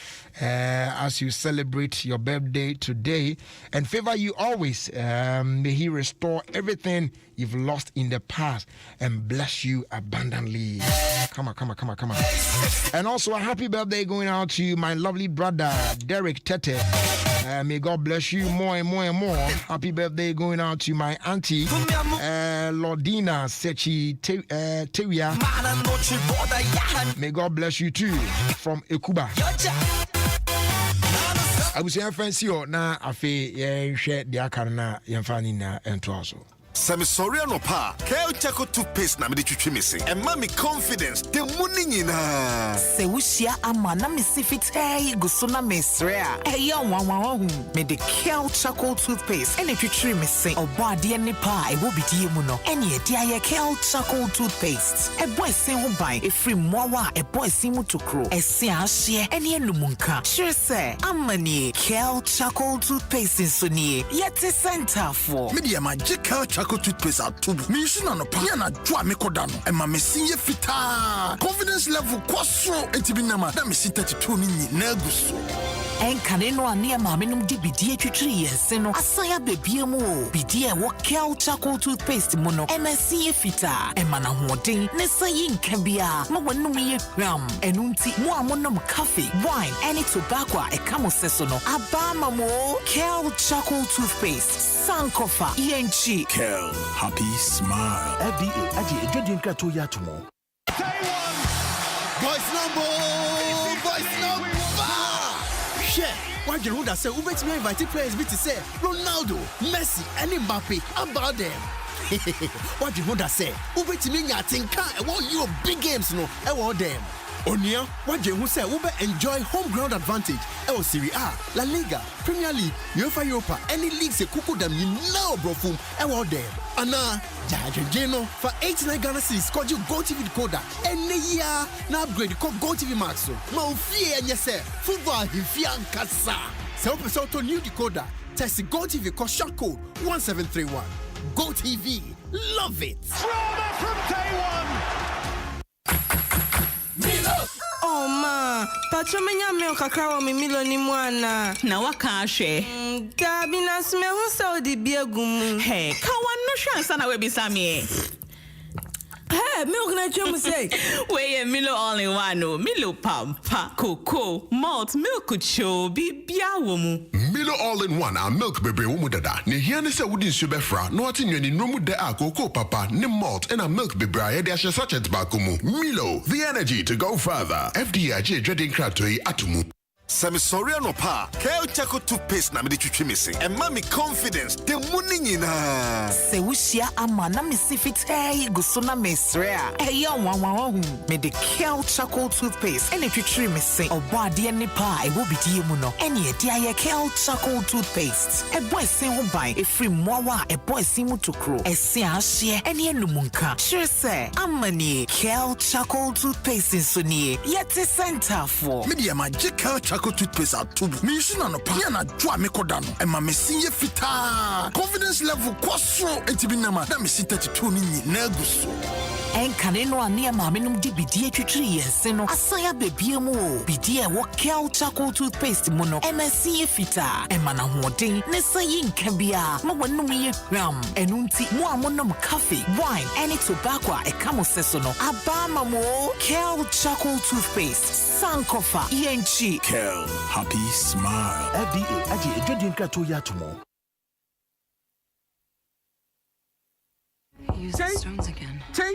as you celebrate your birthday today and favor you always. May He restore everything you've lost in the past and bless you abundantly. Come on. And also a happy birthday going out to my lovely brother, Derek Tete. May God bless you more and more and more. Happy birthday going out to my auntie, Lordina Sechi Tewia. May God bless you too, from Ekuba. I was saying, fancy or na afe share the akarna yamfani na entwaso. Sami sorry no pa. Kale Chaco toothpaste na me de twetwe me se. And me confidence. The money nyina. Se wushia ama na me sifit hey guso na me sre a. Eya wanwan me de Kale Chaco toothpaste. Ene twetwe me se. Obo ade ne pa e wo bidie mu no. Ene e dia ye Kale Chaco toothpaste. E boy se ho ban e free mowa e boy se mu tokro. E se ahye ene enumunka. Sure say amani Kale Chaco toothpaste so nie. Yet center for. Me dia magic Kale Chaco toothpaste at tubu. Me shina no pa na dwa me kodano. E ma me sinye fita. Confidence level kwaso etibinama. Na me sita 32 ni na guso. Enkane no ane maame nom di bidie twitwiri yense no asaya bebie mu o. Bidie wo Kel charcoal toothpaste mu no MSC fita emana hoden ne sayi nkabia ma wonum ye hwam. Enunti mo amonom coffee, wine, any tobacco e kamo seso no abama mo. Kel charcoal toothpaste sankofa yenchi. Kel, happy smile. FDA aje ejodi nkrato ya tomo. Voice number. Share. Why you know that say we bet me invite players be to say Ronaldo, Messi, and Mbappe about them. What you know that say we bet me nyatin kan e won you big games no e won them. Onia, what you say we bet enjoy home ground advantage e Serie A, La Liga, Premier League, UEFA Europa, any leagues e kuku them you know bro fum e won them. Ana Jano for 89 Ghana cedis called you GoTV decoder any year na upgrade called GoTV Max so ma ofie enye say football hifia nkasa se opeso to new decoder test GoTV call short code 1731 GoTV love it from day one. Milo. Oh ma, pachomenya milk kakra mi Milo ni mwana. Na waka ahwe. Gabi na sme hu se odi biegumu. Hey, ka wanno hwansa na we bisame. Hey, milk na chemu say. We Milo all in one no. Milo pampa, cocoa, malt, milk cho bibia wo mu. Milo all in one a milk bebe wo mu dada. Ne hia ne se wodi nsu befra, no ati nwani no mu de a cocoa papa, ne malt and a milk bebe a de ahye sachet back mu. Milo, the energy to go further. FDA dreading kratoi atumu. Sorry no pa. Kel charcoal toothpaste na me de twitwi me se. E ma me confidence. The money nyina. Se wushia ama na me sifite guso na mesre a. E ya wanwan hu. Me de Kel charcoal toothpaste ene twitwi me se. Obo ade ne pa e wo bidie mu no. Ene e dia ye Kel charcoal toothpaste. E boy sen ho ban e free mowa e boy sen mu tokro. E se ahye ene enumunka. Sure se amani Kel charcoal toothpaste so nie. Yet center for. Me dia magical toothpaste at tubu. Me use na no pa na dwa me koda no. E ma me sinye fita. Confidence level kwaso entibi na ma. Na me sin 32 ni na guso. Enkane no ane maame nom di bidie twitwiri yense no asaya bebie mu o. Bidie wo Kel charcoal toothpaste mu no MSC fita. Emana hoden ne sayi nkabia ma wonum ye hwam. Enunti mo amonom coffee, wine, any tobacco e kamo seso no abama mo. Kel charcoal toothpaste sankofa yenchi. Kel, happy smile. FDA aje ejodi nkrato ya tomo. Use the stones again. Tay,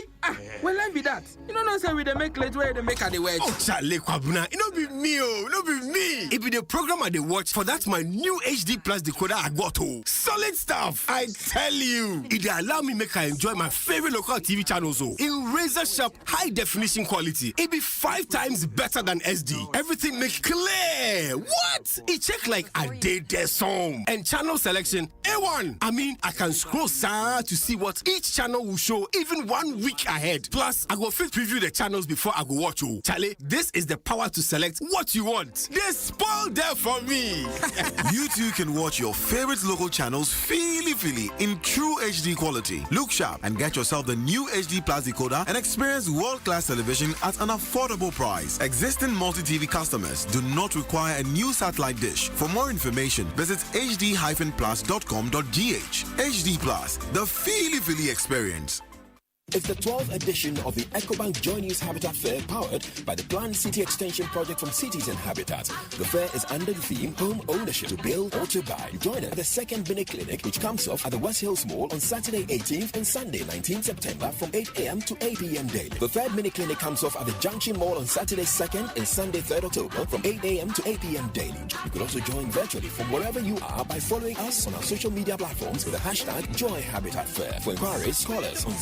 well, let me that. You don't say we they make late where they make at the wedge. Oh, Charlie Kwabuna, it no be me, oh, no be me. It be the program I they watch for that my new HD Plus decoder I got to. Solid stuff, I tell you. It they allow me make I enjoy my favorite local TV channels oh, in razor sharp, high definition quality. It be 5 times better than SD. Everything make clear. What? It check like I did their song. And channel selection, A1. I mean, I can scroll to see what each channel will show even 1 week ahead. Plus, I go fit preview the channels before I go watch you. Charlie, this is the power to select what you want. They spoil there for me. You too can watch your favorite local channels feely in true HD quality. Look sharp and get yourself the new HD Plus decoder and experience world-class television at an affordable price. Existing multi-TV customers do not require a new satellite dish. For more information, visit hd-plus.com.gh. HD Plus, the feely experience. It's the 12th edition of the EcoBank Joy News Habitat Fair powered by the Planned City Extension Project from Cities and Habitat. The fair is under the theme Home Ownership, to build or to buy. Join us at the second mini clinic, which comes off at the West Hills Mall on Saturday 18th and Sunday 19th September from 8 a.m. to 8 p.m. daily. The third mini clinic comes off at the Junction Mall on Saturday 2nd and Sunday 3rd October from 8 a.m. to 8 p.m. daily. You can also join virtually from wherever you are by following us on our social media platforms with the hashtag Joy Habitat Fair. For inquiries, call us on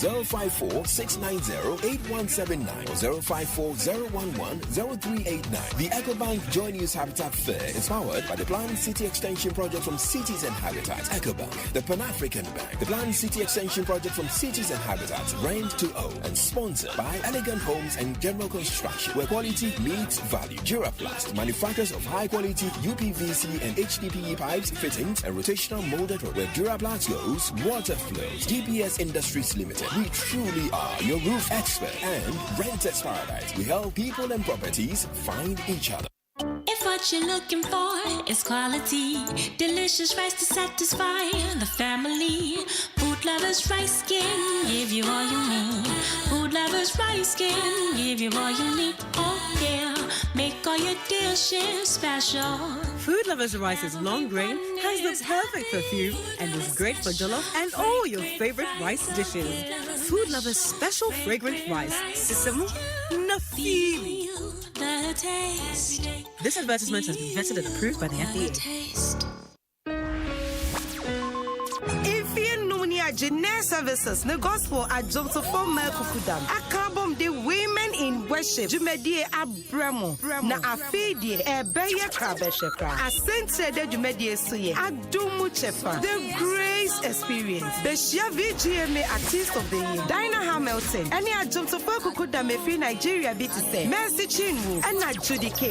054-690-8179 or 054-011-0389. The EcoBank Joy News Habitat Fair is powered by the Planned City Extension Project from Cities and Habitat. EcoBank, the Pan-African Bank. The Planned City Extension Project from Cities and Habitat, rent to own, and sponsored by Elegant Homes and General Construction, where quality meets value. Duraplast, manufacturers of high-quality UPVC and HDPE pipes, fittings, and rotational molded roof. Where Duraplast goes, water flows. GPS Industries Limited. We truly are your roof expert and Renters Paradise. We help people and properties find each other. If I what you're looking for is quality, delicious rice to satisfy the family. Food Lovers Rice can give you all you need. Food Lovers Rice can give you all you need. Oh yeah, make all your dishes special. Food Lovers Rice is long grain, has the perfect perfume, and is great for jollof and all your favorite rice dishes. Food Lovers Special Fragrant Rice. Sisamo Nafi. This advertisement has been vetted and approved by the FDA. Jene Services, the gospel at Jomso for Melkukudam. A carbon the women in worship. Jumedie Abramo. Na afidie Ebeya Krabeshekra. A centre de Jumedie Suye. Adumu Chefa. The Grace Experience. Beshia VGMA Artist of the Year. Dinah Hamilton. Any at Jomso for Kukudam Free Nigeria BTC. Mercy Chinwu. And at Judy K.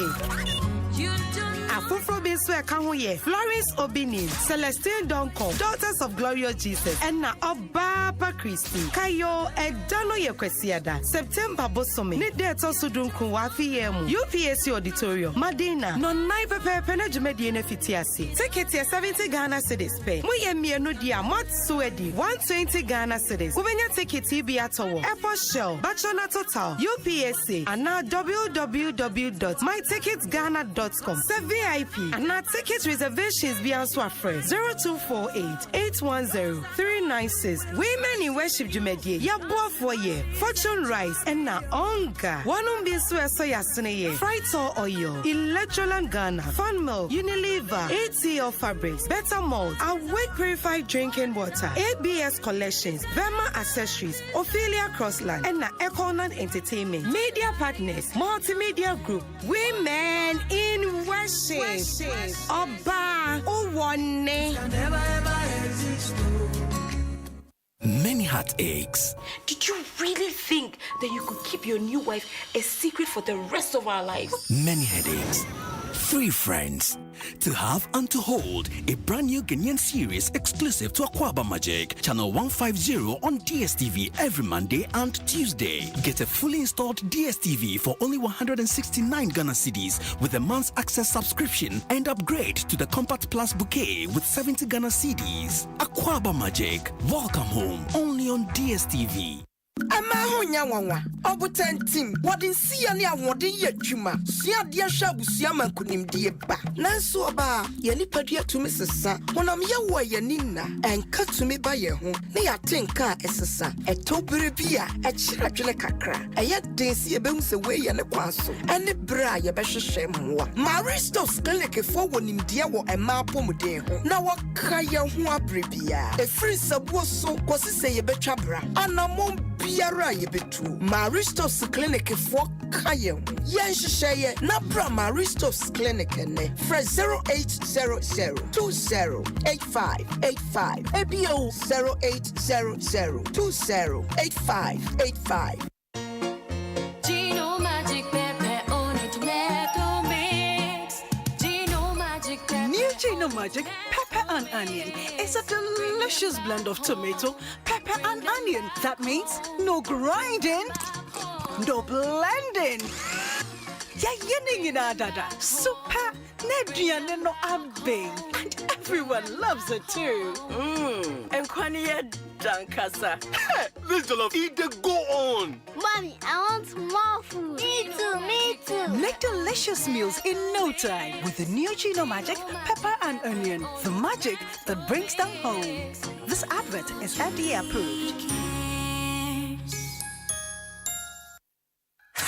Afufro Binswe Kahuye, Florence Obinin, Celestine Donko, Daughters of Glorious Jesus, and na Obaba Christi, Kayo Edano Yekwesiada, September Bosome, Nideto Sudunku Wafiyemu, UPSC Auditorium, Madina, non naipe pena Jumediene Fitiasi. Ticket 70 Ghana cedis pay. Muye mienu dia mot suedi 120 Ghana cedis. Ubenya ticket TB Atowo, Airport Shell, Bachona Total, UPSC, and now www.myticketsghana.com. VIP and now ticket reservations via Swafre 0248-810-396. Women in worship Jumedie, Yabo for ye, Fortune Rice, and now Onga. One be soya sneye, Frightor Oil, Electroland Ghana, Fun Milk, Unilever, ATL Fabrics, Better Mold, Awake Purified Drinking Water, ABS Collections, Verma Accessories, Ophelia Crossland, and now Econon Entertainment. Media Partners, Multimedia Group, Women in worship. Oba Owane. Many heartaches. Did you really think that you could keep your new wife a secret for the rest of our lives? Many headaches. 3 friends. To have and to hold a brand new Ghanaian series exclusive to Aquaba Magic, channel 150 on DSTV every Monday and Tuesday. Get a fully installed DSTV for only 169 Ghana cedis with a month's access subscription and upgrade to the Compact Plus bouquet with 70 Ghana cedis. Aquaba Magic, welcome home only on DSTV. Amahonya wanwa obutantim wodin sia ne awode ye adwuma sia de ahwabu sia mankunim de ba nanso oba ye nipadua tumi sesa honam ye wo ye nina enka tumi ba ye ho ne ya tenka esesa etobere bia ekira dwene kakra eye den sia behu se we ye ne kwaso ene bra ye behwehwe mmoa Maristos clinic fo wonim de wo ema pomuden ho na wo ka ye ho abrebia efiri sabuo so kosi se ye betwa bra anamom biara ye betu Maristos clinic for kayen yen hyehyeye na bra Maristos clinic ne fra 0800208585 ebio 0800208585 Gino Magic Pepe on a tomato mix. Gino Magic Pepe. New Gino Magic Pepper and Onion is a delicious blend of tomato, pepper and onion. That means no grinding, no blending. Super Nedrian no abbing. And everyone loves it too. And Kwaniya Dankasa. This jollof eat the go on. Mommy, I want more food. Me too. Make delicious meals in no time with the new Gino Magic Pepper and Onion. The magic that brings them home. This advert is FDA approved.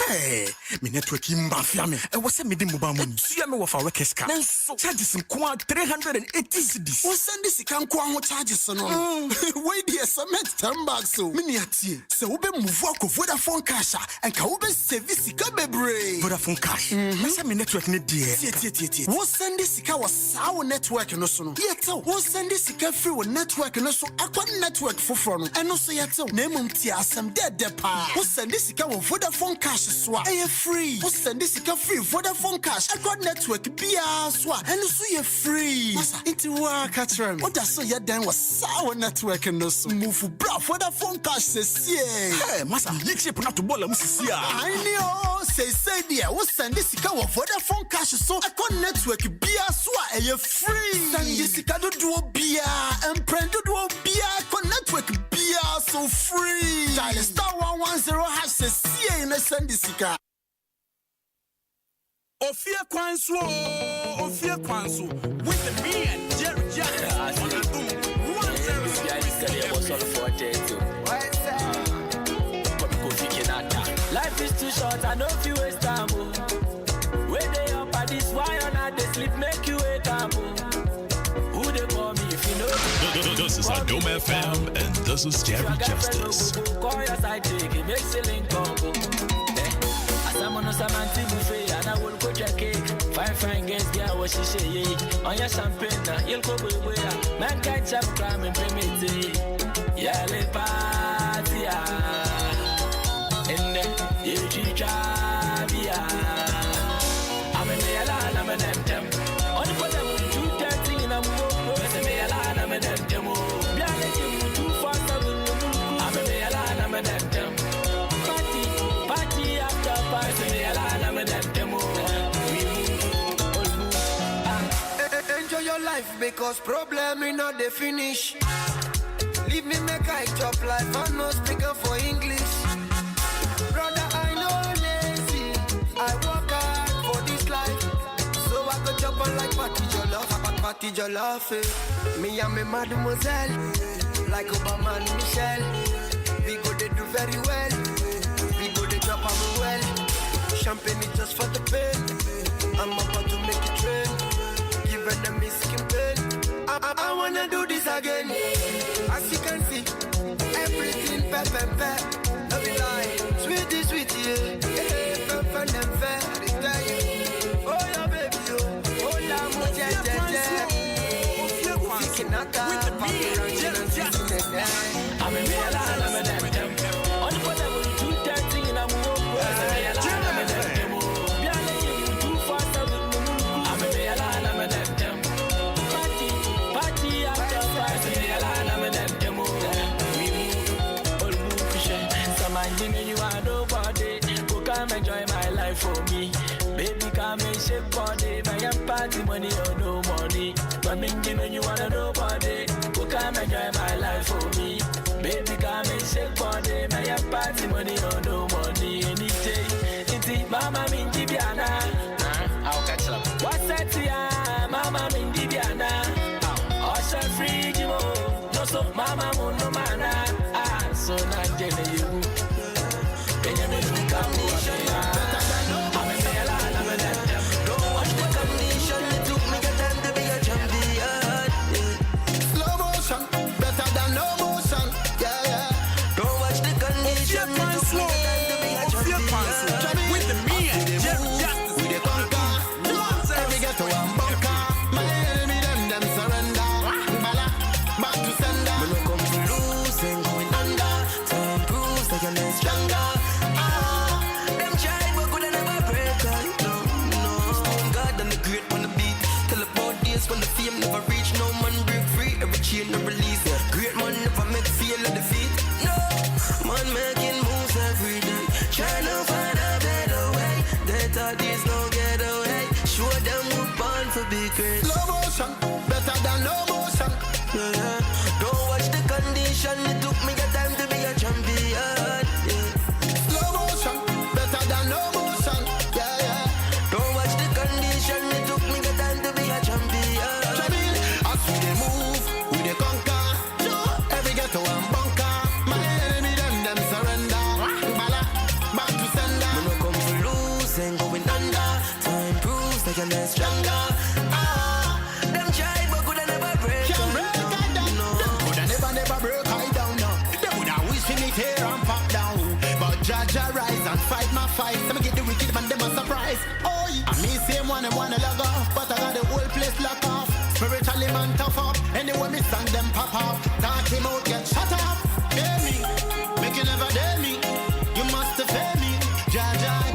Hey, me network imbafia me. E wose me di mobile money. Tua me wo fa workers car. Nanso charges nko 380 cedis. Wo send this kan nko ho charges no. Wait there cement 10 bags so. Me ni atie. Se wo be move akọ Vodafone cash and ka wo be service ka bebre. Vodafone cash. Me say me network ne die. Tie. Wo send this ka wo sawo network no so no. Yete wo send this ka free wo network no so akwa network foforo no. Eno so yete. Na emum tie asem de pa. Wo send this ka wo Vodafone cash swap. Hey, free. Who send this free Vodafone cash? I got network BR swap. And so you free. Masa, it's work at Remy. What that's so you then was sour network and no so move for bra Vodafone cash says yeah. Hey, Masa, you chip not to ball Mrs. I know. Say dear. Who send this Vodafone cash so I got network BR swap. Hey, free. Send this do BR and prend do BR con network BR so free. Dial star 110 hash says yeah in a send this Ofie Kwanso with the me and Jerry Jackson on Adom 106.3. Life is too short, I know if you waste time. Where they up at this, why on not they sleep, make you wake up. Who they call me if you know? This is Adom FM and this is Jerry Justice. Call your side, take it, makes a link combo. I'm on a Samanti buffet and I will go your cake. Fine girls, yeah, what she say. On your champagne, you'll go away. Man can't jump, crime and pay me. Yeah, le party. And then you jabia. I'm a male, I'm an empty. On the bottom, 2:30 in a move. I'm a male, I'm an empty. Too fast, I'm a male, I'm an empty. Party after party, I'm an empty. Enjoy your life because problem is not the finish. Leave me make I chop life, I'm not speaking for English. Brother, I know lazy. I work hard for this life. So I go chop on like party jollof. Me and me mademoiselle, like Obama and Michelle. We go they do very well. We go they drop on well. Champagne is just for the pain. I'm about to make it rain. Give enemy skin pain. I wanna do this again. As you can see, everything pep. No be lie, sweet, yeah. Pep and fair. Oh yeah, baby, oh la moja. With the beer, I'm a male, I'm a damn. On the bottom, 2:30 and I'm Party after party, I'm a damn. We move, some engineer you are nobody. Who come enjoy my life for me? Baby, come and shake body. My party money or no money. But engineer you are nobody. Who come enjoy my life for me? Baby, come and shake body. My party money or no money. Any day, it's Mama Mindy Biana. I'll catch up. What's that, yeah? Mama Mindy Biana. Ocean free, Jimo. No, so Mama Muno Mana. So not getting you. Benjamin, come over. I'm a male, I'm a damn. Don't watch the condition. It took me a time to be a champion. Slow motion, better than no motion. Yeah. Don't watch the condition. It took me a time to be a champion. With the me and Jerry Justice. We the conquer. Every get to one bunker. My enemy, them surrender. Bala, back to sender. We no come to lose and going under. Time proves that you're stronger. Them try but could never break. No. Stone God and the great on the beat. Tell about days when the fame never reach. No man break free. Every chain no release. Great man never make feel of defeat. No man making moves every day. Trying to find a better way. They thought there's no getaway. Show them we're born for big great. Slow motion, better than no motion. Yeah. Don't watch the condition. It took me a time to be a champion. Yeah. Slow motion, better than no motion. Yeah. Don't watch the condition. It took me a time to be a champion. As we they move, we they conquer. Every ghetto and bunker. My enemy, them surrender. Bala, back to sender. We no come to lose and going under. Time proves that you're less stronger. Them try but could never break. Can't break I down. No. Could never break I down. No. They would have wished me here and pop down. But Jaja rise and fight my fight. Let me get the wicked man, them a surprise. Oh, I me same one and wanna log off, but I got the whole place locked off. Spiritually man tough up. Anyway me song them pop off. Talk him out, get shut up. Hear me, make you never dare me. You must have heard me. Jaja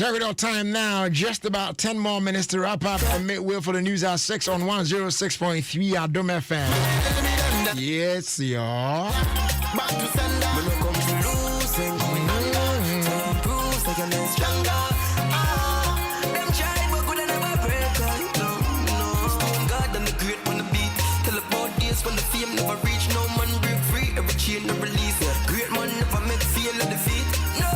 Check it out time now. Just about 10 more minutes to wrap up and make way for the news at 6 on 106.3 Adom FM. Yes, y'all. Back to sender. When you come to losing, going under. Time proves that you're less stronger. Them try, but could never break. No. Stone God and the great on the beat. Tell about days when the fame never reach. No man break free. Every chain no release. Great man never make feel of defeat. No.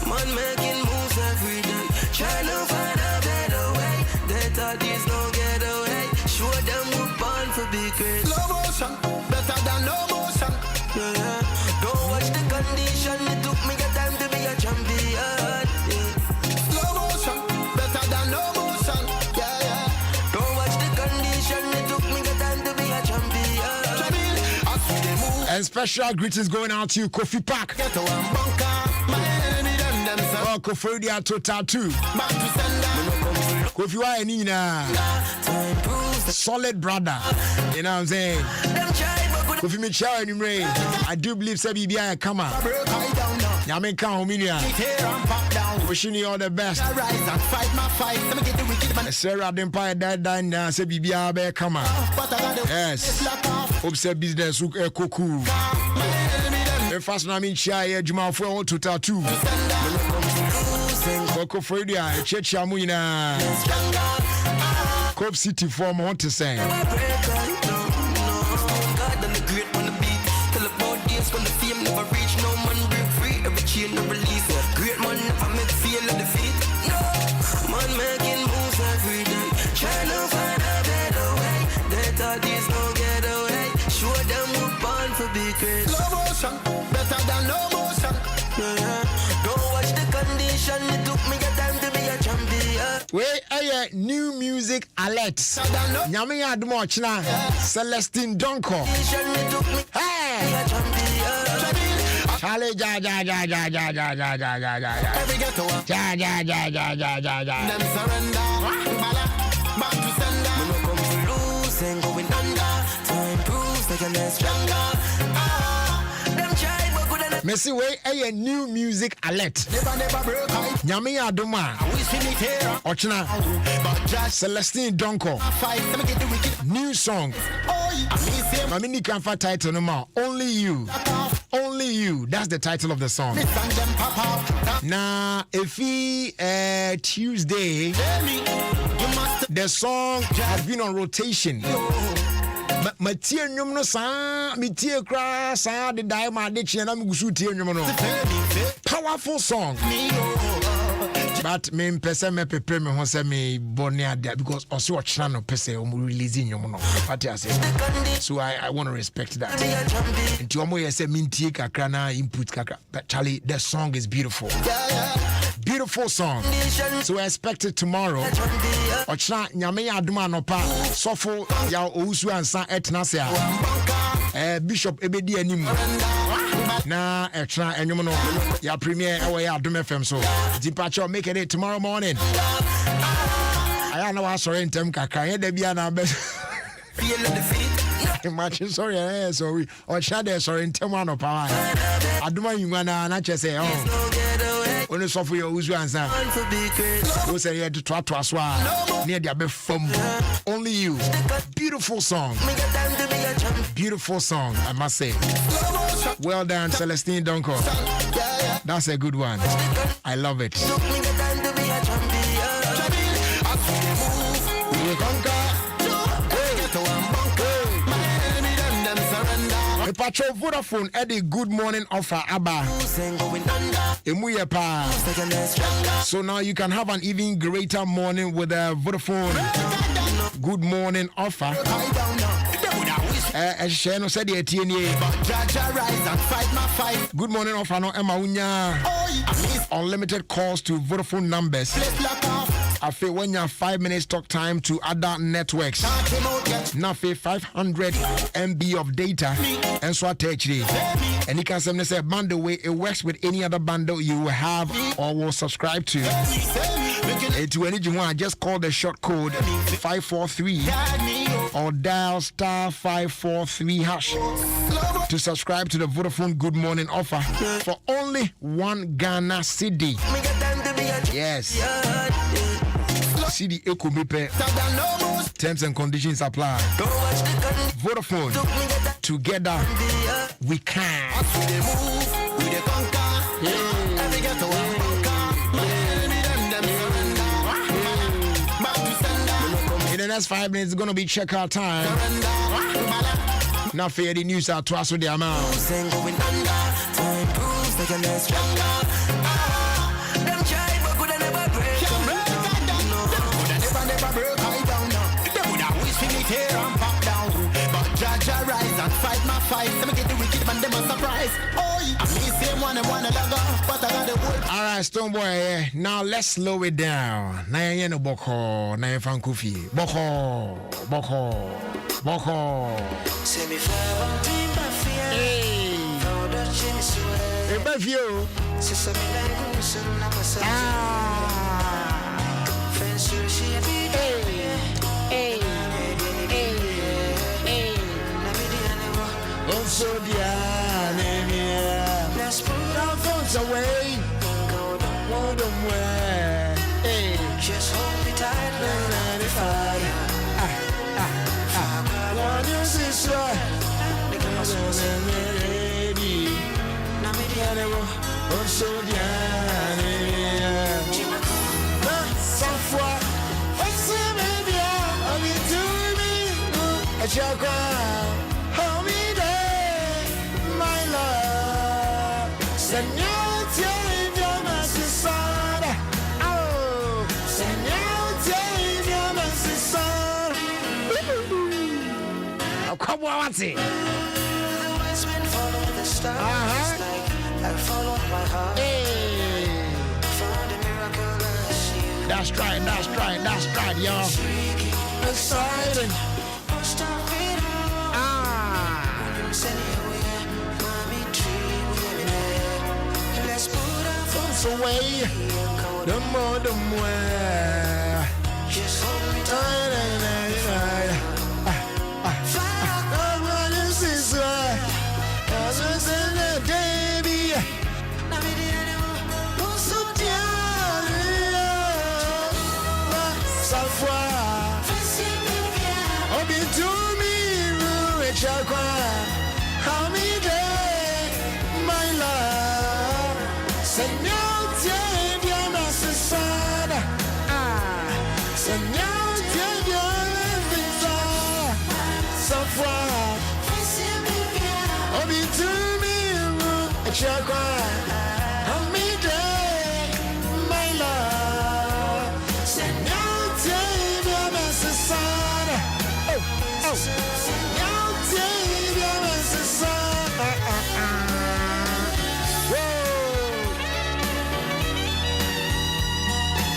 Man making moves every day. Trying to find a better way. They thought these no get away. Show them we're born for big great. Slow motion, better than no motion. Yeah. Don't watch the condition. It took me a time to be a champion. Yeah. Slow motion, better than no motion. Yeah. Don't watch the condition. It took me a time to be a champion. As we dey move. And special greetings going out to you, Kofi Park. Get to one bunker. My enemy them Oh, Kofi Dia Total 2. Back to sender. Kofi wa enina. Solid brother. You know what I'm saying? Kofi me chow anyway. I do believe say BBI come out. Yamin kan hominia. Wishing you all the best. Sarah Dempa died now. Say BBI be come out. Yes. Hope say business koku. Fast na min chia juma for to tattoo. Koko Fredia, Church Amuina. Cop City for want to say. When the fame never reach, no man break free. Every chain no release. Great man never make feel of defeat. No man making moves every day. Trying to find a better way. They thought these no get away. Show them we're born for big great. Slow motion, better than no motion. Yeah. Don't watch the condition. It took me a time to be a champion. Wait, new music alert. Nyame Adom Ochina. Celestine Donko. Hey. Charlie, ja. Every ghetto. Ja. Them surrender. Back to sender. When you come to losing, going under. Time proves that you're less stronger. Them try, but good enough. Messi way a new music alert. Never broke high. Nyame Adom Ochina. Celestine Donko. New song. Mamini Kanfa title no more. Only You. Only You. That's the title of the song. Now, if Tuesday, the song has been on rotation. Matia nyum no sa mitie kra sa de dai ma de chena mi gusu tie nyum no. Powerful song. But me pese me prepare me ho se me boni ada because also ochna no pese o mu release nyum no. What I say. So I want to respect that. Nti omo ye se mintie kakra na input kakra. But Charlie, the song is beautiful. Beautiful song. So I expect it tomorrow. Ochna nyame ya adoma no pa. Sofo ya ousu ansa etna se a. Bishop ebedi anim. Na extra enyum no ya premiere e ya Adom FM so. Departure make it tomorrow morning. I know what sorry intem kakra ye da bia na be. Feel the defeat. Imagine sorry. Or shade sorry intem one of power. Adoma yunwa na chese When you suffer your usual answer, you say you to try to aswa near the abe from Only You. Beautiful song. Beautiful song, I must say. Well done, Celestine Donko. That's a good one. I love it. A patrol Vodafone Eddie good morning offer Abba. So now you can have an even greater morning with a Vodafone good morning offer. Sheno said the TNA. Good morning offer no Emma Unya. Unlimited calls to Vodafone numbers. I feel when you have 5 minutes talk time to other networks. Now 500 MB of data and so actually. And you can say bundle way it works with any other bundle you will have or will subscribe to. To any one, just call the short code 543 or dial *543# to subscribe to the Vodafone Good Morning offer for only 1 Ghana cedi. Yes. See the Eco Mepe. Terms and conditions apply. Vodafone. Together we can. In the next 5 minutes, it's going to be checkout time. Now, for the news, I'll toss with the amount. Rise and fight my fight. Let me get the wicked man, them a surprise. Oh, I me same one and one another, but I got the wood. All right, Stoneboy. Now let's slow it down. Na yen no boko, na yen fan kufi. Boko. Semi fire, team bafia. For the chins away. Bafio. Sesame like so na pasa. Fence she a bit. So let's put our phones away. Go them way. Hey, just hold me tight. What is this? Señor, tiene más sana. Oh, Señor, tiene más sana. Come on, what's it? The wise men follow the stars like I follow my heart. Hey. Found a miracle I see. That's right, y'all. Exciting. Stop it all. Send you away, mommy tree with me. Let's put our phones away. The more. Just hold me tight.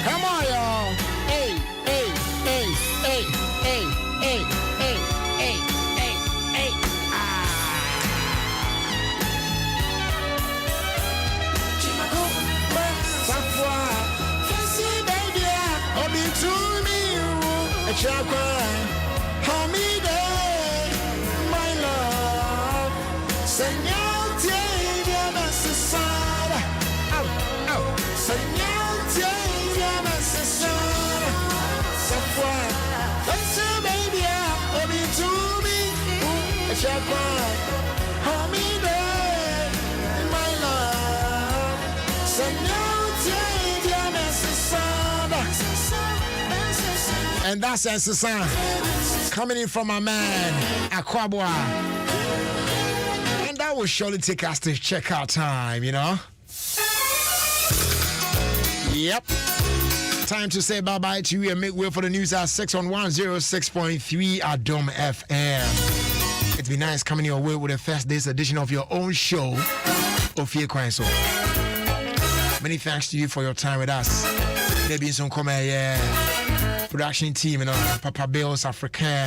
Come on, y'all. Hey. My love, Señor, tiene más sana. Señor, tiene más sana. Baby, hold me to me. Hold me there, my love. Señor, tiene más sana. And that's Susan coming in from my man Akwabwa, and that will surely take us to checkout time, you know. Yep. Time to say bye-bye to you and make way for the news at 6 on 106.3 Adom FM. It's been nice coming your way with the first day's edition of your own show, Ofie Kwanso. Many thanks to you for your time with us. There been some comment, production team, you know, Papa Bill's African.